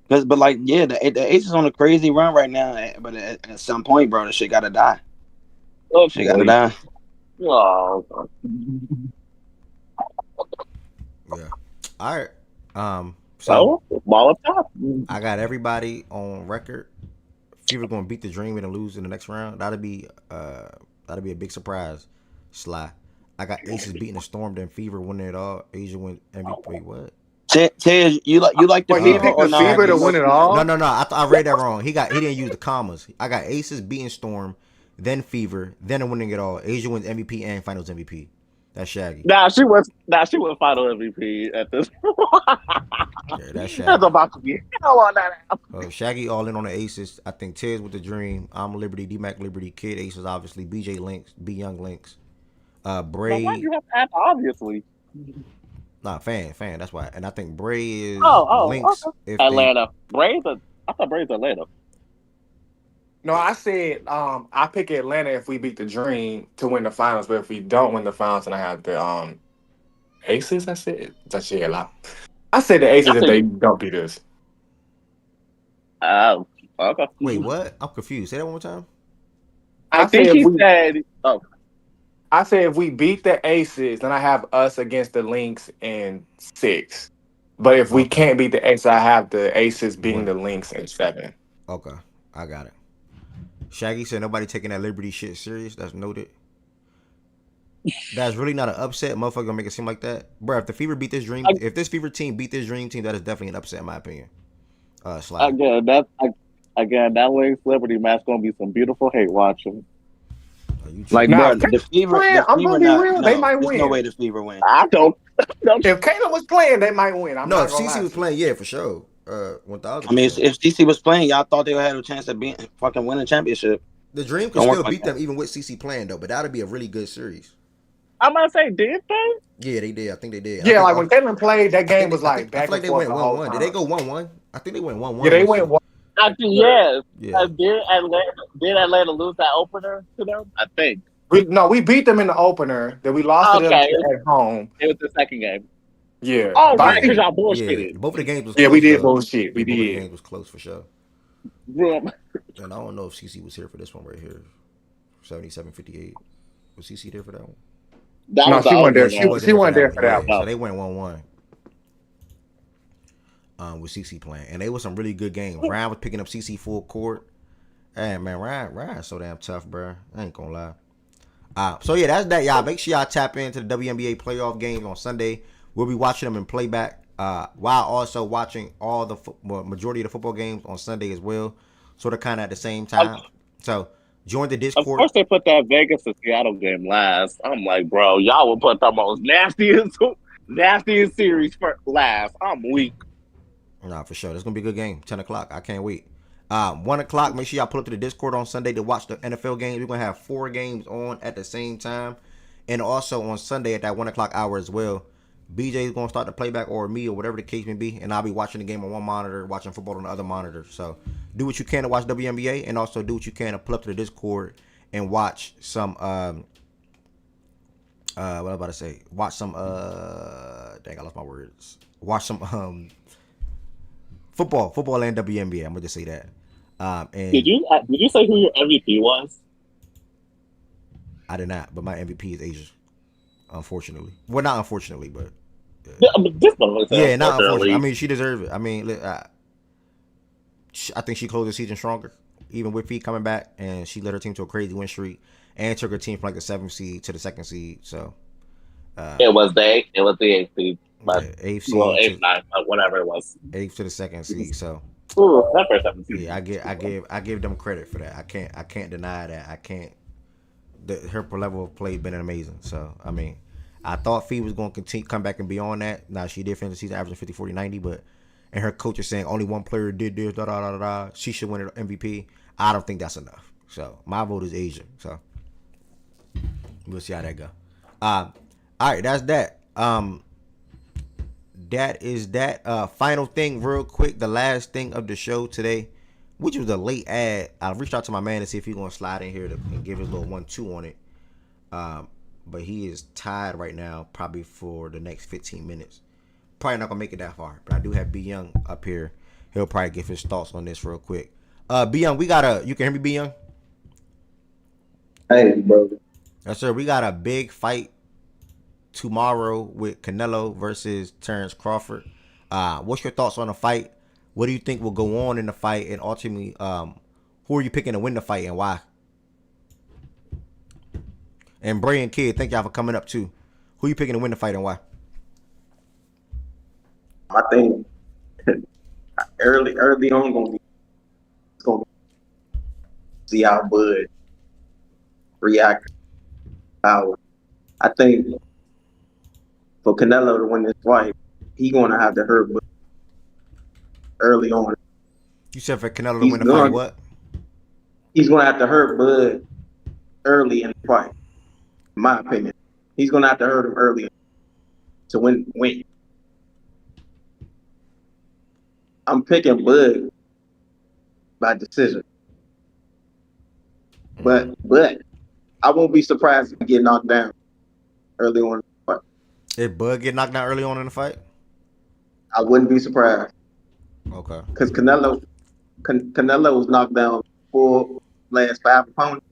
Speaker 8: But like, yeah, the Aces on a crazy run right now. But at some point, bro, the shit gotta die. Shit gotta die.
Speaker 15: Oh.
Speaker 1: Yeah. All right. So
Speaker 15: ball up top.
Speaker 1: I got everybody on record. Fever gonna beat the Dream and lose in the next round. That'll be a big surprise. Sly. I got Aces beating the Storm, then Fever winning it all. Asia win MVP. What?
Speaker 8: Tej, you like the Fever or not?
Speaker 9: Fever to win it all?
Speaker 1: No. I read that wrong. He didn't use the commas. I got Aces beating Storm, then Fever, then winning it all. Asia wins MVP and Finals MVP. That's Shaggy.
Speaker 15: Nah, she was final MVP at this point.
Speaker 1: Yeah, that's Shaggy.
Speaker 15: That's about to be hell on that.
Speaker 1: Shaggy all in on the Aces. I think Tiz with the Dream. I'm Liberty, D-Mac Liberty, Kid Aces obviously, BJ Links, B Young Links. Bray.
Speaker 15: Why do you have to ask obviously?
Speaker 1: Nah, fan. That's why. And I think Bray is Links.
Speaker 15: Okay. Atlanta. I thought Bray's Atlanta.
Speaker 9: No, I said I pick Atlanta if we beat the Dream to win the finals, but if we don't win the finals, then I have the Aces. I said that's a lot. I said the Aces if they don't beat us.
Speaker 15: Oh, okay.
Speaker 1: Wait, what? I'm confused. Say that one more time.
Speaker 15: I think he said. Oh,
Speaker 9: I said if we beat the Aces, then I have us against the Lynx in 6. But if we can't beat the Aces, I have the Aces beating the Lynx in 7.
Speaker 1: Okay, I got it. Shaggy said nobody taking that Liberty shit serious. That's noted. That's really not an upset. Motherfucker gonna make it seem like that, bro. If the Fever beat this Dream, if this Fever team beat this Dream team, that is definitely an upset in my opinion. Sly.
Speaker 15: Again, that Wings Liberty match gonna be some beautiful hate watching.
Speaker 8: Like, bro, the Fever.
Speaker 9: I'm gonna be real. They might
Speaker 8: there's
Speaker 9: win.
Speaker 8: no way the Fever win.
Speaker 15: I don't.
Speaker 9: If Caleb was playing, they might win.
Speaker 1: No, if CC was playing, yeah, for sure. 1,000.
Speaker 8: I mean, if CC was playing, y'all thought they would have a chance of being fucking winning championship.
Speaker 1: The Dream could still beat them even with CC playing though, but that'd be a really good series.
Speaker 15: I'm gonna say, did they?
Speaker 1: Yeah, they did. I think they did.
Speaker 9: Yeah, like when Caitlin played, that game was like back
Speaker 1: I feel like
Speaker 9: and
Speaker 1: they
Speaker 9: forth
Speaker 1: went
Speaker 9: the whole
Speaker 1: 1-1.
Speaker 9: time.
Speaker 1: Did they go 1-1? I think they went 1-1.
Speaker 9: Yeah, they went 1.
Speaker 15: Actually, yes.
Speaker 1: Yeah.
Speaker 15: Did Atlanta lose that opener to them? I think.
Speaker 9: We beat them in the opener. Then we lost to them at home.
Speaker 15: It was the second game.
Speaker 9: Yeah.
Speaker 15: Oh, right, because y'all bullshitted.
Speaker 1: Yeah, both of the games was
Speaker 9: close. Yeah, we did bullshit.
Speaker 1: Both of the games was close for sure.
Speaker 15: Yeah.
Speaker 1: And I don't know if CC was here for this one right here. 77-58. Was CC there for that one?
Speaker 9: No, she wasn't there. She wasn't there for that one.
Speaker 1: So they went 1-1. With CC playing. And they was some really good games. Ryan was picking up CC full court. Hey, man, Ryan's so damn tough, bro. I ain't gonna lie. So, yeah, that's that, y'all. Make sure y'all tap into the WNBA playoff games on Sunday. We'll be watching them in playback while also watching all the majority of the football games on Sunday as well. Sort of kind of at the same time. So, join the Discord.
Speaker 15: Of course, they put that Vegas to Seattle game last. I'm like, bro, y'all will put the most nastiest series for last. I'm weak.
Speaker 1: Nah, for sure. That's going to be a good game. 10 o'clock. I can't wait. 1 o'clock, make sure y'all pull up to the Discord on Sunday to watch the NFL games. We're going to have 4 games on at the same time. And also on Sunday at that 1 o'clock hour as well, BJ is going to start the playback or me or whatever the case may be, and I'll be watching the game on one monitor, watching football on the other monitor. So do what you can to watch WNBA, and also do what you can to pull up to the Discord and watch some what I'm about to say. Watch some dang, I lost my words. Watch some football and WNBA. I'm gonna just say that. And
Speaker 15: did you say who your MVP was?
Speaker 1: I did not, but my MVP is Asia. Unfortunately, well, not unfortunately, but
Speaker 15: Yeah, I mean, this one was
Speaker 1: yeah, not unfortunately. I
Speaker 15: unfortunately.
Speaker 1: mean, she deserves it. I mean, I think she closed the season stronger, even with Pete coming back, and she led her team to a crazy win streak and took her team from like the 7th seed to the 2nd seed. So
Speaker 15: It was the eighth seed, but
Speaker 1: yeah, eighth
Speaker 15: well,
Speaker 1: seed
Speaker 15: eighth, ninth, but whatever it was.
Speaker 1: 8th to the 2nd seed. So
Speaker 15: Ooh, that first 17.
Speaker 1: yeah, I give them credit for that. I can't deny that. I can't. Her level of play been amazing. So I mean, I thought Fee was going to continue come back and be on that. Now she did finish the season averaging 50, 40, 90, but and her coach is saying only one player did this, da da da da. She should win an MVP. I don't think that's enough. So my vote is Asia. So we'll see how that go. All right, that's that. That is that. Final thing, real quick. The last thing of the show today, which was a late ad. I reached out to my man to see if he's gonna slide in here and give his little 1-2 on it. But he is tied right now, probably for the next 15 minutes. Probably not gonna make it that far. But I do have B Young up here. He'll probably give his thoughts on this real quick. B Young, you can hear me, B Young?
Speaker 6: Hey, brother.
Speaker 1: Yes, sir. We got a big fight tomorrow with Canelo versus Terrence Crawford. What's your thoughts on the fight? What do you think will go on in the fight? And ultimately, who are you picking to win the fight and why? And Bray and Kid, thank y'all for coming up too. Who you picking to win the fight and why?
Speaker 6: I think early on gonna see how Bud react. How I think for Canelo to win this fight, he gonna have to hurt Bud early on.
Speaker 1: You said for Canelo to win the fight, what?
Speaker 6: He's gonna have to hurt Bud early in the fight. In my opinion, he's gonna have to hurt him early to win. I'm picking Bud by decision, but I won't be surprised if he get knocked down early on in the fight.
Speaker 1: If Bud get knocked down early on in the fight,
Speaker 6: I wouldn't be surprised.
Speaker 1: Okay.
Speaker 6: Because Canelo was knocked down 4 last 5 opponents,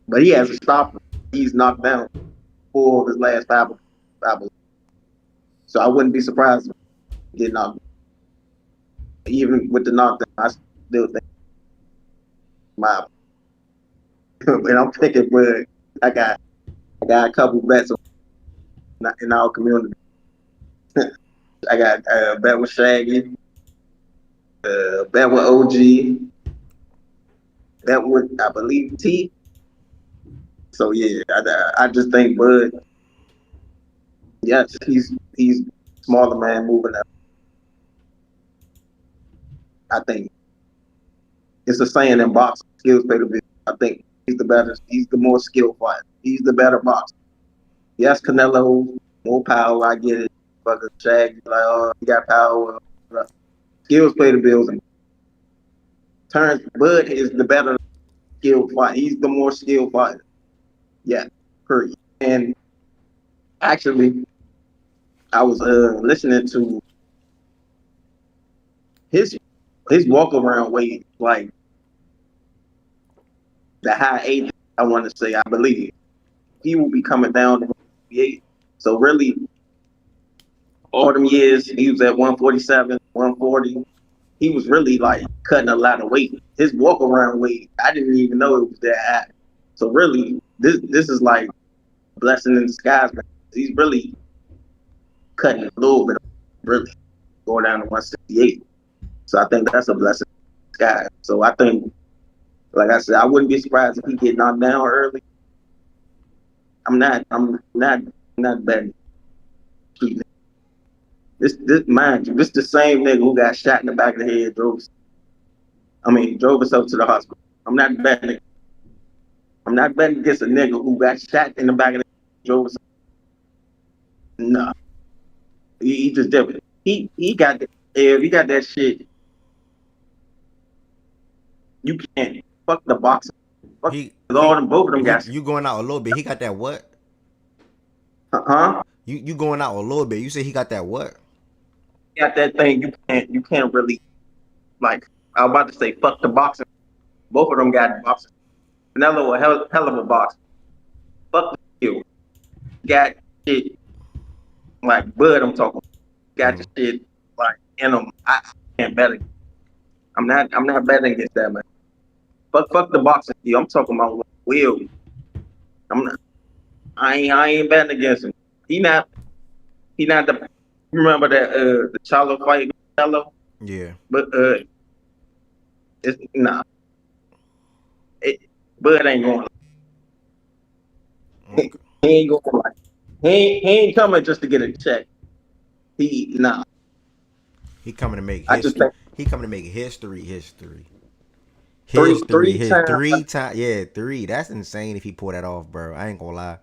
Speaker 6: but he has a stopper. He's knocked down 4 of his last 5 opponents. So I wouldn't be surprised if he get knocked down. Even with the knockdown, I still think and I'm picking Bud. I got a couple bets in our community. I got a bet with Shaggy, bet with OG, bet with I believe T. So yeah, I just think Bud. Yes, he's smaller man moving up. I think it's a saying in boxing, skills pay the bill. I think he's the more skilled fighter. He's the better boxer. Yes, Canelo, more power, I get it. Fucking Shaggy, like, oh, he got power. Skills pay the bills. And Bud is the better skilled fighter. He's the more skilled fighter. Yeah, period. And actually, I was listening to his walk around weight, like the high 80s, I want to say, I believe. He will be coming down to 158. So really, all them years, he was at 147, 140. He was really like cutting a lot of weight. His walk around weight, I didn't even know it was that high. So really, this is like a blessing in disguise, man. He's really cutting a little bit, really going down to 168. So I think that's a blessing in disguise. So I think, like I said, I wouldn't be surprised if he get knocked down early. I'm not betting. This mind you, this the same nigga who got shot in the back of the head, drove us up to the hospital. I'm not betting against a nigga who got shot in the back of the head, drove us. No. just different. He got if he got that shit, you can't fuck the boxer. Fuck all them, both of them guys.
Speaker 1: You going out a little bit. He got that what?
Speaker 6: Huh?
Speaker 1: You going out a little bit. You say he got that what?
Speaker 6: He got that thing. You can't really like. I was about to say fuck the boxer. Both of them got boxers. Canelo a hell of a boxer. Fuck you. Got shit like Bud. I'm talking. Got the shit like in them. I can't bet it. I'm not betting against that man. Fuck the boxing. I'm talking about Will. I'm not. I ain't betting against him. He not the. You remember that the Charlo fight? Canelo?
Speaker 1: Yeah.
Speaker 6: But it's nah. Bud ain't going.
Speaker 1: Okay.
Speaker 6: He ain't going like. He ain't coming just to get a check. He
Speaker 1: coming to make history. He coming to make history.
Speaker 6: Three
Speaker 1: times. Yeah, 3. That's insane if he pull that off, bro. I ain't gonna lie.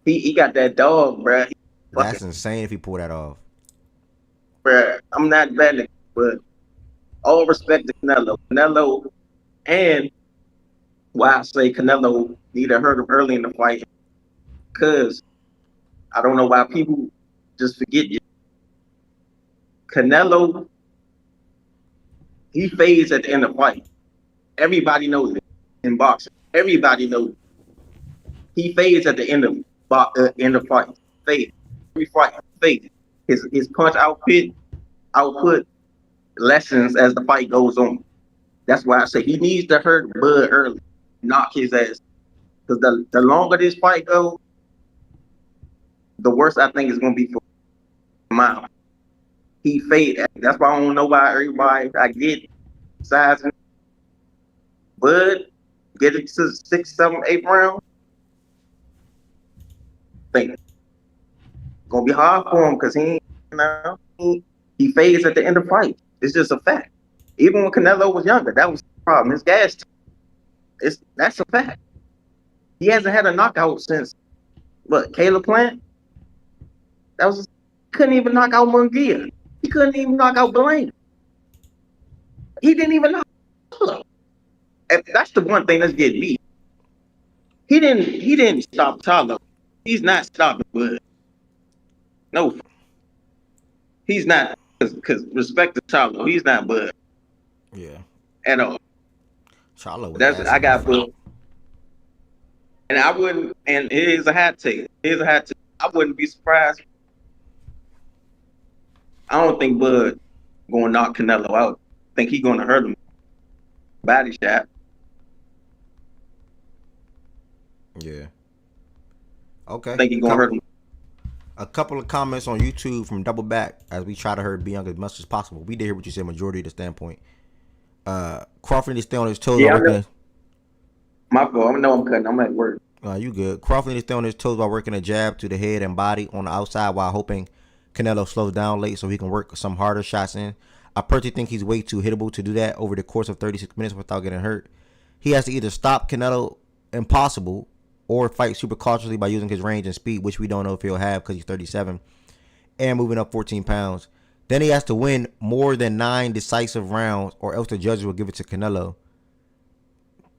Speaker 6: He got that dog, bro.
Speaker 1: That's insane if he pull that off.
Speaker 6: Bro, I'm not betting, but all respect to Canelo. Canelo, and why I say Canelo need to hurt him early in the fight, because I don't know why people just forget you. Canelo, he fades at the end of the fight. Everybody knows it in boxing. Everybody knows it. He fades at the end of fight. Fade. Every fight, fade. His punch output lessens as the fight goes on. That's why I say he needs to hurt Bud early, knock his ass. Because the longer this fight goes, the worse I think it's gonna be for Miles. He fade. That's why I don't know why everybody I get sizing. Bud get it to 6, 7, 8 rounds. Think it's gonna be hard for him because he fades at the end of fight. It's just a fact. Even when Canelo was younger, that was the problem. His gas. That's a fact. He hasn't had a knockout since Caleb Plant. Couldn't even knock out Munguia. He couldn't even knock out Blank. He didn't even knock out. That's the one thing that's getting me. He didn't stop Charlo. He's not stopping Bud. No. He's not, because respect to Charlo, he's not Bud.
Speaker 1: Yeah.
Speaker 6: At all.
Speaker 1: Charlo.
Speaker 6: I got Bud. And I wouldn't, and here's a hot take. I wouldn't be surprised. I don't think Bud gonna knock Canelo out. I think he's gonna hurt him. Body shot.
Speaker 1: Yeah. Okay.
Speaker 6: I think he's gonna hurt him.
Speaker 1: A couple of comments on YouTube from Double Back as we try to hurt Bianca as much as possible. We did hear what you said, majority of the standpoint. Crawford needs to stay on his toes.
Speaker 6: Yeah, my fault. I know I'm cutting. I'm at work.
Speaker 1: You good. Crawford needs to stay on his toes while working a jab to the head and body on the outside while hoping Canelo slows down late so he can work some harder shots in. I personally think he's way too hittable to do that over the course of 36 minutes without getting hurt. He has to either stop Canelo impossible or fight super cautiously by using his range and speed, which we don't know if he'll have because he's 37 and moving up 14 pounds. Then he has to win more than 9 decisive rounds or else the judges will give it to Canelo.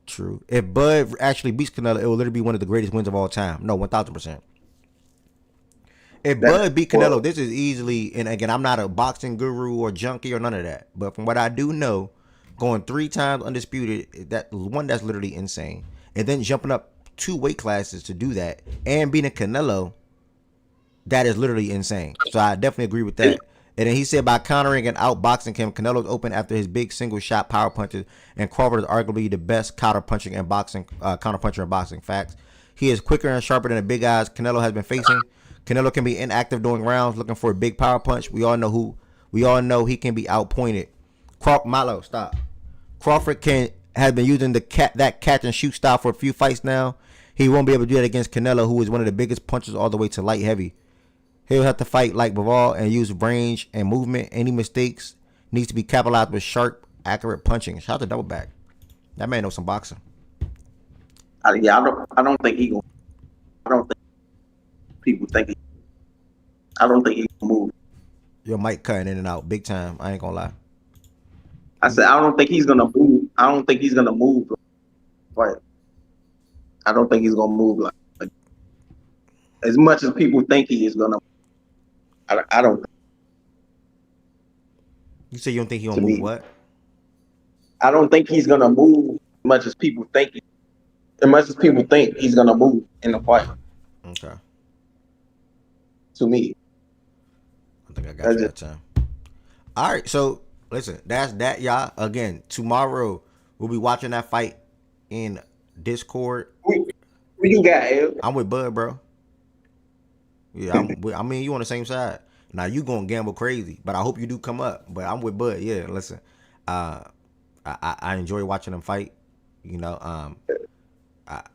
Speaker 1: True. If Bud actually beats Canelo, it will literally be one of the greatest wins of all time. No, 1,000%. If Bud beat Canelo, this is easily, and again, I'm not a boxing guru or junkie or none of that, but from what I do know, going 3 times undisputed, that's literally insane. And then jumping up 2 weight classes to do that and beating Canelo, that is literally insane. So I definitely agree with that. And then he said by countering and outboxing him, Canelo's open after his big single shot power punches, and Crawford is arguably the best counterpuncher in boxing. Facts. He is quicker and sharper than the big guys Canelo has been facing. Canelo can be inactive during rounds, looking for a big power punch. We all know he can be outpointed. Malo, stop. Crawford has been using that catch and shoot style for a few fights now. He won't be able to do that against Canelo, who is one of the biggest punchers all the way to light heavy. He'll have to fight like Bivol and use range and movement. Any mistakes needs to be capitalized with sharp, accurate punching. Shout out to Double Back. That man knows some boxing.
Speaker 6: I don't think he gonna. I don't think people think he. I don't think he's gonna move.
Speaker 1: Your mic cutting in and out big time. I ain't gonna lie.
Speaker 6: I said I don't think he's gonna move. I don't think he's gonna move. Like I don't think he's gonna move like as much as people think he is gonna. I don't.
Speaker 1: You say you don't think he
Speaker 6: To
Speaker 1: gonna move
Speaker 6: me.
Speaker 1: what?
Speaker 6: I don't think he's gonna move as much as people think. As much as people think he's gonna move in the fight.
Speaker 1: Okay.
Speaker 6: To me.
Speaker 1: I think I got you that time. All right, so listen, that's that, y'all. Again, tomorrow we'll be watching that fight in Discord.
Speaker 6: Who you got, El?
Speaker 1: I'm with Bud, bro. Yeah, I mean, you on the same side. Now you gonna gamble crazy, but I hope you do come up. But I'm with Bud. Yeah, listen, I enjoy watching him fight. You know,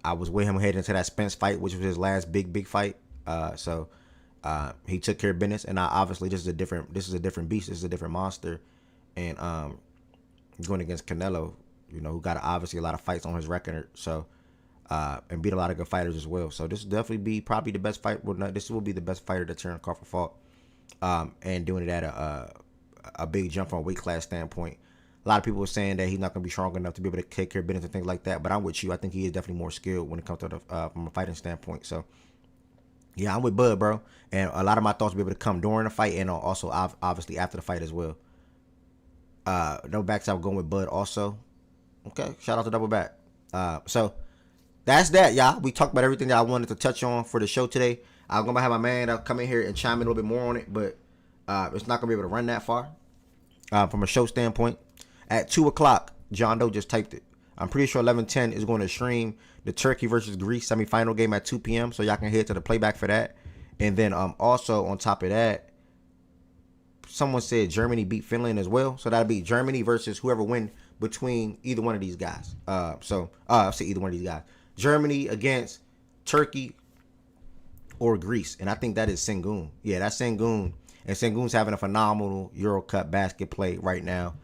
Speaker 1: I was with him heading into that Spence fight, which was his last big fight. So he took care of business, and obviously this is a different beast. This is a different monster, and going against Canelo, you know, who got obviously a lot of fights on his record. So. And beat a lot of good fighters as well. So this will definitely be probably the best fight. Well, no, this will be the best fighter that Terence Crawford fought, and doing it at a big jump from a weight class standpoint. A lot of people were saying that he's not going to be strong enough to be able to take care of business and things like that. But I'm with you. I think he is definitely more skilled when it comes to from a fighting standpoint. So yeah, I'm with Bud, bro. And a lot of my thoughts will be able to come during the fight and also obviously after the fight as well. Double backs, I'm going with Bud also. Okay, shout out to Double Back. So. That's that, y'all. We talked about everything that I wanted to touch on for the show today. I'm going to have my man come in here and chime in a little bit more on it, but it's not going to be able to run that far from a show standpoint. At 2 o'clock, John Doe just typed it. I'm pretty sure 11:10 is going to stream the Turkey versus Greece semifinal game at 2 p.m., so y'all can head to the playback for that. And then also on top of that, someone said Germany beat Finland as well, so that'll be Germany versus whoever win between either one of these guys. I'll say either one of these guys. Germany against Turkey or Greece. And I think that is Sengun. Yeah, that's Sengun. And Sengun's having a phenomenal Euro Cup basket play right now,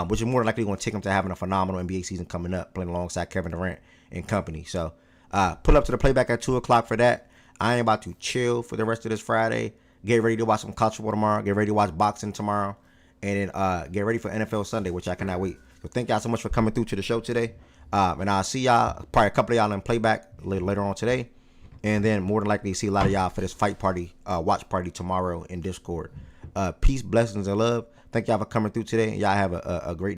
Speaker 1: which is more likely going to take him to having a phenomenal NBA season coming up, playing alongside Kevin Durant and company. So pull up to the playback at 2 o'clock for that. I am about to chill for the rest of this Friday. Get ready to watch some college football tomorrow. Get ready to watch boxing tomorrow. And then get ready for NFL Sunday, which I cannot wait. So thank y'all so much for coming through to the show today. And I'll see y'all, probably a couple of y'all in playback later on today. And then more than likely see a lot of y'all for this fight party, watch party tomorrow in Discord. Peace, blessings, and love. Thank y'all for coming through today. Y'all have a great